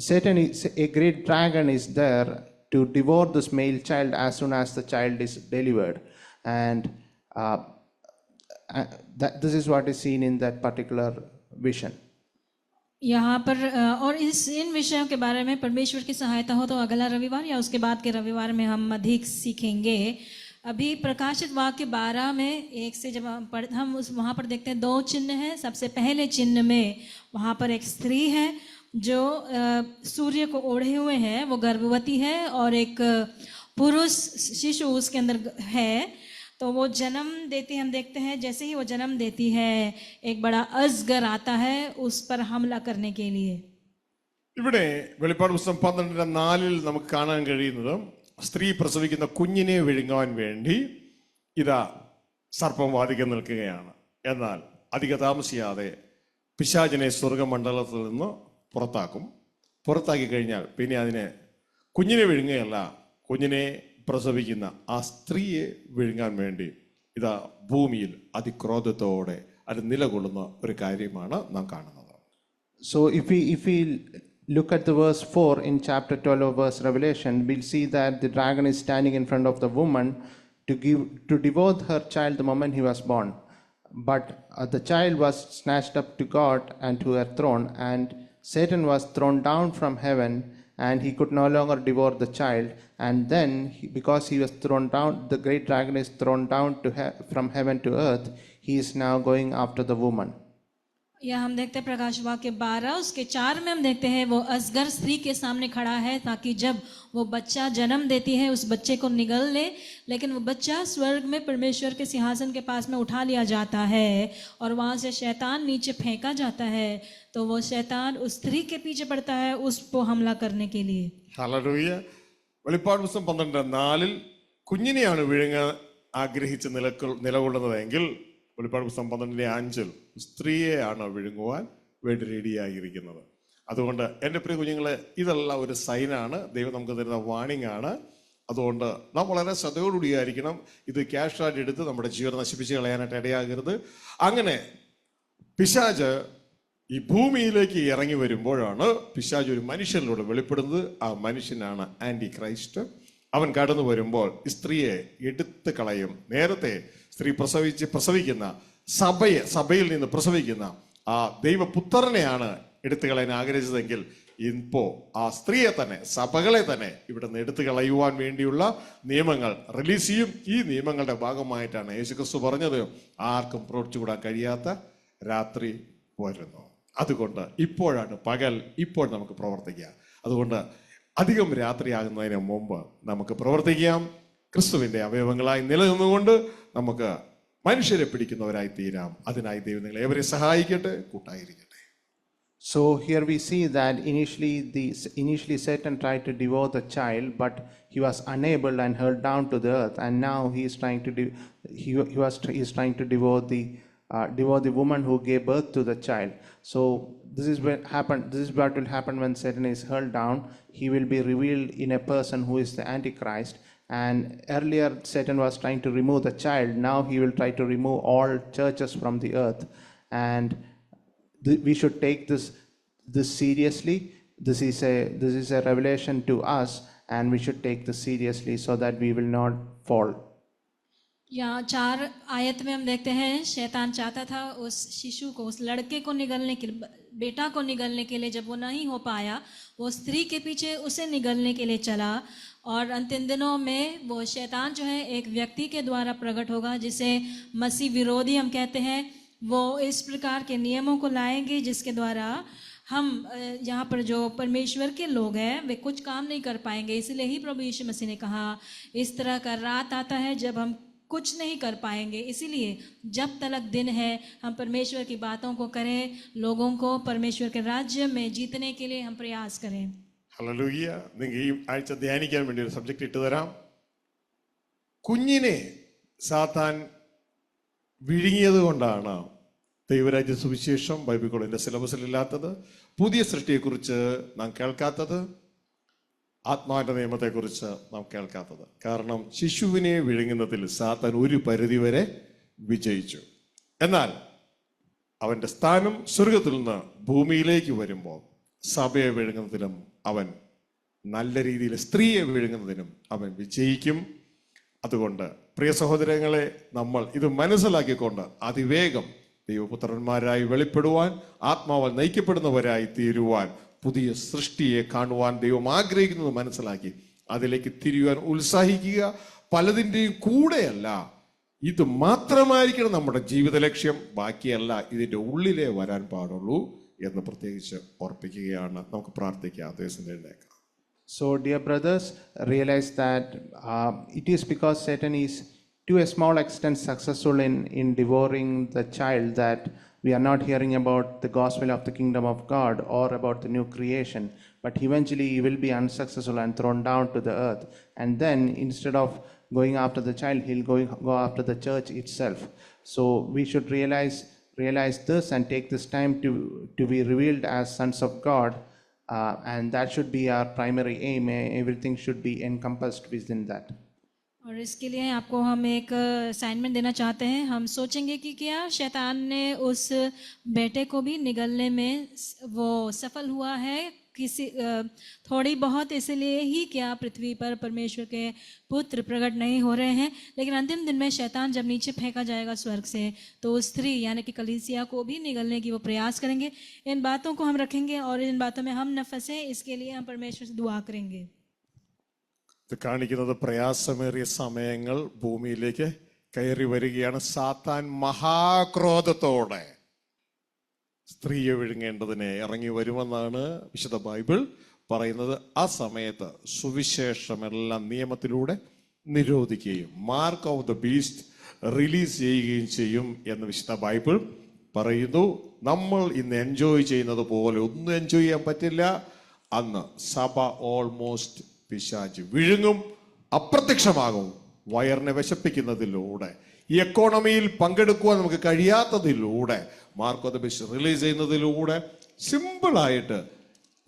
Satan is a great dragon is there to devour this male child as soon as the child is delivered. And this is what is seen in that particular vision. यहाँ पर और इन विषयों के बारे में परमेश्वर की सहायता हो तो अगला रविवार या उसके बाद के रविवार में हम अधिक सीखेंगे। अभी प्रकाशित वाक्य 12 में 1 से जब हम वहाँ पर देखते हैं 2 चिन्ह हैं। सबसे पहले चिन्ह में वहाँ पर एक स्त्री है जो सूर्य को ओढ़े हुए है, वो गर्भवती है, और एक पुरुष शिशु उसके अंदर है। तो वो जन्म देती है, हम देखते हैं जैसे ही वो जन्म देती है एक बड़ा अजगर आता है उस पर हमला करने के लिए। ഇവിടെ വെളിപ്പാട് പുസ്തകം 12:4 നമുക്ക് കാണാൻ കഴിയുന്നത് സ്ത്രീ പ്രസവിക്കുന്ന കുഞ്ഞിനെ വിഴുങ്ങാൻ വേണ്ടി ഇതാ സർപ്പം വാദിക്കാൻ നിൽക്കുകയാണ്. എന്നാൽ അധിക താമസിയാതെ പിശാചിനെ സ്വർഗമണ്ഡലത്തിൽ നിന്ന് പുറത്താക്കി കഴിഞ്ഞാൽ പിന്നെ അതിനെ കുഞ്ഞിനെ വിഴുങ്ങുകയല്ല, കുഞ്ഞിനെ പ്രസവിക്കുന്ന ആ സ്ത്രീയെ വിഴുങ്ങാൻ വേണ്ടി ഇതാ ഭൂമിയിൽ അതിക്രോധത്തോടെ അത് നിലകൊള്ളുന്ന ഒരു കാര്യമാണ് നാം കാണുന്നത്. So if we look at the verse 4 in chapter 12 of verse Revelation, we'll see that the dragon is standing in front of the woman to devour her child the moment he was born. But the child was snatched up to God and to her throne, and Satan was thrown down from heaven, and he could no longer devour the child. And then because he was thrown down, the great dragon is thrown down from heaven to earth. He is now going after the woman. यह हम देखते हैं प्रकाश वाक्य 12 उसके 4 में हम देखते हैं वो अजगर स्त्री के सामने खड़ा है ताकि जब वो बच्चा जन्म देती है उस बच्चे को निगल ले, लेकिन वो बच्चा स्वर्ग में परमेश्वर के सिंहासन के पास में उठा लिया जाता है और वहाँ से शैतान नीचे फेंका जाता है। तो वो शैतान उस स्त्री के पीछे पड़ता है उस पर हमला करने के लिए। ഹല്ലേലൂയ. വെളിപ്പാട് പുസ്തകം 12:4 കുഞ്ഞിനെയാണ് വിഴുങ്ങാൻ ആഗ്രഹിച്ച് നിലകൊള്ളുന്നതെങ്കിൽ വെളിപ്പാട് പുസ്തകം 12:5 സ്ത്രീയെയാണ് വിഴുങ്ങുവാൻ വേണ്ടി റെഡിയായിരിക്കുന്നത്. അതുകൊണ്ട് എൻ്റെ പ്രിയ കുഞ്ഞുങ്ങളെ, ഇതെല്ലാം ഒരു സൈനാണ്, ദൈവം നമുക്ക് തരുന്ന വാണിംഗ് ആണ്. അതുകൊണ്ട് നാം വളരെ ശ്രദ്ധയോടുകൂടിയായിരിക്കണം. ഇത് ക്യാഷായിട്ട് എടുത്ത് നമ്മുടെ ജീവിതം നശിപ്പിച്ച് കളയാനായിട്ട് ഇടയാകരുത്. അങ്ങനെ പിശാച് ഈ ഭൂമിയിലേക്ക് ഇറങ്ങി വരുമ്പോഴാണ് പിശാച് ഒരു മനുഷ്യനിലൂടെ വെളിപ്പെടുന്നത്. ആ മനുഷ്യനാണ് ആന്റി ക്രൈസ്റ്റ്. അവൻ കടന്നു വരുമ്പോൾ സ്ത്രീയെ എടുത്ത് കളയും. നേരത്തെ സ്ത്രീ പ്രസവിക്കുന്ന സഭയിൽ നിന്ന് പ്രസവിക്കുന്ന ആ ദൈവപുത്രനെയാണ് എടുത്തു കളയാൻ ആഗ്രഹിച്ചതെങ്കിൽ ഇപ്പോ ആ സ്ത്രീയെ തന്നെ, സഭകളെ തന്നെ ഇവിടെ നിന്ന് എടുത്തു കളയുവാൻ വേണ്ടിയുള്ള നിയമങ്ങൾ റിലീസ് ചെയ്യും. ഈ നിയമങ്ങളുടെ ഭാഗമായിട്ടാണ് യേശുക്രിസ്തു പറഞ്ഞത്, ആർക്കും പ്രവർത്തിച്ചുകൂടാൻ കഴിയാത്ത രാത്രി വരുന്നു. അതുകൊണ്ട് ഇപ്പോഴാണ് പകൽ, ഇപ്പോൾ നമുക്ക് പ്രവർത്തിക്കാം. അതുകൊണ്ട് അധികം രാത്രിയാകുന്നതിന് മുമ്പ് നമുക്ക് പ്രവർത്തിക്കാം. ക്രിസ്തുവിന്റെ അവയവങ്ങളായി നിലനിന്നുകൊണ്ട് നമുക്ക് മനുഷ്യരെ പിടിക്കുന്നവരായി തീരാം. അതിനായി ദൈവം നിങ്ങളെ ഏവരെ സഹായിക്കട്ടെ, കൂട്ടായിരിക്കട്ടെ. So here we see that initially Satan tried to devour the child, but he was unable and hurled down to the earth. And now he is trying to he is trying to devour the woman who gave birth to the child. So this is what will happen when Satan is hurled down. He will be revealed in a person who is the Antichrist. And earlier Satan was trying to remove the child. Now he will try to remove all churches from the earth. And we should take this seriously. This is a revelation to us, and we should take this seriously so that we will not fall. यहाँ 4 आयत में हम देखते हैं, शैतान चाहता था उस शिशु को, उस लड़के को निगलने के लिए, बेटा को निगलने के लिए. जब वो नहीं हो पाया, वो स्त्री के पीछे उसे निगलने के लिए चला. और अंतिम दिनों में वो शैतान जो है एक व्यक्ति के द्वारा प्रकट होगा, जिसे मसीह विरोधी हम कहते हैं. वो इस प्रकार के नियमों को लाएंगे जिसके द्वारा हम यहाँ पर जो परमेश्वर के लोग हैं वे कुछ काम नहीं कर पाएंगे. इसलिए ही प्रभु यीशु मसीह ने कहा, इस तरह का रात आता है जब हम कुछ नहीं कर पाएंगे. इसीलिए जब तक दिन है हम परमेश्वर की बातों को करें, लोगों को परमेश्वर के राज्य में जीतने के लिए हम प्रयास करें. ഹല്ലേലൂയ. നിങ്ങൾ ഈ ആഴ്ച ധ്യാനിക്കാൻ വേണ്ടി ഒരു സബ്ജക്റ്റ് ഇട്ടു തരാം. കുഞ്ഞിനെ സാത്താൻ വിഴുങ്ങിയത് കൊണ്ടാണ് ദൈവരാജ്യ സുവിശേഷം ബൈബിൾ കോളേജിന്റെ സിലബസിലില്ലാത്തത്. പുതിയ സൃഷ്ടിയെക്കുറിച്ച് നാം കേൾക്കാത്തത്, ആത്മാവിന്റെ നിയമത്തെക്കുറിച്ച് നാം കേൾക്കാത്തത്. കാരണം ശിശുവിനെ വിഴുങ്ങുന്നതിൽ സാത്താൻ ഒരു പരിധിവരെ വിജയിച്ചു. എന്നാൽ അവന്റെ സ്ഥാനം സ്വർഗത്തിൽ നിന്ന് ഭൂമിയിലേക്ക് വരുമ്പോൾ സഭയെ വിഴുങ്ങുന്നതിലും അവൻ നല്ല രീതിയിൽ, സ്ത്രീയെ വിഴുങ്ങുന്നതിനും അവൻ വിജയിക്കും. അതുകൊണ്ട് പ്രിയ സഹോദരങ്ങളെ, നമ്മൾ ഇത് മനസ്സിലാക്കിക്കൊണ്ട് അതിവേഗം ദൈവപുത്രന്മാരായി വെളിപ്പെടുവാൻ, ആത്മാവാൽ നയിക്കപ്പെടുന്നവരായി തീരുവാൻ, പുതിയ സൃഷ്ടിയെ കാണുവാൻ ദൈവം ആഗ്രഹിക്കുന്നത് മനസ്സിലാക്കി അതിലേക്ക് തിരിയുവാൻ ഉത്സാഹിക്കുക. പലതിൻ്റെയും കൂടെയല്ല, ഇത് മാത്രമായിരിക്കണം നമ്മുടെ ജീവിത ലക്ഷ്യം, ബാക്കിയല്ല ഇതിൻ്റെ ഉള്ളിലേ വരാൻ പാടുള്ളൂ എന്ന് പ്രത്യേകിച്ച് ഓർപ്പിക്കുകയാണ്. നമുക്ക് പ്രാർത്ഥിക്കാം. ദിവസം എഴുന്നേക്കാം. So dear brothers, realize that it is because Satan is to a small extent successful in devouring the child that we are not hearing about the gospel of the kingdom of God or about the new creation, but eventually he will be unsuccessful and thrown down to the earth. And then instead of going after the child, he'll go after the church itself. So we should realize this and take this time to be revealed as sons of God, and that should be our primary aim. Everything should be encompassed within that. और इसके लिए आपको हम एक assignment देना चाहते हैं. हम सोचेंगे कि क्या शैतान ने उस बेटे को भी निगलने में वो सफल हुआ है किसी थोड़ी बहुत, इसलिए ही क्या पृथ्वी पर परमेश्वर के पुत्र प्रकट नहीं हो रहे हैं. लेकिन अंतिम दिन में शैतान जब नीचे फेंका जाएगा स्वर्ग से, तो उस स्त्री यानी कि कलीसिया को भी निगलने की वो प्रयास करेंगे. इन बातों को हम रखेंगे और इन बातों में हम न फंसे, इसके लिए हम परमेश्वर से दुआ करेंगे. ഇത് കാണിക്കുന്നത് പ്രയാസമേറിയ സമയങ്ങൾ ഭൂമിയിലേക്ക് കയറി വരികയാണ്. സാത്താൻ മഹാക്രോധത്തോടെ സ്ത്രീയെ വിഴുങ്ങേണ്ടതിനെ ഇറങ്ങി വരുമെന്നാണ് വിശുദ്ധ ബൈബിൾ പറയുന്നത്. ആ സമയത്ത് സുവിശേഷമെല്ലാം നിയമത്തിലൂടെ നിരോധിക്കുകയും mark of the beast release ചെയ്യുകയും ചെയ്യും എന്ന് വിശുദ്ധ ബൈബിൾ പറയുന്നു. നമ്മൾ ഇന്ന് എൻജോയ് ചെയ്യുന്നത് പോലെ ഒന്നും എൻജോയ് ചെയ്യാൻ പറ്റില്ല. അന്ന് സഭ ഓൾമോസ്റ്റ് പിശാച് വിഴുങ്ങും, അപ്രത്യക്ഷമാകും. വയറിനെ വിശപ്പിക്കുന്നതിലൂടെ, ഈ എക്കോണമിയിൽ പങ്കെടുക്കുവാൻ നമുക്ക് കഴിയാത്തതിലൂടെ, mark of the beast release ചെയ്യുന്നതിലൂടെ സിമ്പിളായിട്ട്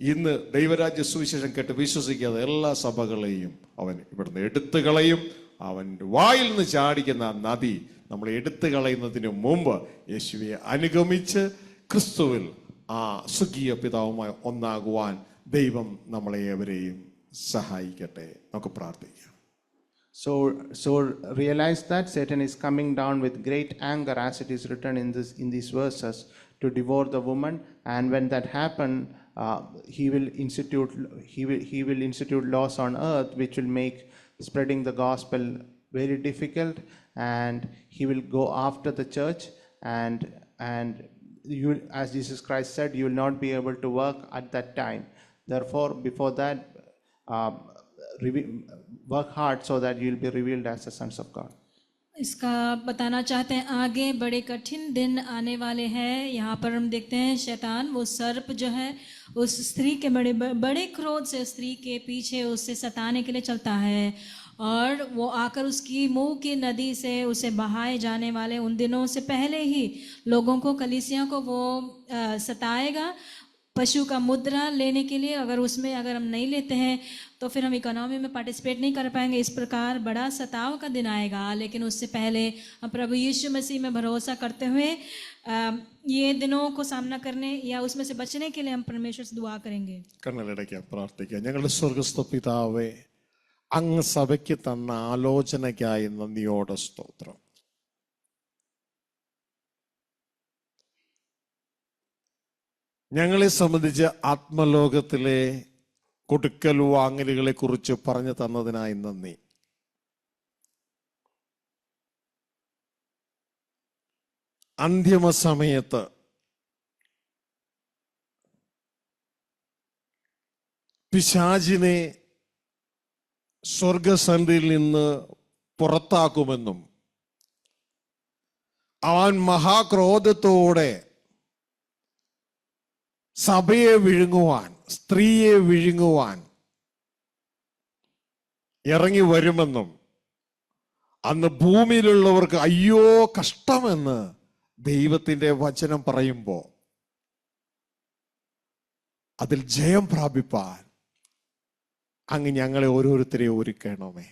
ഇന്ന് ദൈവരാജ്യ സുവിശേഷം കേട്ട് വിശ്വസിക്കാതെ എല്ലാ സഭകളെയും അവൻ ഇവിടുന്ന് എടുത്തു കളയും. അവൻ്റെ വായിൽ നിന്ന് ചാടിക്കുന്ന നദി നമ്മൾ എടുത്തു കളയുന്നതിന് മുമ്പ് യേശുവെ അനുഗമിച്ച് ക്രിസ്തുവിൽ ആ സ്വർഗീയ പിതാവുമായി ഒന്നാകുവാൻ ദൈവം നമ്മളെ ഏവരെയും സഹായിക്കട്ടെ. നമുക്ക് പ്രാർത്ഥിക്കാം. So realize that Satan is coming down with great anger, as it is written in these verses, to devour the woman. And when that happens, he will institute laws on earth which will make spreading the gospel very difficult, and he will go after the church, and you, as Jesus Christ said, you will not be able to work at that time. Therefore, before that, work hard so that you will be revealed as the sons of God. इसका बताना चाहते हैं आगे बड़े कठिन दिन आने वाले हैं. यहाँ पर हम देखते हैं शैतान वो सर्प जो है उस स्त्री के बड़े क्रोध से स्त्री के पीछे उससे सताने के लिए चलता है, और वो आकर उसकी मुंह की नदी से उसे बहाए जाने वाले उन दिनों से पहले ही लोगों को, कलीसिया को वो सताएगा पशु का मुद्रा लेने के लिए. अगर हम नहीं लेते हैं तो फिर हम इकोनॉमी में पार्टिसिपेट नहीं कर पाएंगे. इस प्रकार बड़ा सताव का दिन आएगा. लेकिन उससे पहले हम प्रभु यीशु मसीह में भरोसा करते हुए ये दिनों को सामना करने या उसमें से बचने के लिए हम परमेश्वर से दुआ करेंगे. കണ്ണുകളടയ്ക്കാം, പ്രാർത്ഥിക്കാം. ഞങ്ങളുടെ സ്വർഗ്ഗസ്ഥ പിതാവേ, അങ്ങ് സഭയ്ക്ക് തന്ന ആലോചനയ്ക്കായി നന്ദിയോടെ സ്തോത്രം. ഞങ്ങളെ സംബന്ധിച്ച് ആത്മലോകത്തിലെ കൊടുക്കൽ വാങ്ങലുകളെ കുറിച്ച് പറഞ്ഞു തന്നതിനായി നന്ദി. അന്തിമ സമയത്ത് പിശാചിനെ സ്വർഗസന്ധിയിൽ നിന്ന് പുറത്താക്കുമെന്നും അവൻ മഹാക്രോധത്തോടെ സഭയെ വിഴുങ്ങുവാൻ, സ്ത്രീയെ വിഴുങ്ങുവാൻ ഇറങ്ങി വരുമെന്നും അന്ന് ഭൂമിയിലുള്ളവർക്ക് അയ്യോ കഷ്ടമെന്ന് ദൈവത്തിന്റെ വചനം പറയുമ്പോൾ അതിൽ ജയം പ്രാപിപ്പാൻ അങ്ങ് ഞങ്ങളെ ഓരോരുത്തരെയും ഒരുക്കണമേ.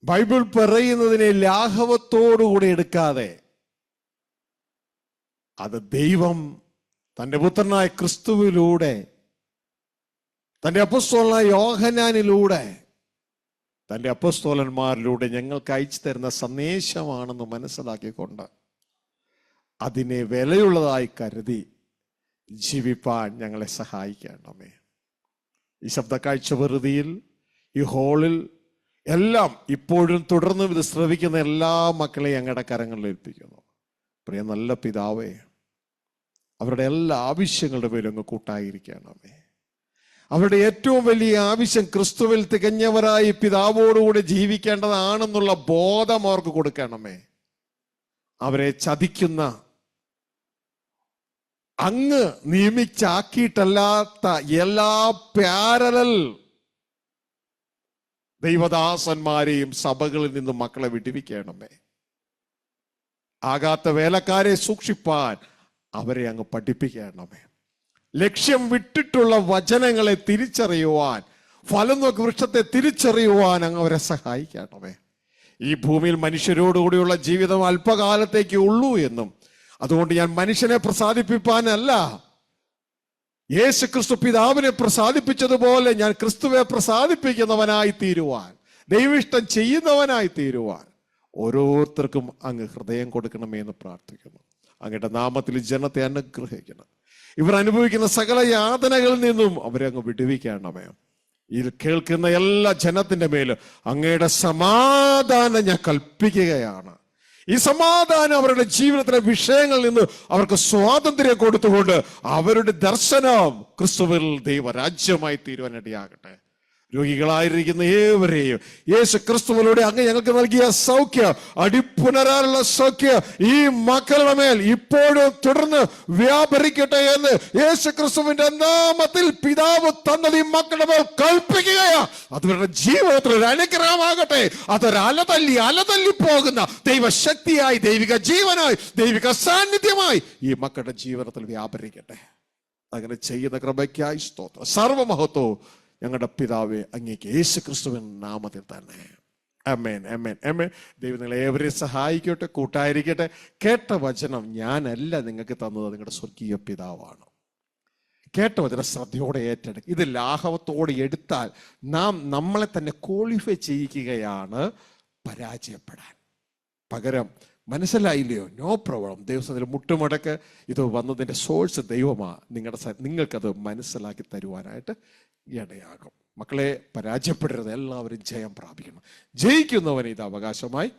ബൈബിൾ പറയുന്നതിനെ ലാഘവത്തോടുകൂടി എടുക്കാതെ അത് ദൈവം തൻ്റെ പുത്രനായ ക്രിസ്തുവിലൂടെ, തൻ്റെ അപ്പോസ്തലനായ യോഹന്നാനിലൂടെ, തൻ്റെ അപ്പോസ്തലന്മാരിലൂടെ ഞങ്ങൾക്ക് അയച്ചു തരുന്ന സന്ദേശമാണെന്ന് മനസ്സിലാക്കിക്കൊണ്ട് അതിനെ വിലയുള്ളതായി കരുതി ജീവിപ്പാൻ ഞങ്ങളെ സഹായിക്കണമേ. ഈ ശബ്ദ കാഴ്ച വെറുതിയിൽ, ഈ ഹോളിൽ എല്ലാം ഇപ്പോഴും തുടർന്നും ഇത് ശ്രവിക്കുന്ന എല്ലാ മക്കളെയും ഞങ്ങളുടെ കരങ്ങളിൽ ഏൽപ്പിക്കുന്നു. പ്രിയ നല്ല പിതാവേ, അവരുടെ എല്ലാ ആവശ്യങ്ങളുടെ പേരും അങ്ങ് കൂട്ടായിരിക്കണമേ. അവരുടെ ഏറ്റവും വലിയ ആവശ്യം ക്രിസ്തുവിൽ തികഞ്ഞവരായി പിതാവോടുകൂടി ജീവിക്കേണ്ടതാണെന്നുള്ള ബോധം അവർക്ക് കൊടുക്കണമേ. അവരെ ചതിക്കുന്ന, അങ്ങ് നിയമിച്ചാക്കിയിട്ടല്ലാത്ത എല്ലാ പാരലൽ ദൈവദാസന്മാരെയും സഭകളിൽ നിന്നും മക്കളെ വിടുവിക്കണമേ. ആകാത്ത വേലക്കാരെ സൂക്ഷിപ്പാൻ അവരെ അങ്ങ് പഠിപ്പിക്കണമേ. ലക്ഷ്യം വിട്ടിട്ടുള്ള വചനങ്ങളെ തിരിച്ചറിയുവാൻ, ഫലം നോക്കി വൃക്ഷത്തെ തിരിച്ചറിയുവാൻ അങ്ങ് അവരെ സഹായിക്കണമേ. ഈ ഭൂമിയിൽ മനുഷ്യരോടുകൂടിയുള്ള ജീവിതം അല്പകാലത്തേക്ക് ഉള്ളൂ എന്നും അതുകൊണ്ട് ഞാൻ മനുഷ്യനെ പ്രസാദിപ്പിക്കാനല്ല, യേശു ക്രിസ്തു പിതാവിനെ പ്രസാദിപ്പിച്ചതുപോലെ ഞാൻ ക്രിസ്തുവെ പ്രസാദിപ്പിക്കുന്നവനായി തീരുവാൻ, ദൈവിഷ്ടം ചെയ്യുന്നവനായി തീരുവാൻ ഓരോരുത്തർക്കും അങ്ങ് ഹൃദയം കൊടുക്കണമേ എന്ന് പ്രാർത്ഥിക്കുന്നു. അങ്ങയുടെ നാമത്തിൽ ജനത്തെ അനുഗ്രഹിക്കണം. ഇവർ അനുഭവിക്കുന്ന സകല യാതനകളിൽ നിന്നും അവരെ അങ്ങ് വിടുവിക്കണമേ. ഇത് കേൾക്കുന്ന എല്ലാ ജനത്തിന്റെ മേലും അങ്ങയുടെ സമാധാനം ഞാൻ കൽപ്പിക്കുകയാണ്. ഈ സമാധാനം അവരുടെ ജീവിതത്തിലെ വിഷയങ്ങളിൽ നിന്ന് അവർക്ക് സ്വാതന്ത്ര്യം കൊടുത്തുകൊണ്ട് അവരുടെ ദർശനം ക്രിസ്തുവിൽ ദൈവരാജ്യമായി തീരുവാനിടയാകട്ടെ. രോഗികളായിരിക്കുന്ന ഏവരെയും യേശു ക്രിസ്തുവിലൂടെ അങ്ങ് ഞങ്ങൾക്ക് നൽകിയ സൗഖ്യം, അടിപ്പുണരാനുള്ള സൗഖ്യം ഈ മക്കളുടെ മേൽ ഇപ്പോഴും തുടർന്ന് വ്യാപരിക്കട്ടെ എന്ന് യേശു ക്രിസ്തുവിന്റെ നാമത്തിൽ പിതാവ് തന്നത് ഈ മക്കളുടെ മേൽ കൽപ്പിക്കുകയാണ്. അതുവരുടെ ജീവിതത്തിൽ ഒരു അനുഗ്രഹമാകട്ടെ. അതൊരു അലതല്ലി പോകുന്ന ദൈവശക്തിയായി, ദൈവിക ജീവനായി, ദൈവിക സാന്നിധ്യമായി ഈ മക്കളുടെ ജീവിതത്തിൽ വ്യാപരിക്കട്ടെ. അങ്ങനെ ചെയ്യുന്ന കൃപയ്ക്കായി സ്തോത്രം. സർവമഹത്വവും ഞങ്ങളുടെ പിതാവേ അങ്ങേക്ക് യേശു ക്രിസ്തുവിൻ നാമത്തിൽ തന്നെ. ആമേൻ, ആമേൻ, ആമേൻ. ദൈവം നിങ്ങളെ ഏവരെയും സഹായിക്കട്ടെ, കൂട്ടായിരിക്കട്ടെ. കേട്ട വചനം ഞാനല്ല നിങ്ങൾക്ക് തന്നത്, നിങ്ങളുടെ സ്വർഗീയ പിതാവാണ്. കേട്ട വചനം ശ്രദ്ധയോടെ ഏറ്റെടുക്കുക. ഇത് ലാഘവത്തോടെ എടുത്താൽ നാം നമ്മളെ തന്നെ ക്വാളിഫൈ ചെയ്യിക്കുകയാണ് പരാജയപ്പെടാൻ. പകരം മനസ്സിലായില്ലയോ, നോ പ്രോബ്ലം. ദൈവത്തിൽ മുട്ടുമടക്ക്. ഇത് വന്നതിൻ്റെ സോഴ്സ് ദൈവമാണ്. നിങ്ങൾക്കത് മനസ്സിലാക്കി തരുവാനായിട്ട് ഇടയാകും. മക്കളെ, പരാജയപ്പെടരുത്, എല്ലാവരും ജയം പ്രാപിക്കണം. ജയിക്കുന്നവന് ഇത് അവകാശമായി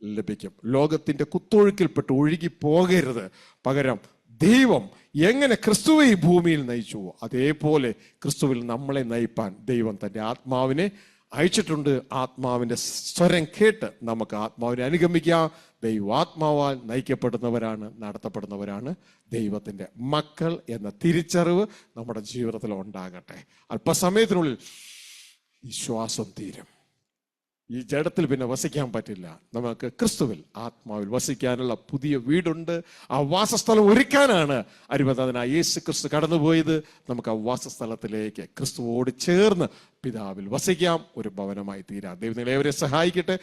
ലഭിക്കും. ലോകത്തിന്റെ കുത്തൊഴുക്കിൽപ്പെട്ട് ഒഴുകി പോകരുത്. പകരം ദൈവം എങ്ങനെ ക്രിസ്തുവെ ഈ ഭൂമിയിൽ നയിച്ചുവോ അതേപോലെ ക്രിസ്തുവിൽ നമ്മളെ നയിപ്പാൻ ദൈവം തന്റെ ആത്മാവിനെ അയച്ചിട്ടുണ്ട്. ആത്മാവിന്റെ സ്വരം കേട്ട് നമുക്ക് ആത്മാവിനെ അനുഗമിക്കാം. ദൈവാത്മാവാൽ നയിക്കപ്പെടുന്നവരാണ്, നടത്തപ്പെടുന്നവരാണ് ദൈവത്തിന്റെ മക്കൾ എന്ന തിരിച്ചറിവ് നമ്മുടെ ജീവിതത്തിൽ ഉണ്ടാകട്ടെ. അല്പസമയത്തിനുള്ളിൽ ഈ ശ്വാസം തീരും. ഈ ജഡത്തിൽ പിന്നെ വസിക്കാൻ പറ്റില്ല. നമുക്ക് ക്രിസ്തുവിൽ ആത്മാവിൽ വസിക്കാനുള്ള പുതിയ വീടുണ്ട്. ആ വാസസ്ഥലം ഒരുക്കാനാണ് അരിമനാഥനായ യേശു ക്രിസ്തു കടന്നുപോയത്. നമുക്ക് ആ വാസസ്ഥലത്തിലേക്ക് ക്രിസ്തുവോട് ചേർന്ന് പിതാവിൽ വസിക്കാം, ഒരു ഭവനമായി തീരാം. ദൈവം നിങ്ങളെ സഹായിക്കട്ടെ.